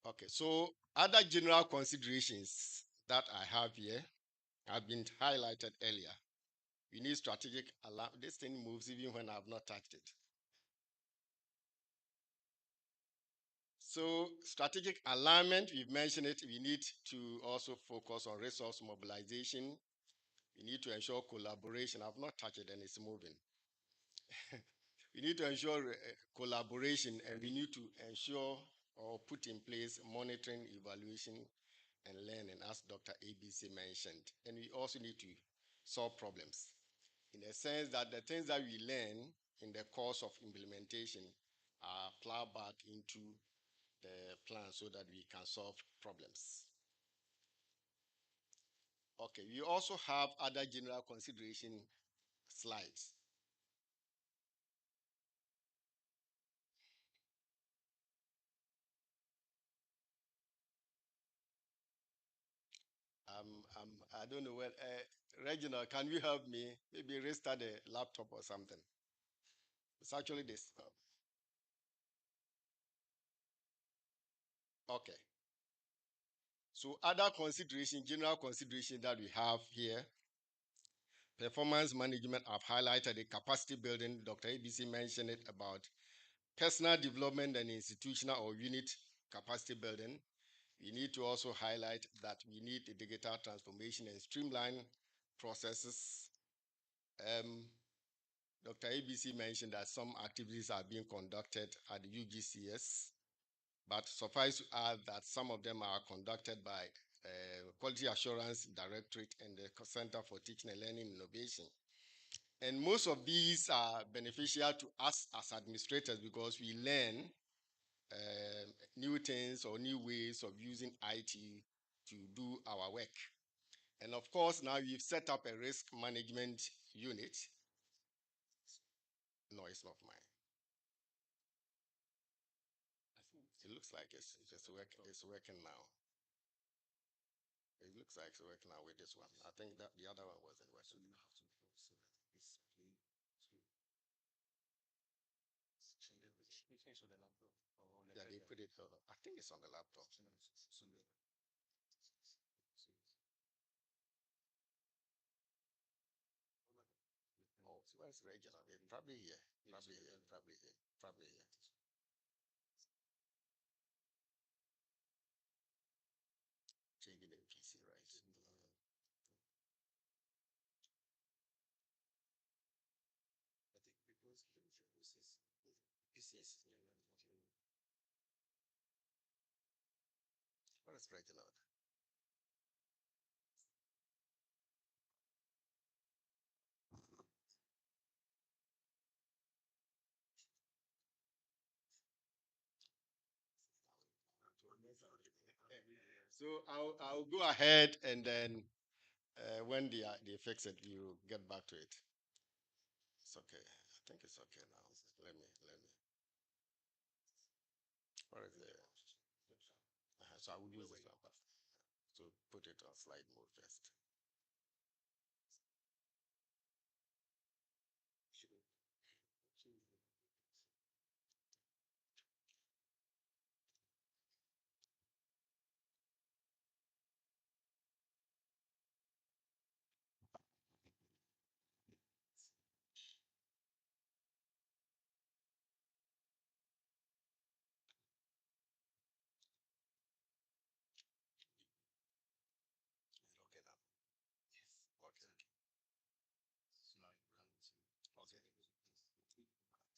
Okay, so other general considerations that I have here have been highlighted earlier. We need strategic alarm. This thing moves even when I've not touched it. So strategic alignment, we've mentioned it. We need to also focus on resource mobilization. We need to ensure collaboration. I've not touched it and it's moving. We need to ensure collaboration, and we need to ensure or put in place monitoring, evaluation, and learning, as Dr. ABC mentioned. And we also need to solve problems in the sense that the things that we learn in the course of implementation are plowed back into the plan so that we can solve problems. Okay, we also have other general consideration slides. I don't know what, Reginald, can you help me? Maybe restart the laptop or something. It's actually this. Okay. So other consideration, general consideration that we have here, performance management, I've highlighted the capacity building. Dr. ABC mentioned it about personal development and institutional or unit capacity building. We need to also highlight that we need a digital transformation and streamline processes. Dr. ABC mentioned that some activities are being conducted at the UGCS, but suffice to add that some of them are conducted by Quality Assurance Directorate and the Center for Teaching and Learning Innovation. And most of these are beneficial to us as administrators because we learn new things or new ways of using IT to do our work. And of course, now we've set up a risk management unit. No, it's not mine. It looks like it's working now. It looks like it's working now with this one. I think that the other one wasn't working. Yeah, they put it. I think it's on the laptop. Oh, so where's Reginald? Probably here. Probably here. Probably here. Probably here. Changing the PC, right? What is Reginald? So I'll go ahead and then when they fix it, you get back to it. It's okay. I think it's okay now. Let me. What is it? So I will use this number. So put it on slide mode first. Okay now.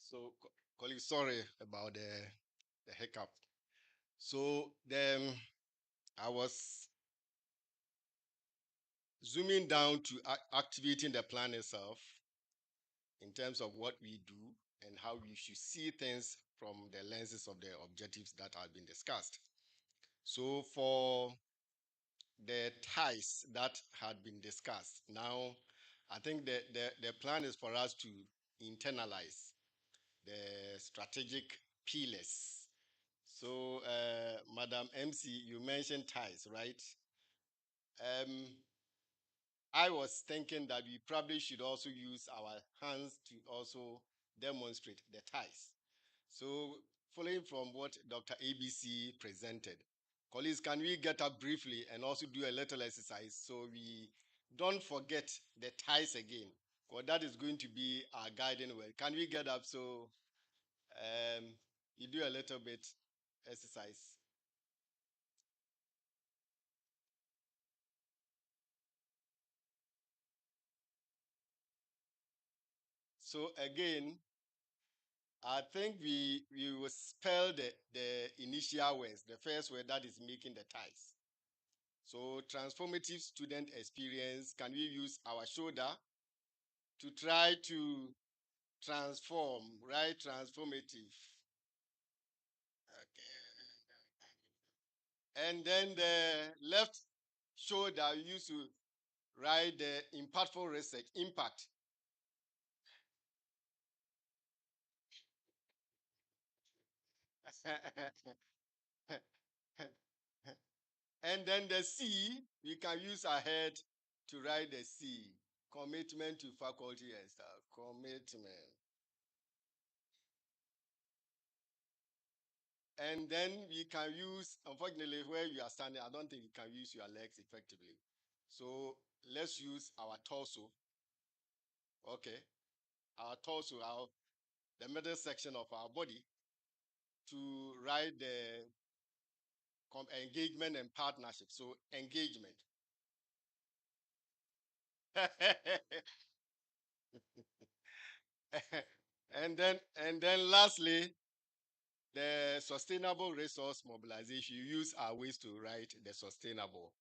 So, colleagues, sorry about the hiccup. So, I was zooming down to activating the plan itself in terms of what we do and how we should see things from the lenses of the objectives that have been discussed. So, for the ties that had been discussed, now I think the plan is for us to internalize the strategic pillars. So, Madam MC, you mentioned ties, right? I was thinking that we probably should also use our hands to also demonstrate the ties. So, following from what Dr. ABC presented, colleagues, can we get up briefly and also do a little exercise so we don't forget the ties again? Because that is going to be our guiding word. Can we get up so you do a little bit exercise? So again, I think we will spell the initial words, the first word that is making the ties. So transformative student experience, can we use our shoulder to try to transform, right? Transformative. Okay. And then the left shoulder, we used to write the impactful research, impact. And then the C, we can use our head to write the C. Commitment to faculty and staff. Commitment. And then we can use, unfortunately, where you are standing, I don't think you can use your legs effectively. So let's use our torso. Okay. Our torso, the middle section of our body to write the engagement and partnership. So engagement. and then lastly, the sustainable resource mobilization. You use our ways to write the sustainable.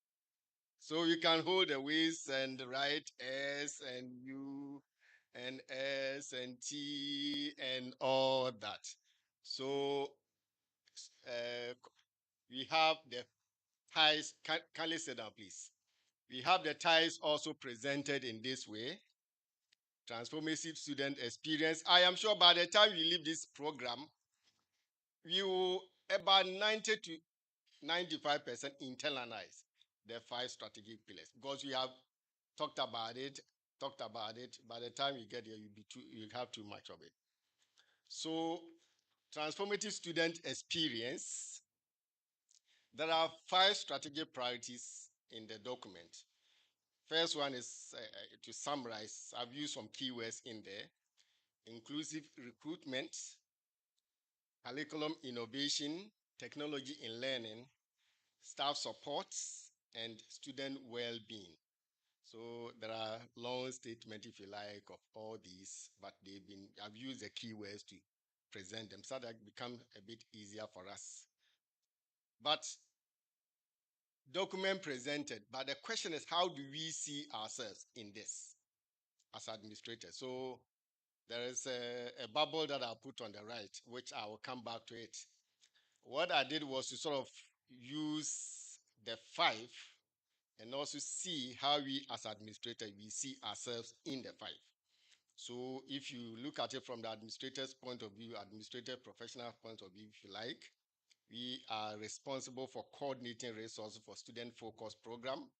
So you can hold the ways and write S and U and S and T and all that. So we have the ties. Can you sit down, please? We have the ties also presented in this way. Transformative student experience. I am sure by the time you leave this program, you will about 90 to 95% internalize the 5 strategic pillars because we have talked about it. By the time you get here, you have too much of it. So, transformative student experience. There are 5 strategic priorities in the document. First one is to summarize. I've used some keywords in there: inclusive recruitment, curriculum innovation, technology in learning, staff support, and student well-being. So there are long statements, if you like, of all these, but I've used the keywords to present them so that it becomes a bit easier for us. But document presented, but the question is, how do we see ourselves in this as administrators? So there is a bubble that I put on the right, which I will come back to it. What I did was to sort of use the 5 and also see how we as administrators, we see ourselves in the 5. So if you look at it from the administrator's point of view, administrator professional point of view, if you like, we are responsible for coordinating resources for student-focused program,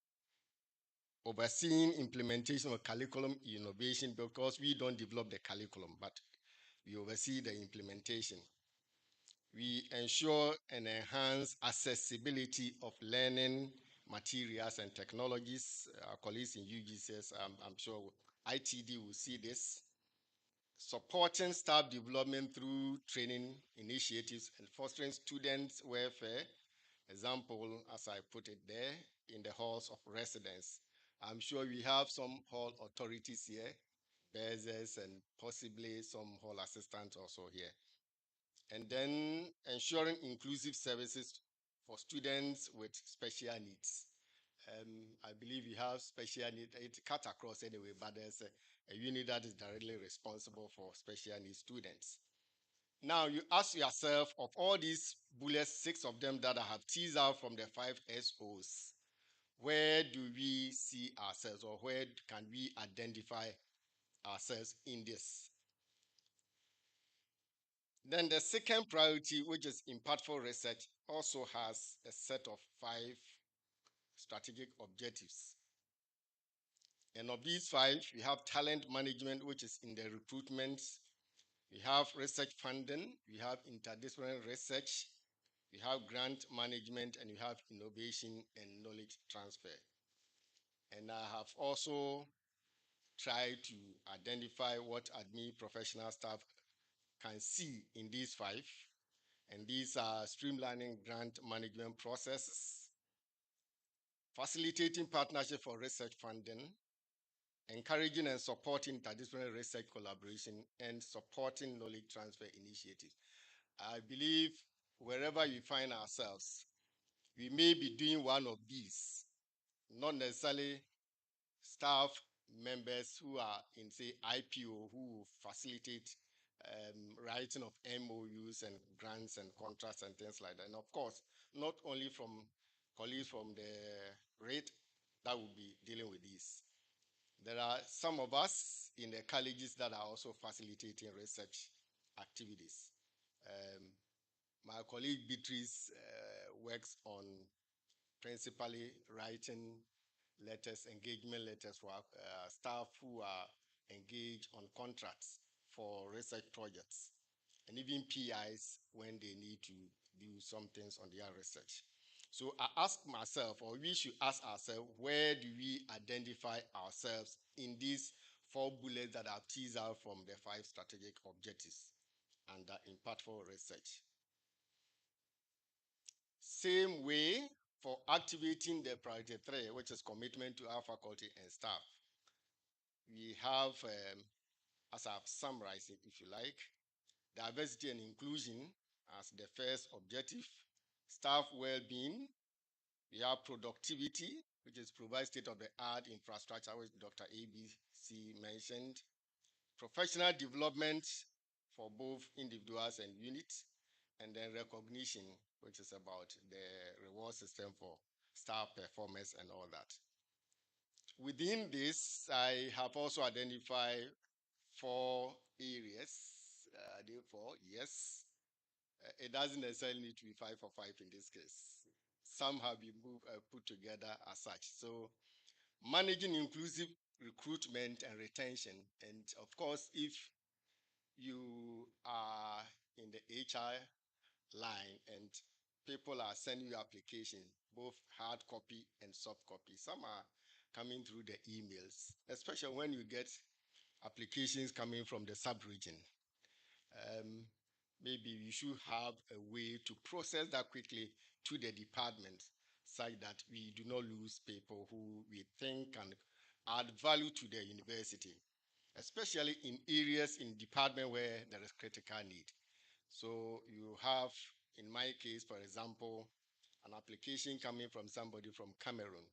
overseeing implementation of curriculum innovation because we don't develop the curriculum, but we oversee the implementation. We ensure and enhance accessibility of learning materials and technologies. Our colleagues in UGCS, I'm sure ITD will see this. Supporting staff development through training initiatives and fostering students' welfare. Example, as I put it there, in the halls of residence. I'm sure we have some hall authorities here, supervisors, and possibly some hall assistants also here. And then ensuring inclusive services for students with special needs. I believe you have special needs. It cut across anyway, but there's a unit that is directly responsible for special needs students. Now you ask yourself, of all these bullets, 6 of them that I have teased out from the 5 SOs, where do we see ourselves, or where can we identify ourselves in this? Then the second priority, which is impactful research, also has a set of 5 strategic objectives. And of these 5, we have talent management, which is in the recruitment. We have research funding, we have interdisciplinary research, we have grant management, and we have innovation and knowledge transfer. And I have also tried to identify what admin professional staff can see in these 5. And these are streamlining grant management processes, facilitating partnership for research funding, encouraging and supporting interdisciplinary research collaboration, and supporting knowledge transfer initiatives. I believe wherever we find ourselves, we may be doing one of these, not necessarily staff members who are in, say, IPO, who facilitate writing of MOUs and grants and contracts and things like that. And of course, not only from colleagues from the rate that will be dealing with this. There are some of us in the colleges that are also facilitating research activities. My colleague Beatrice works on principally writing letters, engagement letters for staff who are engaged on contracts for research projects, and even PIs when they need to do some things on their research. So I ask myself, or we should ask ourselves, where do we identify ourselves in these 4 bullets that I've teased out from the 5 strategic objectives under impactful research? Same way for activating the priority 3, which is commitment to our faculty and staff. We have, as I've summarized it, if you like, diversity and inclusion as the first objective, staff well-being. We have productivity, which is provide state-of-the-art infrastructure, which Dr. ABC mentioned. Professional development for both individuals and units, and then recognition, which is about the reward system for staff performance and all that. Within this, I have also identified 4 areas. Therefore, yes, it doesn't necessarily need to be 5 for 5 in this case. Some have been put together as such. So, managing inclusive recruitment and retention. And of course, if you are in the HR line and people are sending you applications, both hard copy and soft copy. Some are coming through the emails, especially when you get applications coming from the sub-region. Maybe you should have a way to process that quickly to the department such that we do not lose people who we think can add value to the university, especially in areas in department where there is critical need. So you have, in my case, for example, an application coming from somebody from Cameroon.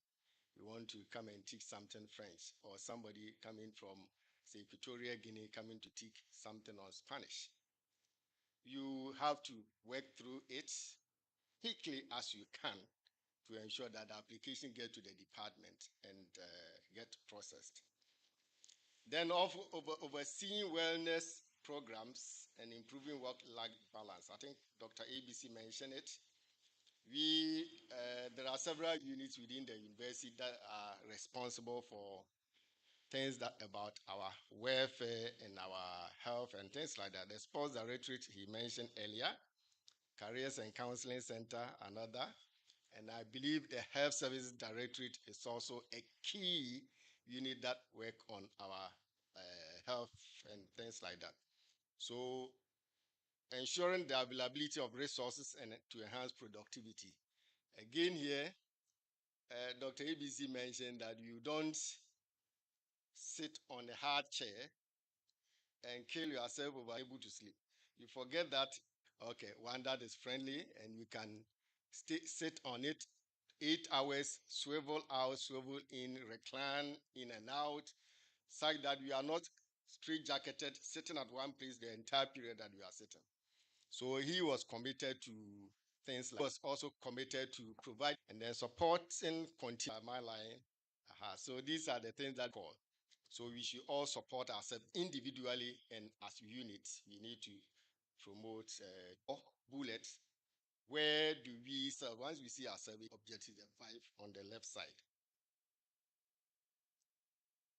You want to come and teach something French, or somebody coming from, say, Equatorial Guinea coming to teach something on Spanish. You have to work through it quickly as you can to ensure that the application get to the department and get processed. Then overseeing wellness programs and improving work-life balance. I think Dr. ABC mentioned it. There are several units within the university that are responsible for things that about our welfare and our health and things like that. The sports directorate he mentioned earlier, careers and counseling center, another. And I believe the health services directorate is also a key unit that work on our health and things like that. So ensuring the availability of resources and to enhance productivity. Again here, Dr. ABC mentioned that you don't sit on a hard chair and kill yourself over able to sleep. You forget that, okay, one that is friendly and you can sit on it 8 hours, swivel out, swivel in, recline in and out, such that you are not straight jacketed, sitting at one place the entire period that you are sitting. So he was committed to things like, he was also committed to provide and then supporting continue my line. So these are the things that call. So we should all support ourselves individually and as units. We need to promote bullets. Where do we serve? Once we see ourselves, objective the 5 on the left side.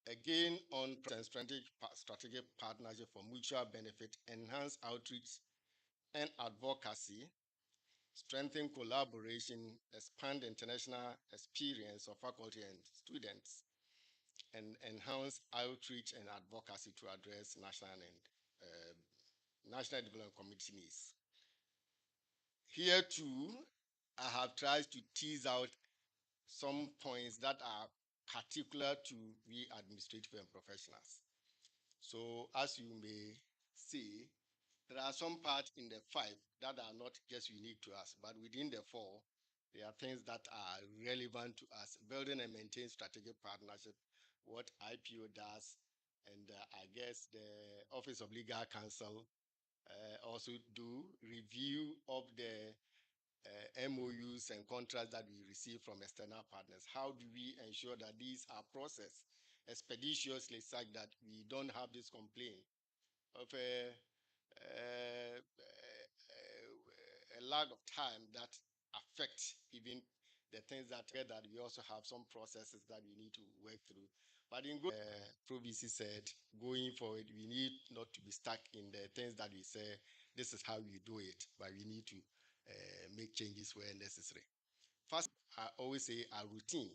Again, on strategic partnership for mutual benefit, enhance outreach and advocacy, strengthen collaboration, expand international experience of faculty and students, and enhance outreach and advocacy to address national development community needs. Here too, I have tried to tease out some points that are particular to we administrative and professionals. So as you may see, there are some parts in the 5 that are not just unique to us, but within the 4, there are things that are relevant to us. Building and maintain strategic partnership, what IPO does, and I guess the Office of Legal Counsel also do review of the MOUs and contracts that we receive from external partners. How do we ensure that these are processed expeditiously such that we don't have this complaint of a lack of time that affect even the things that we also have some processes that we need to work through. But in good, Provici said, going forward, we need not to be stuck in the things that we say, this is how we do it, but we need to make changes where necessary. First, I always say a routine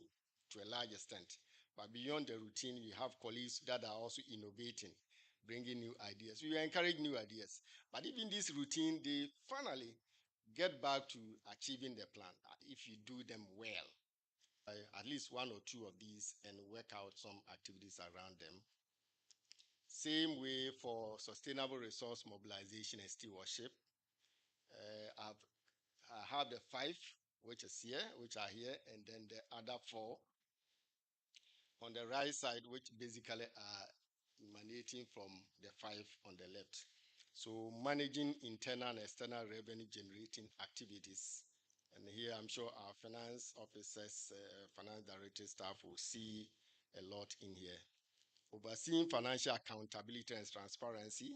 to a large extent, but beyond the routine, we have colleagues that are also innovating, bringing new ideas. We encourage new ideas, but even this routine, they finally get back to achieving the plan if you do them well. At least one or two of these and work out some activities around them. Same way for sustainable resource mobilization and stewardship. I have the 5 which are here, and then the other 4 on the right side, which basically are emanating from the 5 on the left. So managing internal and external revenue generating activities. And here I'm sure our finance officers, finance director staff will see a lot in here. Overseeing financial accountability and transparency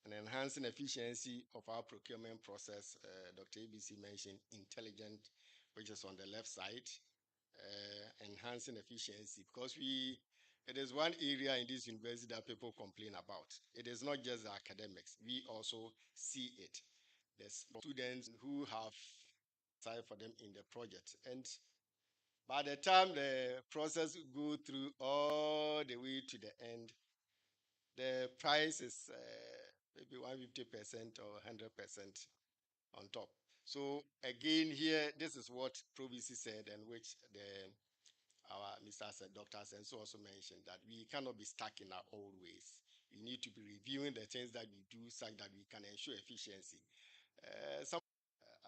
and enhancing efficiency of our procurement process. Dr. ABC mentioned intelligent, which is on the left side, enhancing efficiency because it is one area in this university that people complain about. It is not just the academics. We also see it. There's students who have side for them in the project. And by the time the process go through all the way to the end, the price is maybe 150% or 100% on top. So again, here, this is what Provici said, and which our Mr. Dr. Senso also mentioned, that we cannot be stuck in our old ways. We need to be reviewing the things that we do such that we can ensure efficiency.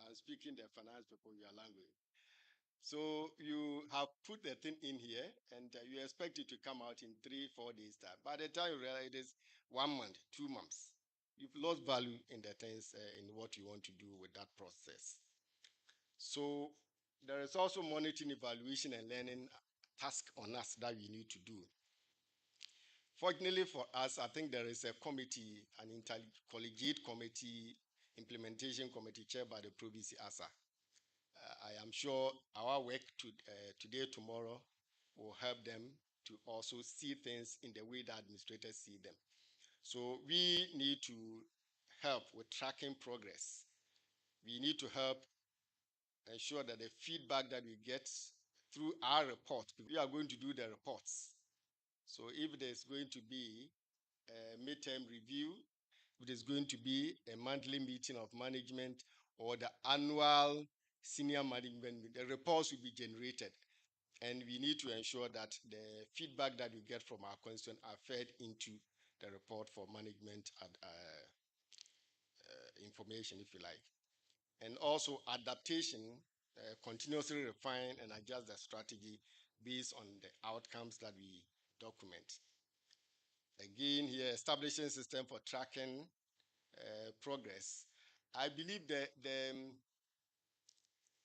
I'm speaking the finance people, your language. So you have put the thing in here and you expect it to come out in 3-4 days time. By the time you realize it is 1 month, 2 months, you've lost value in the things in what you want to do with that process. So there is also monitoring, evaluation, and learning task on us that we need to do. Fortunately for us, I think there is a committee, an intercollegiate committee, implementation committee chaired by the Provici ASA. I am sure our work today, tomorrow, will help them to also see things in the way that administrators see them. So we need to help with tracking progress. We need to help ensure that the feedback that we get through our report, we are going to do the reports. So if there's going to be a midterm review, if there's going to be a monthly meeting of management or the annual senior management, the reports will be generated. And we need to ensure that the feedback that we get from our constituents are fed into the report for management information, if you like. And also adaptation, continuously refine and adjust the strategy based on the outcomes that we document. Again, here, establishing system for tracking progress. I believe that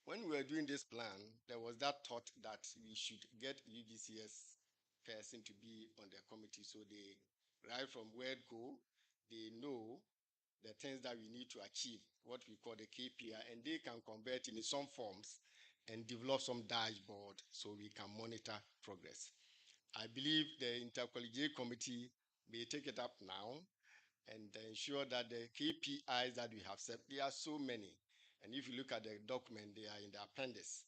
when we were doing this plan, there was that thought that we should get UGCS person to be on the committee so they, right from where go, they know the things that we need to achieve, what we call the KPI, and they can convert in some forms and develop some dashboard so we can monitor progress. I believe the intercollegiate committee may take it up now and ensure that the KPIs that we have set, there are so many. And if you look at the document, they are in the appendix.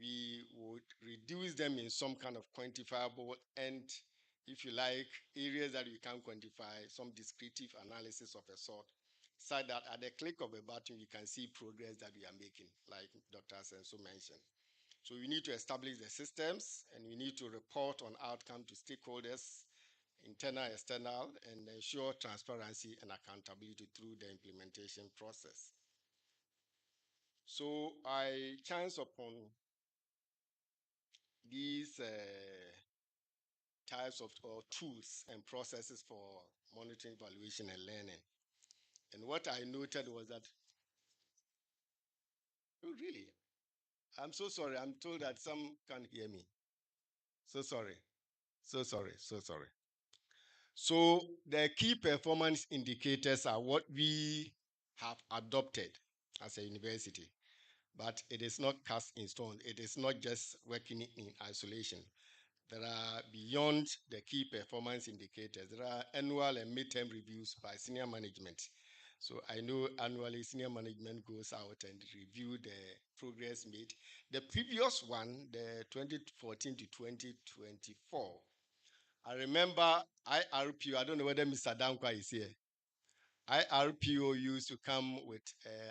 We would reduce them in some kind of quantifiable and, if you like, areas that we can quantify, some descriptive analysis of a sort, so that at the click of a button, you can see progress that we are making, like Dr. Senso mentioned. So we need to establish the systems and we need to report on outcome to stakeholders, internal, external, and ensure transparency and accountability through the implementation process. So I chance upon these types of tools and processes for monitoring, evaluation, and learning. And what I noted was that, oh, really? I'm so sorry. I'm told that some can't hear me. So sorry. So sorry. So sorry. So the key performance indicators are what we have adopted as a university, but it is not cast in stone. It is not just working in isolation. There are beyond the key performance indicators. There are annual and midterm reviews by senior management. So I know annually senior management goes out and review the progress made. The previous one, the 2014 to 2024, I remember IRPO, I don't know whether Mr. Dankwa is here. IRPO used to come with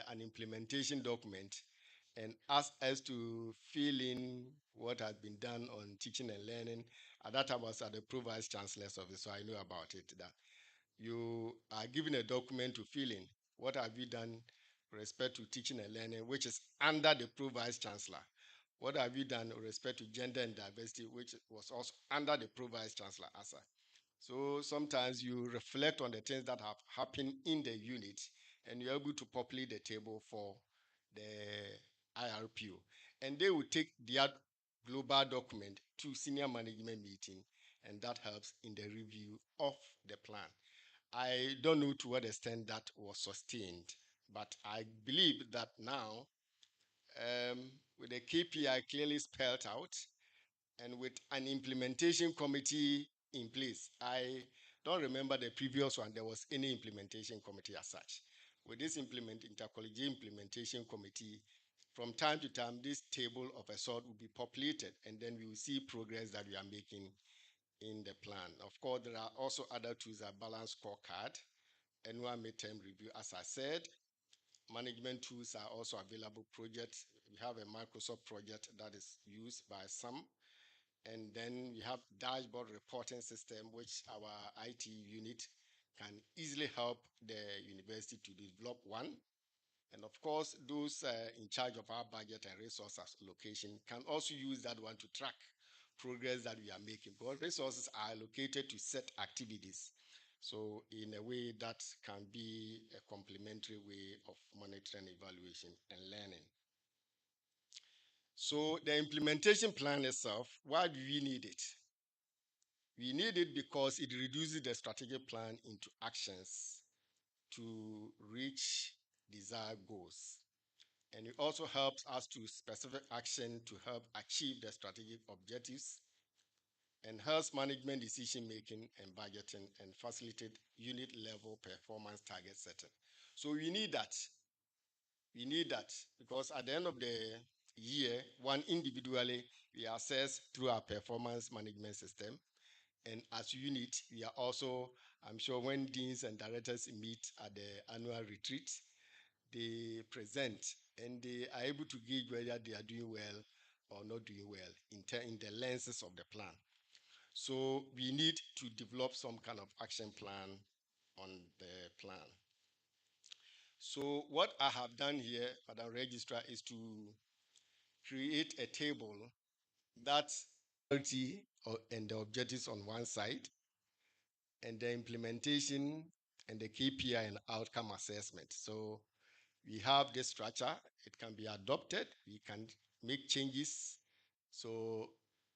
an implementation document and ask us to fill in what has been done on teaching and learning. At that time, I was at the Pro-Vice Chancellor's office, so I know about it. That you are given a document to fill in. What have you done with respect to teaching and learning, which is under the Pro-Vice Chancellor? What have you done with respect to gender and diversity, which was also under the Pro-Vice Chancellor, ASA? So sometimes you reflect on the things that have happened in the unit and you're able to populate the table for the IRPO. And they will take their global document to senior management meeting, and that helps in the review of the plan. I don't know to what extent that was sustained, but I believe that now, with the KPI clearly spelled out, and with an implementation committee in place. I don't remember the previous one, there was any implementation committee as such. With this intercollegiate implementation committee, from time to time, this table of a sort will be populated, and then we will see progress that we are making in the plan. Of course, there are also other tools, a balance scorecard, annual midterm review. As I said, management tools are also available. Projects, we have a Microsoft project that is used by some, and then we have dashboard reporting system, which our IT unit can easily help the university to develop one. And of course, those in charge of our budget and resource allocation can also use that one to track progress that we are making. Because resources are allocated to set activities. So in a way that can be a complementary way of monitoring, evaluation, and learning. So the implementation plan itself, why do we need it? We need it because it reduces the strategic plan into actions to reach desired goals. And it also helps us to specific action to help achieve the strategic objectives, enhance management decision making and budgeting, and facilitate unit level performance target setting. So we need that. We need that because at the end of the year, one individually, we assess through our performance management system. And as unit, we are also, I'm sure when deans and directors meet at the annual retreat, they present and they are able to gauge whether they are doing well or not doing well in the lenses of the plan. So we need to develop some kind of action plan on the plan. So what I have done here, Madam Registrar, is to create a table that and the objectives on one side, and the implementation and the KPI and outcome assessment. So we have this structure, it can be adopted, we can make changes. So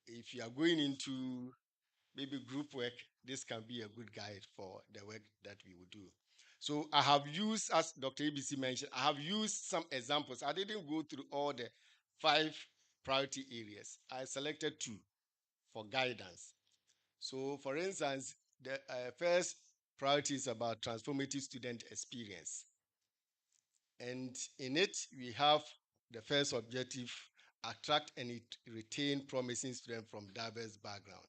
if you are going into maybe group work, this can be a good guide for the work that we will do. So I have used, as Dr. ABC mentioned, I have used some examples. I didn't go through all the 5 priority areas. I selected 2 for guidance. So for instance, the first priority is about transformative student experience. And in it, we have the first objective, attract and retain promising students from diverse background.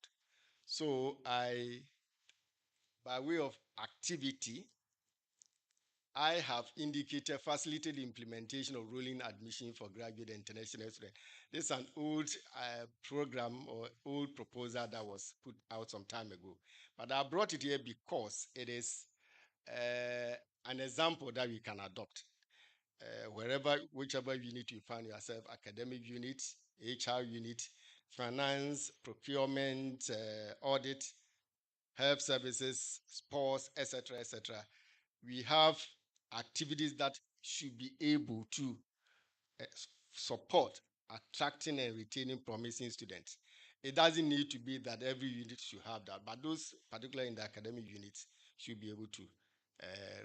So by way of activity, I have indicated facilitate the implementation of rolling admission for graduate and international students. This is an old program or old proposal that was put out some time ago. But I brought it here because it is an example that we can adopt. Whichever unit you find yourself, academic unit, HR unit, finance, procurement, audit, health services, sports, etc., etc. We have activities that should be able to support attracting and retaining promising students. It doesn't need to be that every unit should have that, but those, particularly in the academic units, should be able to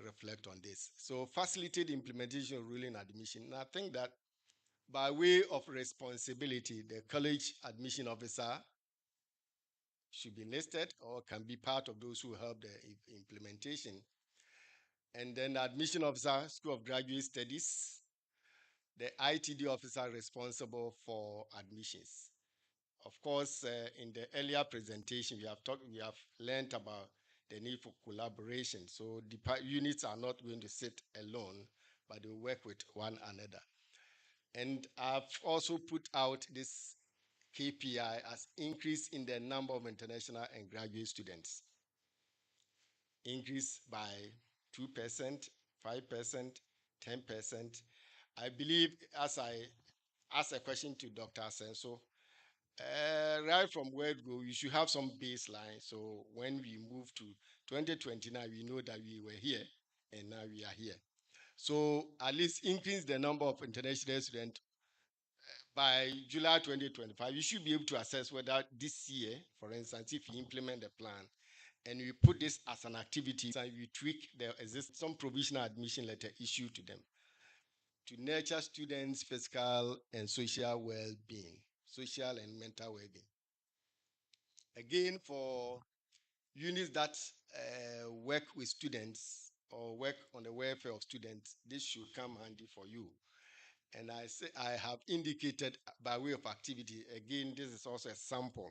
reflect on this. So facilitate the implementation of ruling admission. And I think that by way of responsibility, the college admission officer should be listed or can be part of those who help the implementation. And then the admission officer, School of Graduate Studies, the ITD officer responsible for admissions. Of course, in the earlier presentation, we have learned about the need for collaboration. So units are not going to sit alone, but they work with one another. And I've also put out this KPI as increase in the number of international and graduate students. Increase by 2%, 5%, 10%. I believe, as I asked a question to Dr. Asenso, right from where it go, you should have some baseline. So when we move to 2029, we know that we were here and now we are here. So at least increase the number of international students by July 2025. You should be able to assess whether this year, for instance, if you implement the plan and we put this as an activity and we tweak the some provisional admission letter issued to them to nurture students' physical and social well-being, social and mental well-being. Again, for units that work with students or work on the welfare of students, this should come handy for you. And I have indicated by way of activity, again, this is also a sample.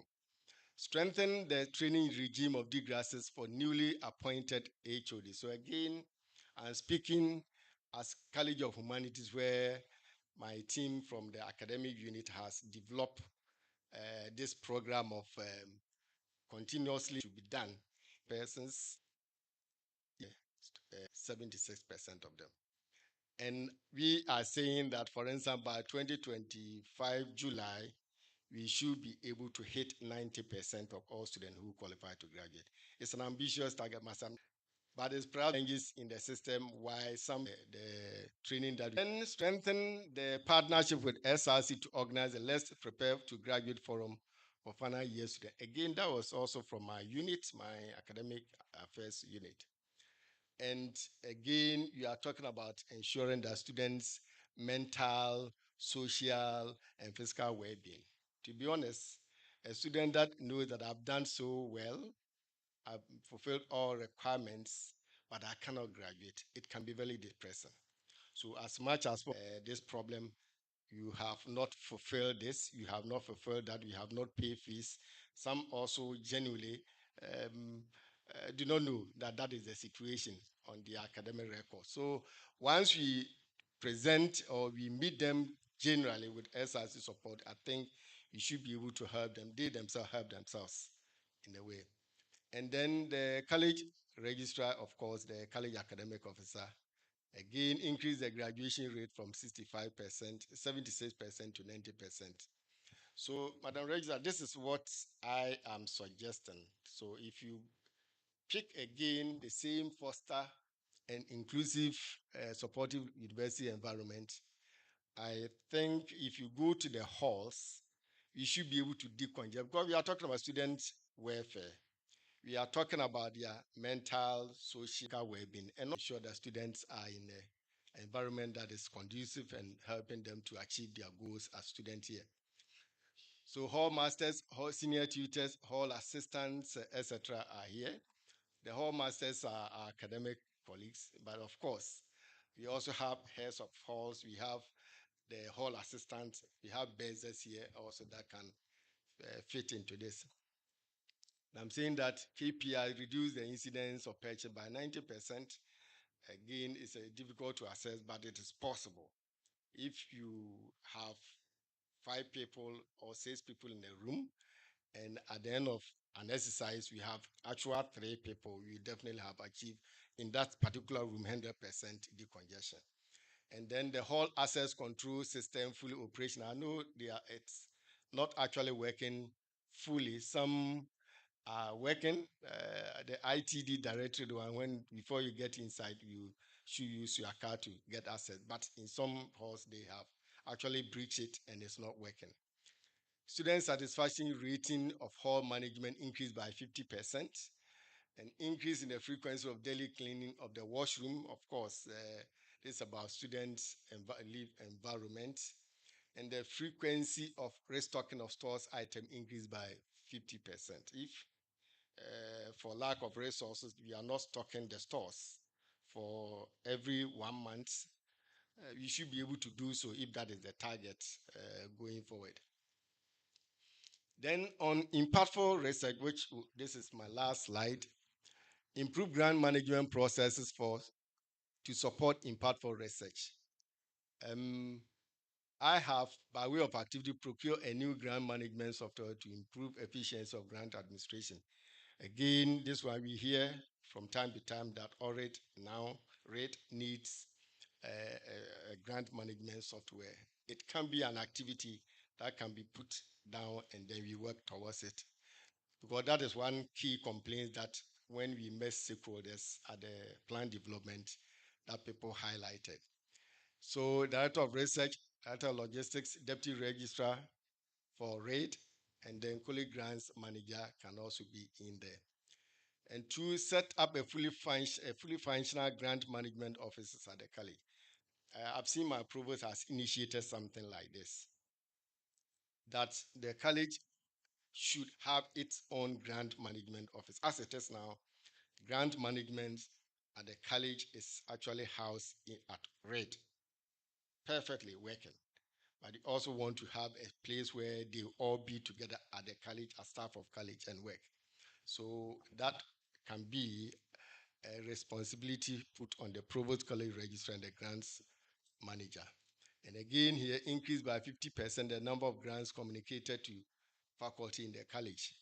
Strengthen the training regime of degrasses for newly appointed HOD. So again, I'm speaking as College of Humanities, where my team from the academic unit has developed this program of continuously to be done. Persons, 76% of them. And we are saying that, for instance, by 2025 July, we should be able to hit 90% of all students who qualify to graduate. It's an ambitious target, but it's perhaps changes in the system why some the training that then strengthen the partnership with SRC to organize a Let's Prepare to Graduate Forum for final year students. Again, that was also from my unit, my academic affairs unit. And again, you are talking about ensuring that students' mental, social, and physical well-being. To be honest, a student that knows that I've done so well, I've fulfilled all requirements, but I cannot graduate, it can be very depressing. So as much as this problem, you have not fulfilled this, you have not fulfilled that, you have not paid fees. Some also genuinely do not know that that is the situation on the academic record. So once we present or we meet them generally with SRC support, I think we should be able to help them. They themselves help themselves in a way. And then the college registrar, of course, the college academic officer, again, increase the graduation rate from 65%, 76% to 90%. So, Madam Registrar, this is what I am suggesting. So, if you pick again the same foster and inclusive, supportive university environment, I think if you go to the halls, you should be able to decongest because we are talking about student welfare. We are talking about their mental, social well-being, and not sure that students are in an environment that is conducive and helping them to achieve their goals as students here. So hall masters, hall senior tutors, hall assistants, etc., are here. The hall masters are our academic colleagues, but of course, we also have heads of halls. We have the hall assistants. We have bases here also that can fit into this. I'm saying that KPI reduce the incidence of purchase by 90%. Again, it's difficult to assess, but it is possible. If you have 5 people or 6 people in a room, and at the end of an exercise, we have actual 3 people, you definitely have achieved in that particular room 100% decongestion. And then the whole access control system fully operational. I know it's not actually working fully. Some are working. The ITD directory, the one when before you get inside, you should use your card to get access. But in some halls, they have actually breached it and it's not working. Student satisfaction rating of hall management increased by 50%. An increase in the frequency of daily cleaning of the washroom. Of course, this is about students' live environment. And the frequency of restocking of stores item increased by 50%. If for lack of resources, we are not stocking the stores for every 1 month, we should be able to do so if that is the target going forward. Then on impactful research, which this is my last slide, improve grant management processes to support impactful research. I have, by way of activity, procured a new grant management software to improve efficiency of grant administration. Again, this one we hear from time to time that audit now rate needs a grant management software. It can be an activity that can be put down and then we work towards it. Because that is one key complaint that when we met stakeholders at the plan development that people highlighted. So Director of Research, Director of Logistics, Deputy Registrar for RAID, and then colleague grants manager can also be in there. And to set up a fully functional grant management office at the college. I've seen my provost has initiated something like this, that the college should have its own grant management office. As it is now, grant management at the college is actually housed at RAID, perfectly working. But they also want to have a place where they all be together at the college, as staff of college and work. So that can be a responsibility put on the provost college registrar and the grants manager. And again, here increased by 50% the number of grants communicated to faculty in the college.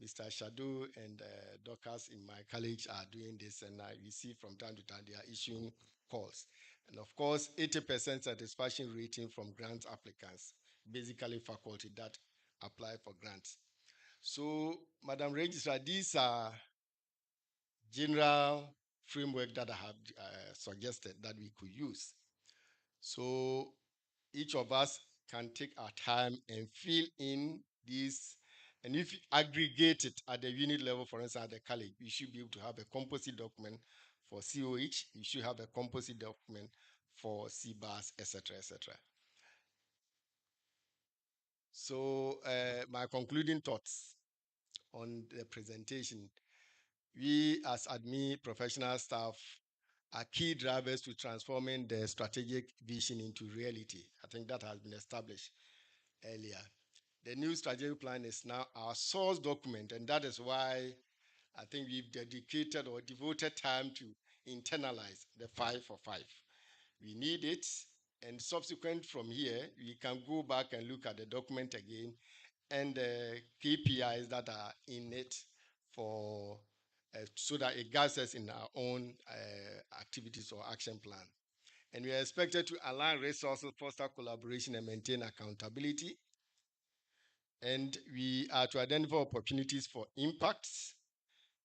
Mr. Shadow and Dorcas in my college are doing this, and we see from time to time they are issuing calls. And of course, 80% satisfaction rating from grant applicants, basically faculty that apply for grants. So, Madam Registrar, these are general framework that I have suggested that we could use. So each of us can take our time and fill in these. And if you aggregate it at the unit level, for instance, at the college, we should be able to have a composite document for COH. You should have a composite document for CBAS, etc., etc. So my concluding thoughts on the presentation. We as admin professional staff are key drivers to transforming the strategic vision into reality. I think that has been established earlier. The new strategic plan is now our source document, and that is why I think we've dedicated or devoted time to internalize the 5 for 5. We need it, and subsequent from here, we can go back and look at the document again and the KPIs that are in it for so that it guides us in our own activities or action plan. And we are expected to align resources, foster collaboration, and maintain accountability. And we are to identify opportunities for impacts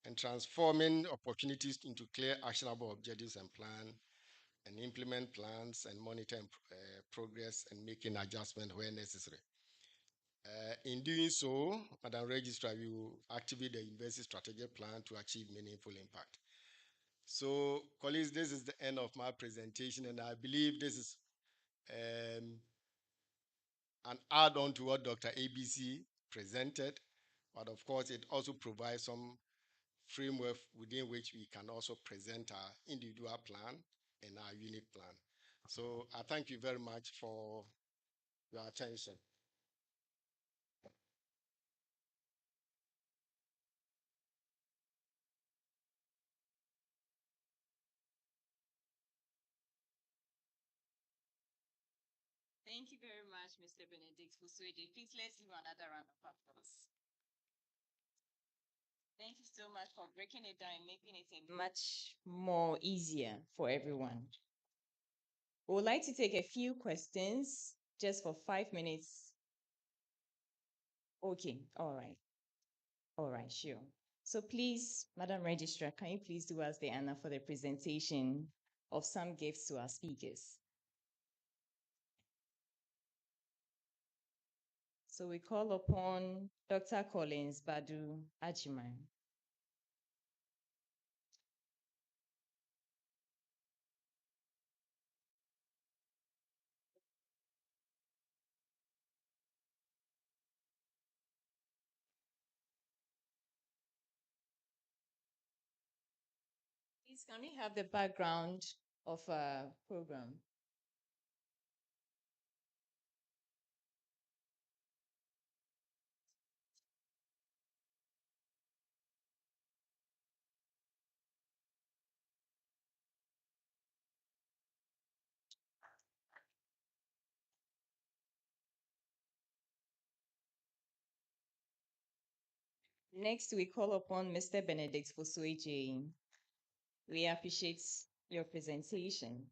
and transforming opportunities into clear, actionable objectives and plan, and implement plans and monitor progress and making adjustments where necessary. In doing so, Madam Registrar, we will activate the university strategic plan to achieve meaningful impact. So, colleagues, this is the end of my presentation, and I believe this is an add-on to what Dr. ABC presented, but of course, it also provides some framework within which we can also present our individual plan and our unit plan. So I thank you very much for your attention. Thank you very much, Mr. Benedict Fusweji. Please let's give another round of applause. Thank you so much for breaking it down and making it much more easier for everyone. We would like to take a few questions just for 5 minutes. Okay, all right. All right, sure. So please, Madam Registrar, can you please do us the honor for the presentation of some gifts to our speakers? So we call upon Dr. Collins Badu Ajiman. Please, can we have the background of our program? Next, we call upon Mr. Benedict Fusweji. We appreciate your presentation.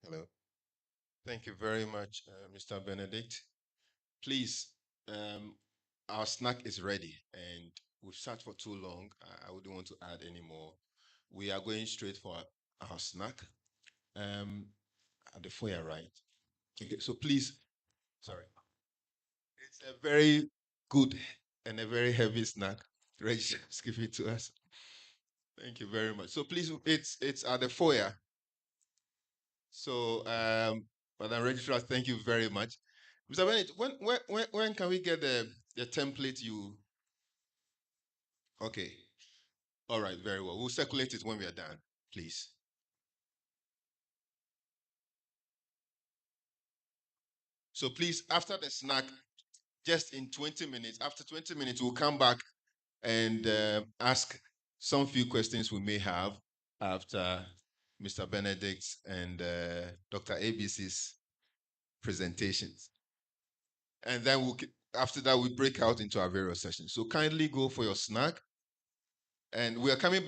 Hello. Thank you very much, Mr. Benedict. Please, our snack is ready and we've sat for too long. I wouldn't want to add any more. We are going straight for our snack at the foyer, right? Okay, so please, sorry. It's a very good and a very heavy snack. Reggie, just give it to us. Thank you very much. So please, it's at the foyer. So, Madam Registrar, thank you very much. Mr. Bennett, when can we get the template you? Okay. All right, very well. We'll circulate it when we are done, please. So please, after the snack, just in 20 minutes, after 20 minutes, we'll come back and ask some few questions we may have after Mr. Benedict's and Dr. ABC's presentations. And then after that, we break out into our various sessions. So kindly go for your snack. And we are coming back.